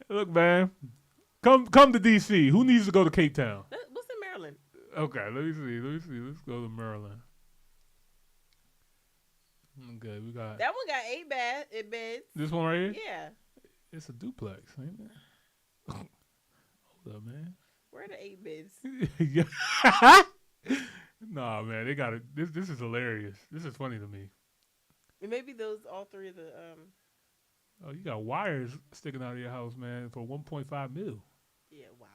Look, man. Come to DC. Who needs to go to Cape Town? What's in Maryland? Okay, let me see. Let's go to Maryland. Okay, we got that one got 8 beds. This one right here? Yeah. It's a duplex, ain't it? Hold up, man. Where are the 8 beds? Nah, man, they got it. This is hilarious. This is funny to me. And maybe all 3 of the Oh, you got wires sticking out of your house, man, for $1.5 million. Yeah, wow.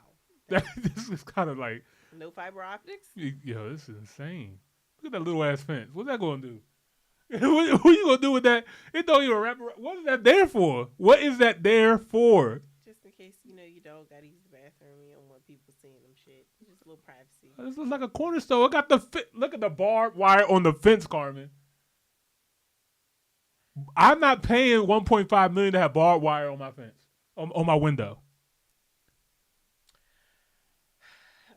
This is kind of like no fiber optics. Yo, this is insane. Look at that little ass fence. What's that gonna do? What you gonna do with that? It don't even wrap around. What is that there for? What is that there for? Just in case your dog gotta use the bathroom, you don't want people seeing them shit. Just a little privacy. This looks like a corner store. It got look at the barbed wire on the fence, Carmen. I'm not paying $1.5 million to have barbed wire on my fence, on my window.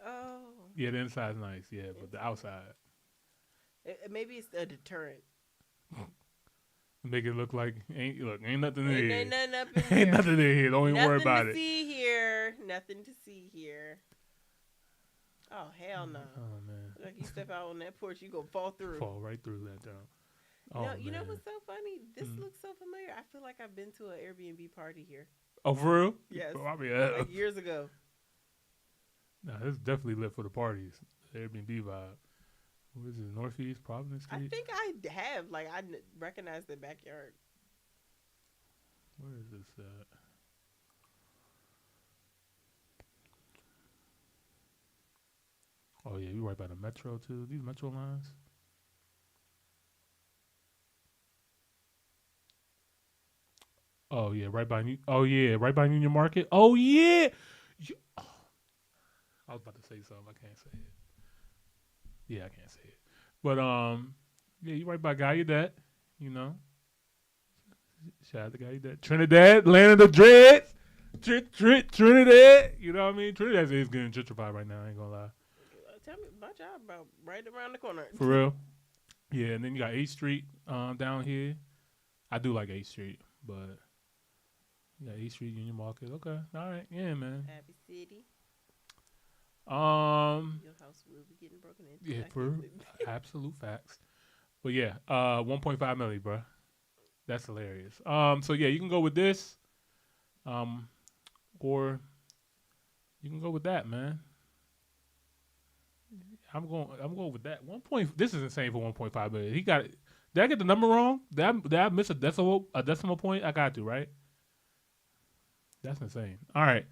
Oh Yeah, the inside's nice. Yeah, but the outside. Maybe it's a deterrent. Make it look like ain't nothing in here. Ain't nothing up in Ain't here. nothing in here. Don't even worry about it. Nothing to see here. Nothing to see here. Oh hell no! Oh man! Like you step out on that porch, you gonna fall through. Fall right through that down. You know what's so funny? This looks so familiar. I feel like I've been to an Airbnb party here. Oh, for real? Yes. Probably like years ago. Nah, this is definitely lit for the parties. Airbnb vibe. What is it? Northeast Providence Street? I think I have. Like I recognize the backyard. Where is this at? Oh yeah, you right by the metro too. These metro lines. Oh yeah, right by right by Union Market. Oh yeah. I was about to say something. I can't say it. Yeah, I can't say it. But yeah, you right by Gallaudet. You know. Shout out to Gallaudet. Trinidad, land of the dreads. Trinidad. You know what I mean? Trinidad is getting gentrified right now. I ain't gonna lie. Tell me about y'all about right around the corner. For real? Yeah, and then you got 8th Street down here. I do like 8th Street, but you got 8th Street, Union Market. Okay. All right. Yeah, man. Happy City. Your house will be getting broken into. Yeah, for absolute facts. But yeah, 1.5 million, bro. That's hilarious. So yeah, you can go with this. Or you can go with that, man. I'm going with that. This is insane for 1.5 million. He got it. Did I get the number wrong? Did I miss a decimal point? I got to, right? That's insane. All right.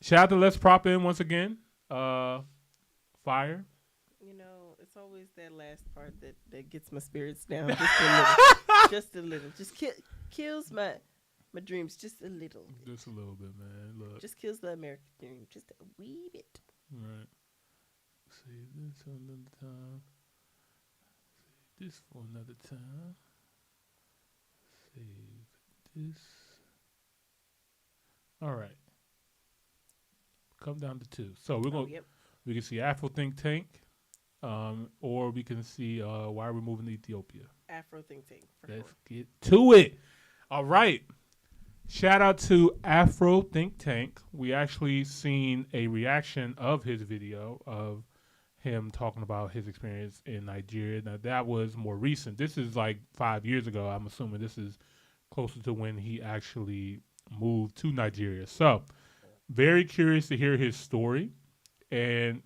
Shout out to Let's Prop In once again. Fire. You know, it's always that last part that gets my spirits down just a little. Just kills my dreams just a little. Just a little bit, man. Look. Just kills the American dream just a wee bit. Right. Save this for another time. Save this for another time. Save this. All right. Come down to 2. So we're going. We can see Afro Think Tank, or we can see why we're moving to Ethiopia. Afro Think Tank. Let's get to it. All right. Shout out to Afro Think Tank. We actually seen a reaction of his video of him talking about his experience in Nigeria. Now that was more recent. This is like 5 years ago. I'm assuming this is closer to when he actually moved to Nigeria. So very curious to hear his story and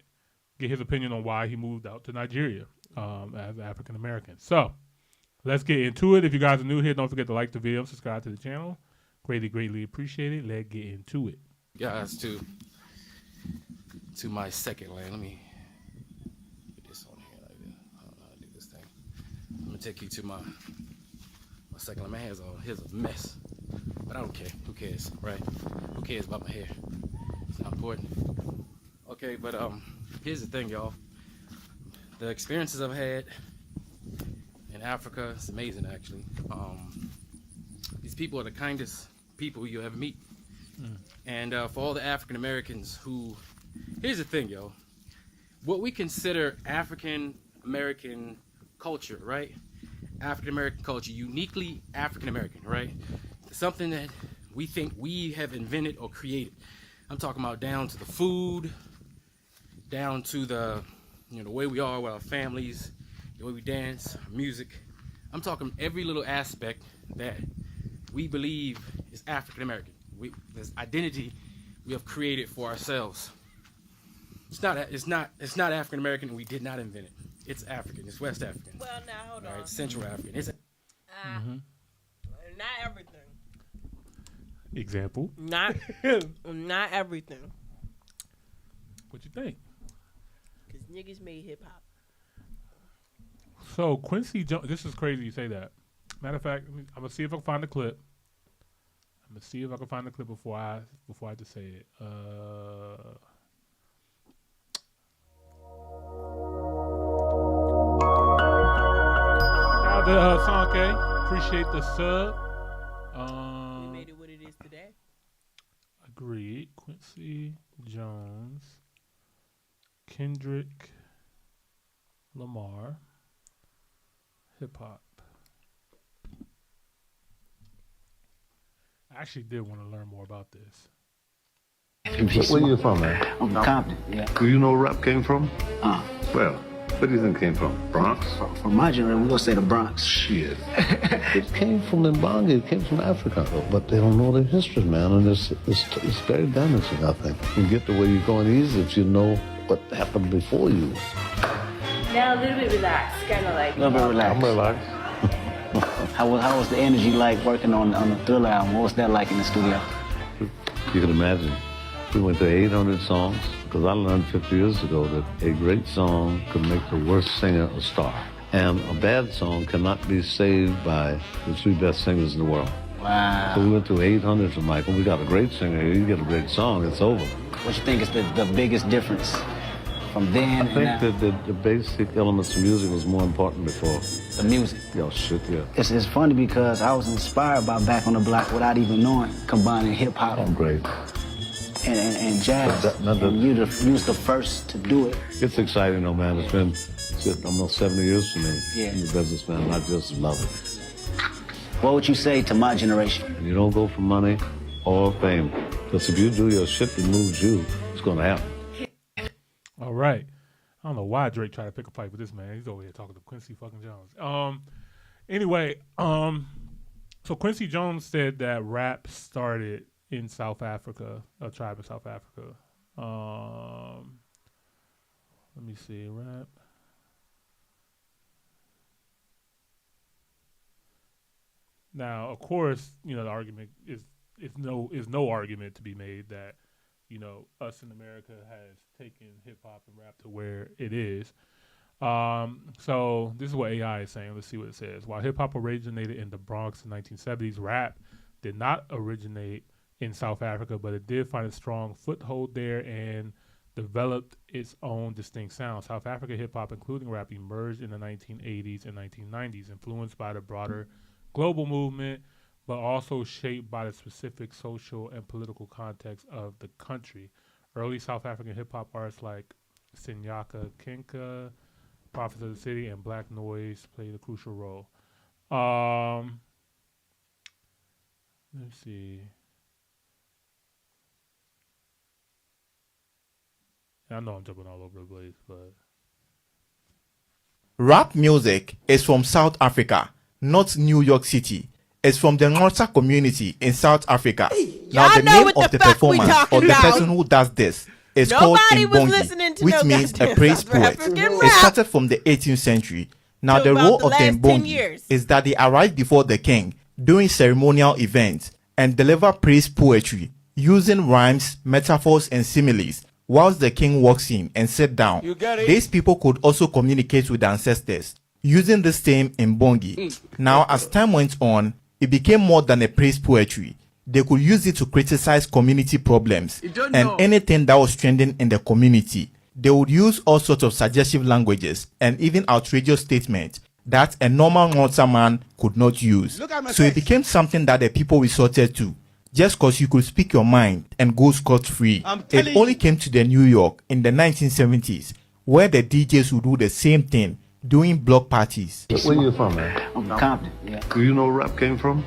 get his opinion on why he moved out to Nigeria as African American. So let's get into it. If you guys are new here, don't forget to like the video, subscribe to the channel. Greatly appreciate it. Let's get into it. Guys, to my second lane. Let me put this on here like this. I don't know how to do this thing. I'm gonna take you to my second lane. My hair's a mess, but I don't care. Who cares, right? Who cares about my hair? It's not important. Okay, but here's the thing, y'all. The experiences I've had in Africa, it's amazing actually. These people are the kindest people you'll ever meet. And for all the African Americans who, here's the thing, yo. What we consider African American culture, right? African American culture, uniquely African American, right? Something that we think we have invented or created. I'm talking about down to the food, down to the way we are with our families, the way we dance, music. I'm talking every little aspect that we believe is African American. This identity we have created for ourselves. It's not African American, and we did not invent it. It's African. It's West African. Well, now hold on. It's Central African. It's not everything. Example. Not everything. What you think? Because niggas made hip hop. So Quincy Jones, this is crazy you say that. Matter of fact, I'm gonna see if I can find the clip. Before I just say it. Shout out to Sanke. Appreciate the sub. We made it what it is today. Agreed. Quincy Jones Kendrick Lamar, hip hop. I actually did want to learn more about this. Where you from, man? I'm from Compton, yeah. Do you know where rap came from? Well, where do you think it came from? Bronx? From my generation, we're going to say the Bronx. Shit. It came from Mbongi. It came from Africa. But they don't know their history, man. And it's very damaging, I think. You get to where you're going easy if you know what happened before you. Now a little bit relaxed, kind of like. A little bit relaxed. I'm relaxed. How was the energy like working on the Thriller album? What was that like in the studio? You can imagine. We went to 800 songs because I learned 50 years ago that a great song could make the worst singer a star. And a bad song cannot be saved by the 3 best singers in the world. Wow. So we went through 800 from Michael. We got a great singer here. You get a great song, it's over. What you think is the biggest difference from then I think that the basic elements of music was more important before. The music? Yo, shit, yeah. It's funny because I was inspired by Back on the Block without even knowing, combining hip-hop. Oh, great. And jazz, and you was the first to do it. It's exciting though, man. It's been almost 70 years for me in the business, man. I just love it. What would you say to my generation? You don't go for money or fame. Because if you do your shit that moves you, it's going to happen. All right. I don't know why Drake tried to pick a fight with this man. He's over here talking to Quincy fucking Jones. Anyway, so Quincy Jones said that rap started in South Africa, a tribe in South Africa. Let me see, rap. Now, of course, you know, the argument is no argument to be made that, you know, us in America has taken hip hop and rap to where it is. So this is what AI is saying. Let's see what it says. While hip hop originated in the Bronx in the 1970s, rap did not originate in South Africa, but it did find a strong foothold there and developed its own distinct sound. South Africa hip hop, including rap, emerged in the 1980s and 1990s, influenced by the broader global movement, but also shaped by the specific social and political context of the country. Early South African hip hop artists like Sinyaka Kinka, Prophets of the City, and Black Noise played a crucial role. Let's see. I know I'm jumping all over the place, but rap music is from South Africa, not New York City. It's from the Norsa community in South Africa. Now the name of the performance or the person who does this is called Mbongi, which means a praise poet. It started from the 18th century. Now the role of the Mbongi is that they arrive before the king during ceremonial events and deliver praise poetry using rhymes, metaphors, and similes whilst the king walks in and sit down. These people could also communicate with the ancestors using the same Mbongi. Now as time went on, it became more than a praise poetry. They could use it to criticize community problems and anything that was trending in the community. They would use all sorts of suggestive languages and even outrageous statements that a normal Northern man could not use. So it became something that the people resorted to, just because you could speak your mind and go scot-free. It only came to the New York in the 1970s, where the DJs would do the same thing, doing block parties. Where you from, man? I'm from Compton, yeah. Do you know where rap came from?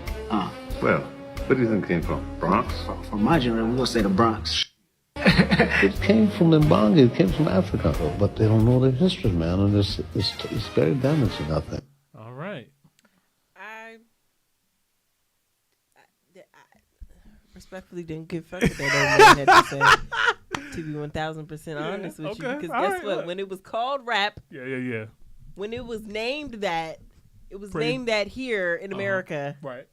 Well, where do you think it came from? Bronx? From my generation, we're going to say the Bronx. It came from Mbongi. It came from Africa. But they don't know their history, man. And it's very damaging, I think. All right. I respectfully didn't give fuck with that old man had to say. To be 1000% honest with you, because guess what? When it was called rap, when it was named that, it was named that here in America. Right.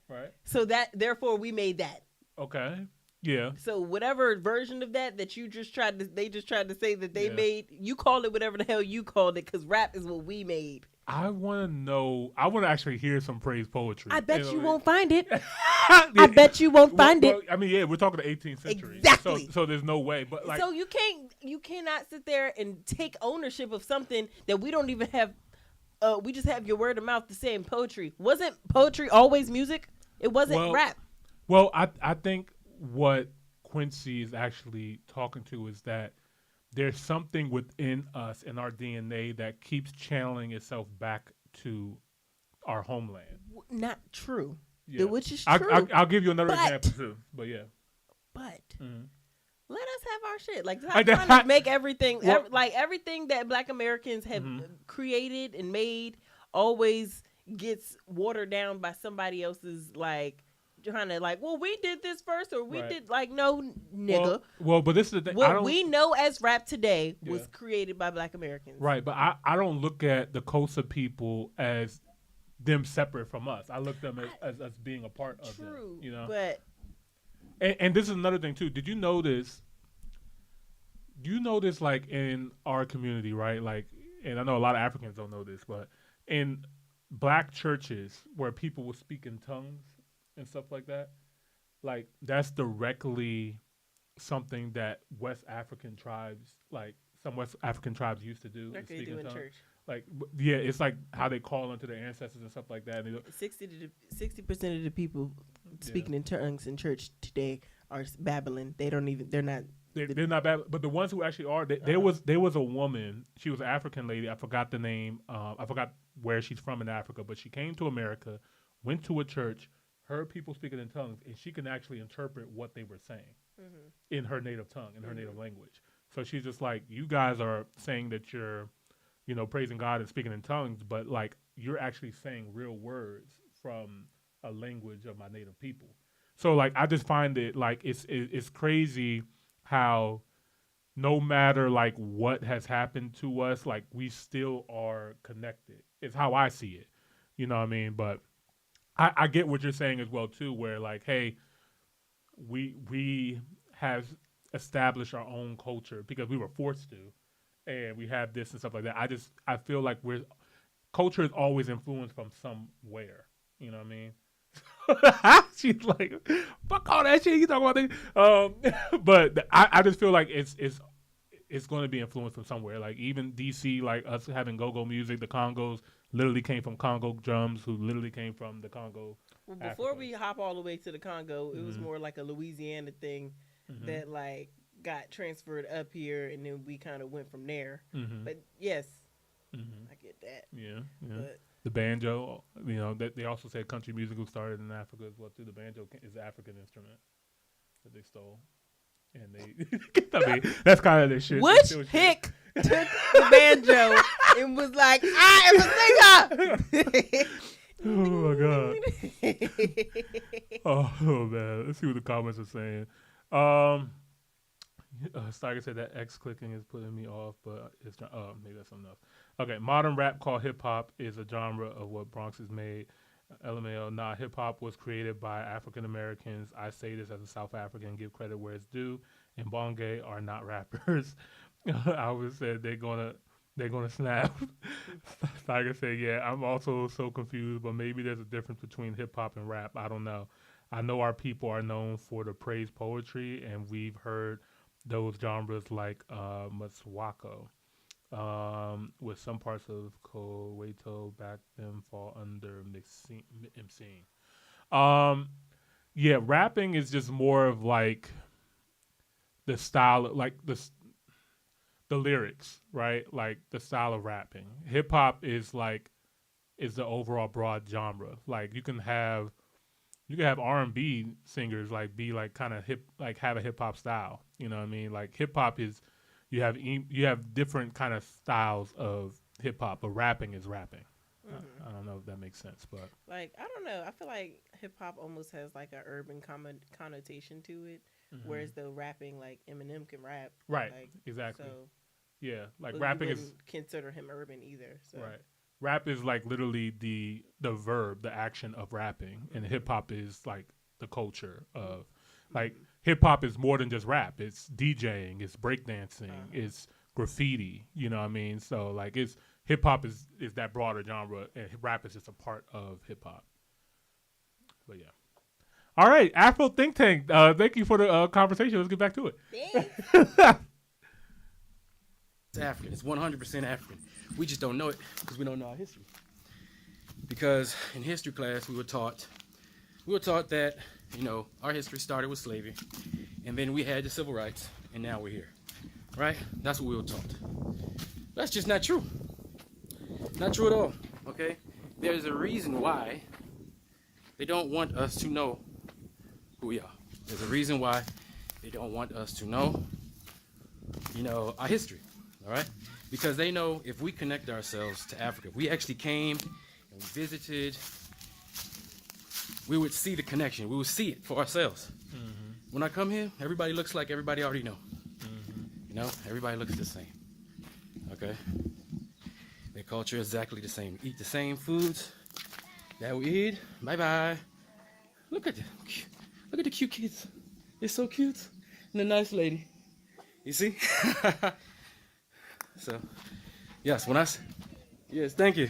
So that therefore we made that. Okay. Yeah. So whatever version of that you just tried to, they just tried to say that they made, you called it whatever the hell you called it, because rap is what we made. I want to know. I want to actually hear some praise poetry. I bet you won't find it. I bet you won't find it. I mean, we're talking the 18th century. Exactly. So there's no way. But like, so you cannot sit there and take ownership of something that we don't even have. We just have your word of mouth to say in poetry. Wasn't poetry always music? It wasn't rap. Well, I think what Quincy is actually talking to is that there's something within us in our DNA that keeps channeling itself back to our homeland. Not true. Yeah. Which is true. I'll give you another example too. But yeah. But Mhm. let us have our shit. Like, I- stop trying to make everything Well- like everything that Black Americans have created and made always gets watered down by somebody else's like trying to like, well, we did this first or we Right. did like no nigga. Well, but this is the thing. I What don't, we know as rap today was Yeah. created by Black Americans. right, but I don't look at the Kosa people as them separate from us. I look them as being a part of them. You know, But and this is another thing too. Did you notice? Do you notice like in our community, right? Like, and I know a lot of Africans don't know this, but in Black churches where people will speak in tongues and stuff like that, like that's directly something that West African tribes, like some West African tribes used to do. Like is they speak do in tongues. church. Like, yeah, it's like how they call unto their ancestors and stuff like that. And 60% of the people speaking in tongues in church today are babbling. They don't even. They're not. They're not bad, but the ones who actually are, there was a woman. She was an African lady. I forgot the name. I forgot where she's from in Africa, but she came to America, went to a church, heard people speaking in tongues, and she can actually interpret what they were saying in her native tongue, in her native language. So she's just like, you guys are saying that you're, you know, praising God and speaking in tongues, but like you're actually saying real words from a language of my native people. So like I just find it like it's crazy how no matter like what has happened to us, like we still are connected. It's how I see it. You know what I mean? But I get what you're saying as well too, where like, hey, we have established our own culture because we were forced to, and we have this and stuff like that. I feel like culture is always influenced from somewhere. You know what I mean? She's like, fuck all that shit you talking about. But I just feel like it's going to be influenced from somewhere. Like even DC, like us having go-go music, the Congos literally came from Congo drums, who literally came from the Congo. Well, before we hop all the way to the Congo, it was Mhm. more like a Louisiana thing Mhm. that like got transferred up here, and then we kind of went from there. Mhm. But yes, Mhm. I get that. Yeah. But The banjo, you know, that they also said country music was started in Africa as well too. The banjo is an African instrument that they stole, and they. I mean, that's kind of their shit. Which They still hick took the banjo and was like, I am a singer. Oh my god. Oh man. Let's see what the comments are saying. Steiger said that X clicking is putting me off, but it's maybe that's enough. Okay, modern rap called hip hop is a genre of what Bronx is made. LMAO, nah, hip hop was created by African Americans. I say this as a South African, give credit where it's due. And Bongay are not rappers. I always said they're gonna snap. Steiger said, yeah, I'm also so confused, but maybe there's a difference between hip hop and rap. I don't know. I know our people are known for the praise poetry, and we've heard those genres like Maswako, with some parts of Koweïto back then fall under MCing. Yeah, rapping is just more of like the style, like the lyrics, right? Like the style of rapping. Hip hop is the overall broad genre. Like you can have R&B singers like be like kind of hip, like have a hip hop style. You know what I mean? Like hip hop is you have different kind of styles of hip hop, but rapping is rapping. I don't know if that makes sense, but Like, I don't know. I feel like hip hop almost has like an urban connotation to it, whereas the rapping, like Eminem can rap. Right, Like, exactly. So, yeah, like but rapping you is wouldn't consider him urban either. So. right. Rap is like literally the verb, the action of rapping, and hip hop is like the culture of like hip hop is more than just rap. It's DJing, it's breakdancing, it's graffiti. You know what I mean? So like it's hip hop is that broader genre, and rap is just a part of hip hop. But yeah. All right, Afro Think Tank. Thank you for the conversation. Let's get back to it. It's African. It's 100% African. We just don't know it because we don't know our history. Because in history class, we were taught that, you know, our history started with slavery, and then we had the civil rights, and now we're here. right? That's what we were taught. That's just not true. Not true at all, okay? There's a reason why they don't want us to know who we are. There's a reason why they don't want us to know, our history, all right? Because they know if we connect ourselves to Africa, if we actually came and visited, we would see the connection. We would see it for ourselves. Mm-hmm. When I come here, everybody looks like everybody already know. Mm-hmm. Everybody looks the same, okay? Their culture is exactly the same. Eat the same foods that we eat. Bye-bye. Look at them. Look at the cute kids. They're so cute. And a nice lady. You see? So, yes, yes, thank you.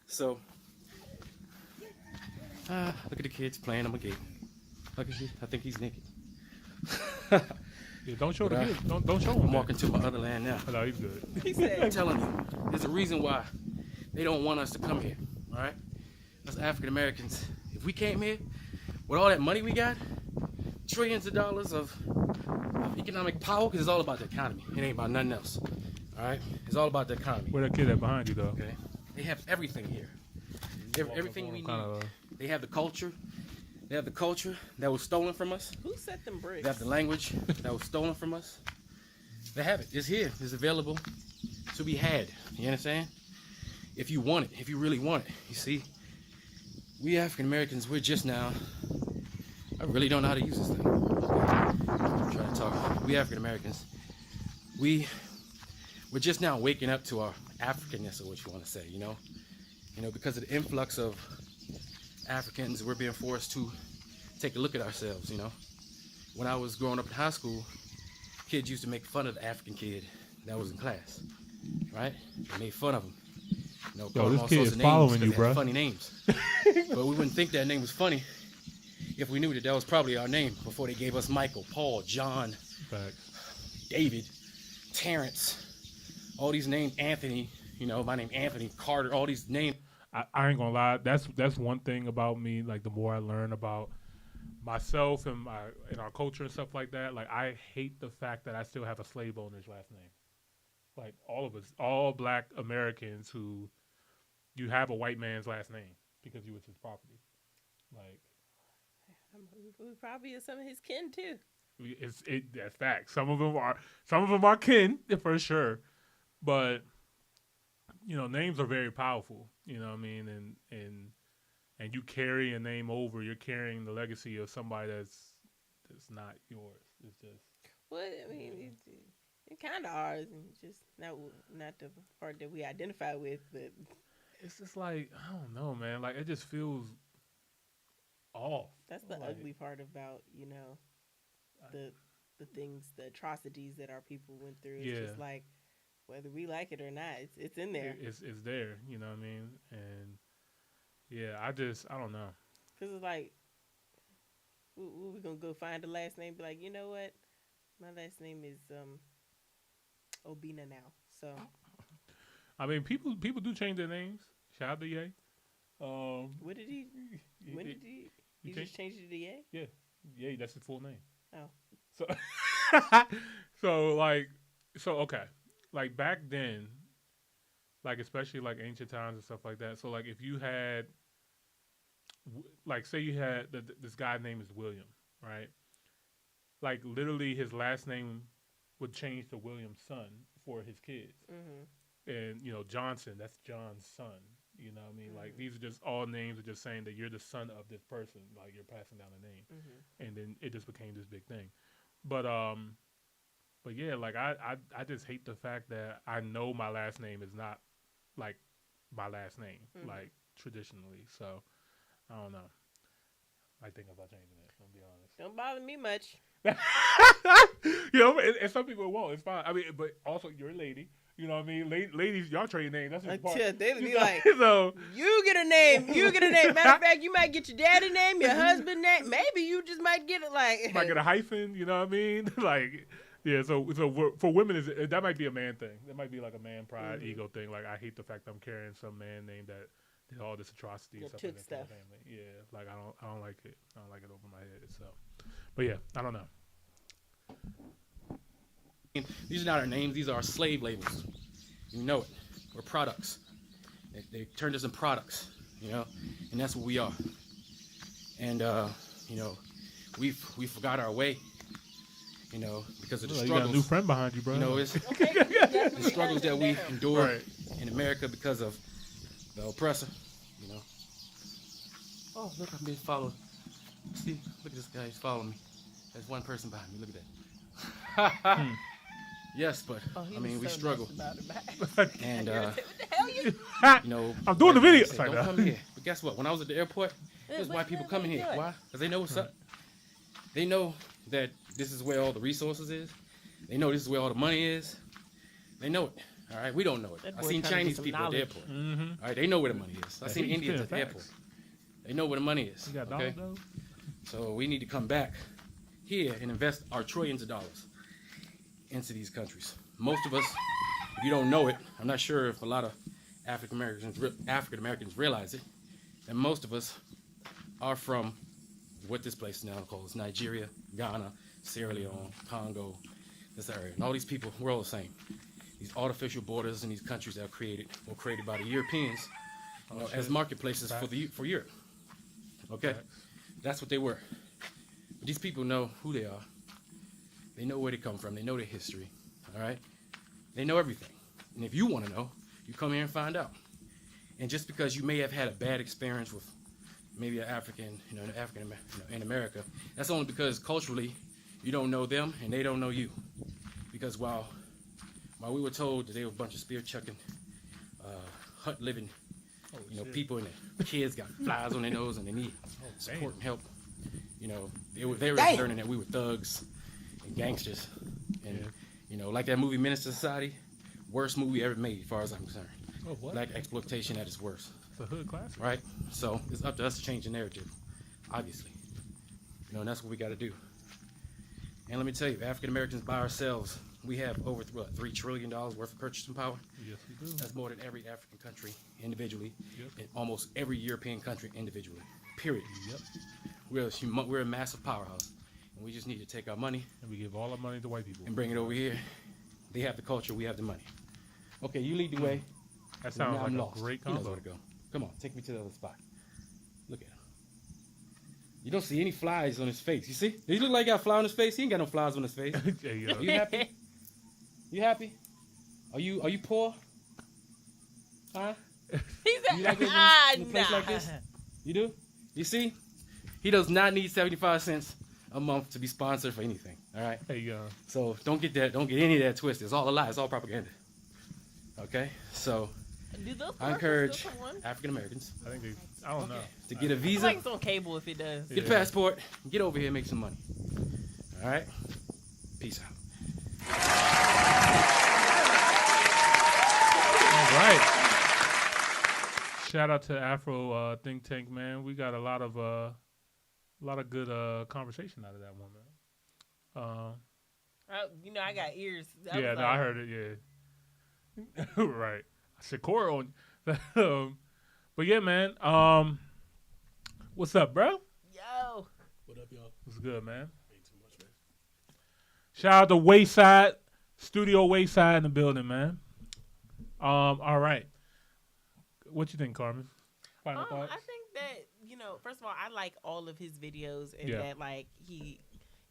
So, look at the kids playing on my gate. Look at I think he's naked. Yeah, don't show the kids. Don't show them. I'm walking to my other land now. No, he's good. I'm telling you, there's a reason why they don't want us to come here. All right? Us African Americans, if we came here with all that money we got, trillions of dollars of economic power, because it's all about the economy. It ain't about nothing else. All right? It's all about the economy. Where that kid at behind you, though? Okay. They have everything here. Everything we need. They have the culture. They have the culture that was stolen from us. Who set them bricks? They have the language that was stolen from us. They have it. It's here. It's available to be had. You understand? If you want it, if you really want it. You see, we African Americans, we're just now, I really don't know how to use this thing. I'm trying to talk. We African Americans, we're just now waking up to our Africanness, or what you want to say, because of the influx of Africans, we're being forced to take a look at ourselves, When I was growing up in high school, kids used to make fun of the African kid that was in class, right? They made fun of him. Yo, this kid is following you, bro. Funny names. But we wouldn't think that name was funny if we knew that was probably our name before they gave us Michael, Paul, John, David, Terrence, all these names, Anthony, my name Anthony, Carter, all these names. I ain't gonna lie. That's one thing about me. Like, the more I learn about myself and our culture and stuff like that, like, I hate the fact that I still have a slave owner's last name. Like, all of us, all Black Americans who you have a white man's last name because you was his property. Like, we probably is some of his kin too. That's fact. Some of them are kin for sure, but names are very powerful. You know what I mean? And you carry a name over. You're carrying the legacy of somebody that's not yours. It's just. Well, I mean, it kind of ours, and just not the part that we identify with, but it's just like, I don't know, man. Like, it just feels off. That's the ugly part about the things, the atrocities that our people went through. It's just like, whether we like it or not, it's in there. It's there, you know what I mean? And yeah, I don't know. Because it's like, we're going to go find the last name, be like, you know what? My last name is Obina now. So, I mean, people do change their names. Shout out to Ye. What did he? When did he? He just changed it to Ye? Yeah, Ye. That's his full name. Oh. So okay. Like, back then, like, especially like ancient times and stuff like that. So, like, if you had, like, say you had this guy named is William, right? Like, literally his last name would change to William's son for his kids. And, Johnson, that's John's son. You know what I mean? Like, these are just all names are just saying that you're the son of this person. Like, you're passing down a name. And then it just became this big thing. But yeah, like, I just hate the fact that I know my last name is not like my last name, like, traditionally. So I don't know. I think about changing it. I'll be honest. Don't bother me much. And some people won't. It's fine. I mean, but also you're a lady. You know what I mean? Ladies, y'all trade names. That's just part. They be like, you get a name. You get a name. Matter of fact, you might get your daddy name, your husband name. Maybe you just might get it like. Might get a hyphen. You know what I mean? Like, yeah. So for women, that might be a man thing. That might be like a man pride, ego thing. Like, I hate the fact that I'm carrying some man name that did all this atrocity and stuff in the family. Yeah. Like, I don't like it. I don't like it over my head. So, but yeah, I don't know. These are not our names. These are our slave labels. You know it. We're products. They turned us into products, you know, and that's what we are. And you know, we forgot our way, you know, because of the struggles. You got a new friend behind you, bro. You know, it's the struggles that we endure in America because of the oppressor, you know. Oh, look, I'm being followed. See, look at this guy. He's following me. There's one person behind me. Look at that. Yes, but I mean, we struggle. And you know, I'm doing the video. Say, don't come here. But guess what? When I was at the airport, there's white people coming here. Why? Because they know what's up. They know that this is where all the resources is. They know this is where all the money is. They know it. All right, we don't know it. I seen Chinese people at the airport. All right, they know where the money is. I seen Indians at the airport. They know where the money is. Okay? So we need to come back here and invest our trillions of dollars into these countries. Most of us, if you don't know it, I'm not sure if a lot of African Americans realize it, and most of us are from what this place is now called Nigeria, Ghana, Sierra Leone, Congo, this area. And all these people, we're all the same. These artificial borders in these countries that were created by the Europeans as marketplaces for Europe. Okay? That's what they were. But these people know who they are. They know where they come from. They know their history. All right? They know everything. And if you want to know, you come here and find out. And just because you may have had a bad experience with maybe an African, in America, that's only because culturally you don't know them and they don't know you. Because while we were told that they were a bunch of spear-chucking, hut-living, people, and their kids got flies on their nose and they need support and help, they were learning that we were thugs and gangsters, and like that movie Minister Society, worst movie ever made as far as I'm concerned. Oh, what? Black exploitation at its worst. It's a hood classic, right? So it's up to us to change the narrative, obviously, and that's what we got to do. And let me tell you, if African Americans by ourselves, we have over $3 trillion worth of purchasing power. Yes, we do. That's more than every African country individually, and almost every European country individually. Period. Yep. We're a massive powerhouse. And we just need to take our money. And we give all our money to white people. And bring it over here. They have the culture, we have the money. Okay, you lead the way. That sounds like lost. a great He knows combo. where to go. Come on, take me to the other spot. Look at him. You don't see any flies on his face. You see? He look like he got a fly on his face. He ain't got no flies on his face. You happy? You happy? Are you poor? Huh? He said, you like it in a place like this? You do? You see? He does not need 75 cents a month to be sponsored for anything. All right? So don't get any of that twisted. It's all a lie. It's all propaganda. Okay? So I encourage African Americans. I don't know. To get a visa. I feel like it's on cable if it does. Get a passport. Get over here and make some money. All right? Peace out. All right. Shout out to Afro Think Tank, man. We got a lot of good conversation out of that one, man. I got ears. I heard it. Yeah. Right. I said Cora on. But yeah, man. What's up, bro? Yo. What up, y'all? What's good, man? Ain't too much, man. Shout out to Wayside Studio, Wayside in the building, man. All right. What you think, Carmen? Final thoughts? I think that first of all, I like all of his videos, and that he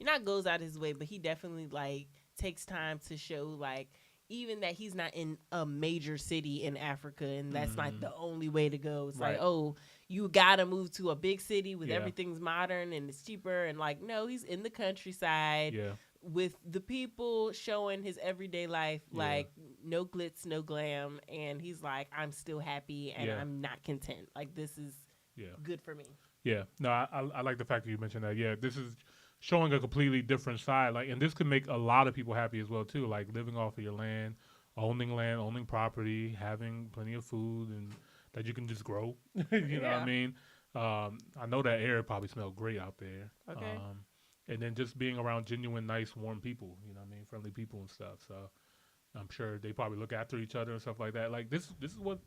not goes out his way, but he definitely takes time to show even that he's not in a major city in Africa, and that's not the only way to go. It's like, oh, you gotta move to a big city with everything's modern and it's cheaper, and no, he's in the countryside with the people, showing his everyday life, no glitz, no glam, and he's like, I'm still happy and I'm not content. This is good for me. Yeah, no, I like the fact that you mentioned that. Yeah, this is showing a completely different side. And this could make a lot of people happy as well too. Living off of your land, owning property, having plenty of food, and that you can just grow. You know what I mean? I know that air probably smells great out there. Okay. And then just being around genuine, nice, warm people. You know what I mean? Friendly people and stuff. So I'm sure they probably look after each other and stuff like that. This is what.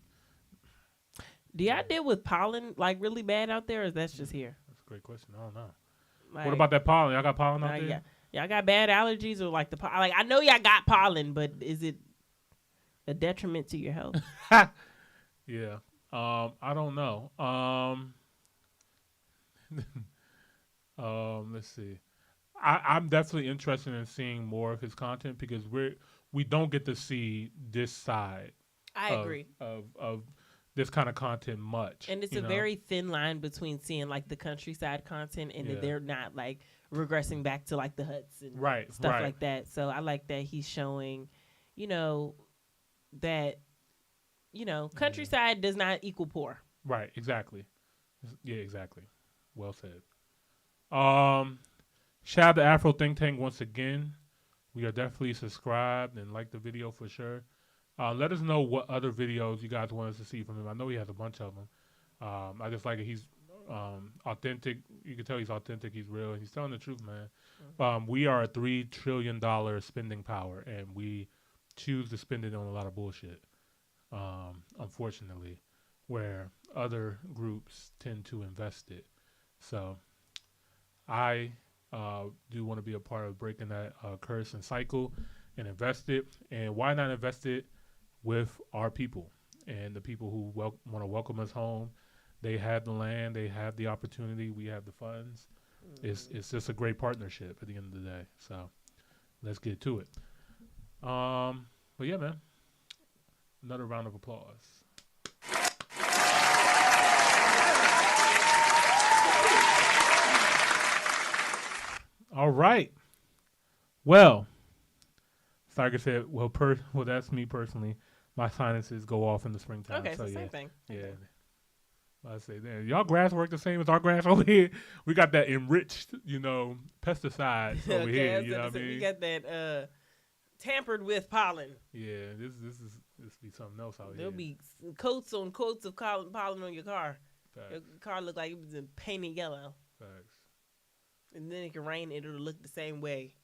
Do y'all deal with pollen really bad out there, or is that just here? That's a great question. I don't know. What about that pollen? Y'all got pollen out there? Y'all got bad allergies or like like I know y'all got pollen, but is it a detriment to your health? Yeah. I don't know. Let's see. I'm definitely interested in seeing more of his content because we don't get to see this side. I agree. Of this kind of content much. And it's a very thin line between seeing like the countryside content and that they're not like regressing back to like the huts and stuff like that. So I like that he's showing, that countryside does not equal poor. Right, exactly. Yeah, exactly. Well said. Shout out to Afro Think Tank once again. We are definitely subscribed and like the video for sure. Let us know what other videos you guys want us to see from him. I know he has a bunch of them. I just like it. He's authentic. You can tell he's authentic. He's real. He's telling the truth, man. We are a $3 trillion spending power, and we choose to spend it on a lot of bullshit, unfortunately, where other groups tend to invest it. So I do want to be a part of breaking that curse and cycle and invest it. And why not invest it with our people and the people who want to welcome us home? They have the land, they have the opportunity, we have the funds. It's just a great partnership at the end of the day. So let's get to it. But yeah, man, another round of applause. All right. Well, like I said, well, that's me personally. My sinuses go off in the springtime. Okay, so it's the same thing. Yeah. I say, damn, y'all grass work the same as our grass over here. We got that enriched, pesticides over here. You know what I mean? We got that tampered with pollen. Yeah, this be something else out here. There'll be coats on coats of pollen on your car. Facts. Your car look like it was painted yellow. Facts. And then it can rain, it'll look the same way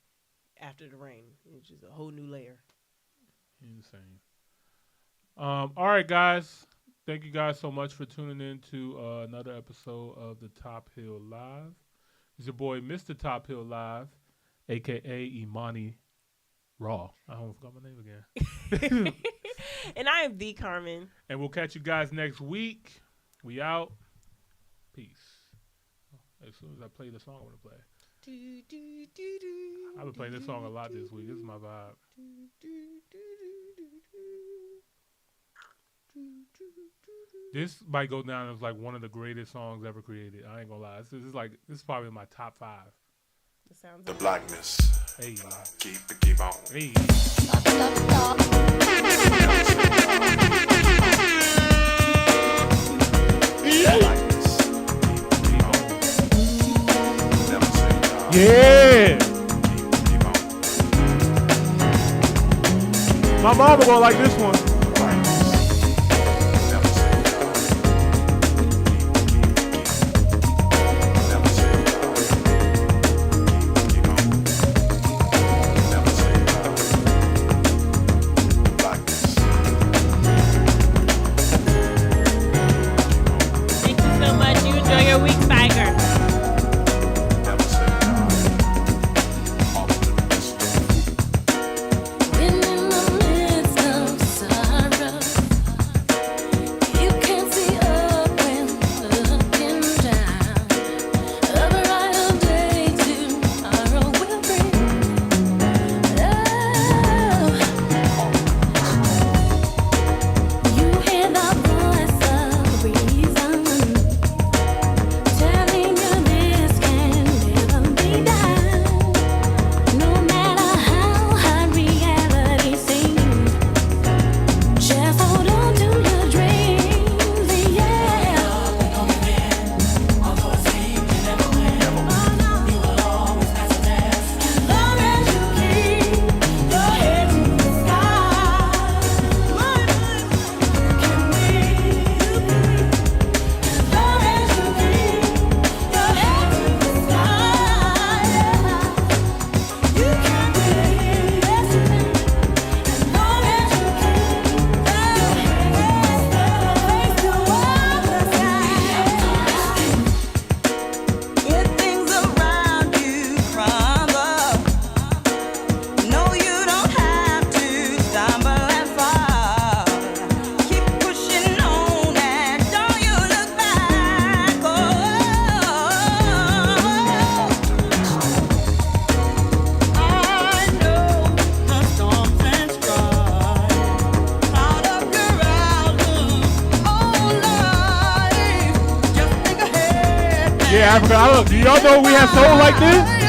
after the rain. It's just a whole new layer. Insane. All right, guys. Thank you guys so much for tuning in to another episode of the Top Hill Live. It's your boy, Mr. Top Hill Live, a.k.a. Imani Raw. I almost forgot my name again. And I am the Carmen. And we'll catch you guys next week. We out. Peace. As soon as I play the song I want to play. I've been playing this song a lot this week. This is my vibe. This might go down as like one of the greatest songs ever created. I ain't gonna lie. This is probably my top 5. The blackness. Hey. Keep on. Hey. Yeah. My mama gonna like this one. In the midst of silence. Yeah, Africa. Do y'all know we had soul like this?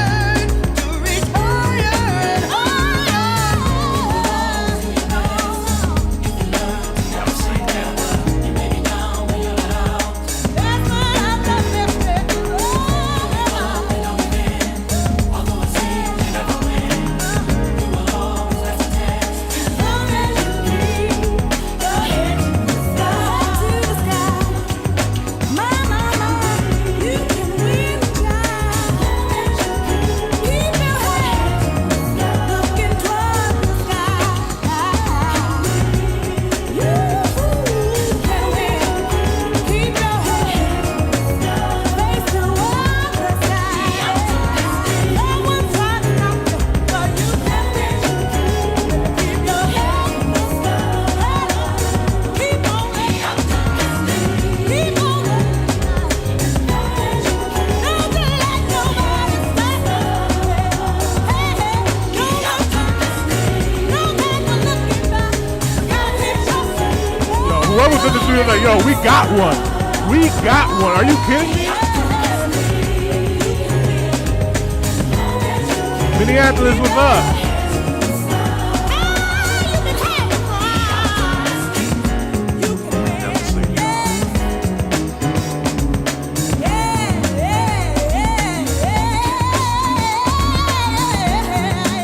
Whoever's in the studio like, yo, we got one. We got one. Are you kidding me? Minneapolis was up.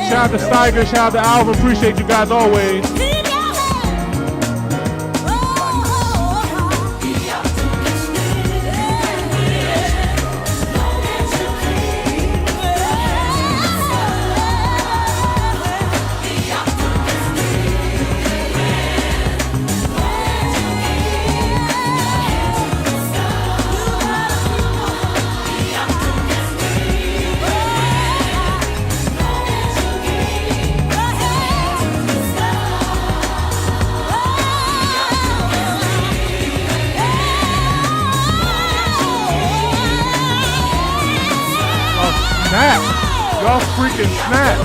Shout out to Steiger, shout out to Alvin. Appreciate you guys always. Snap! Y'all freaking snap!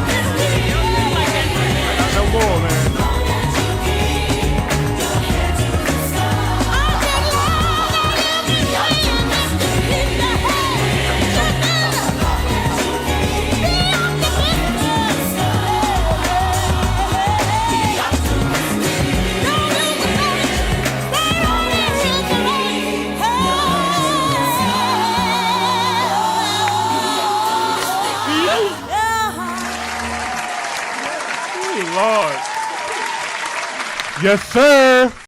No more, man. Lord. Yes, sir.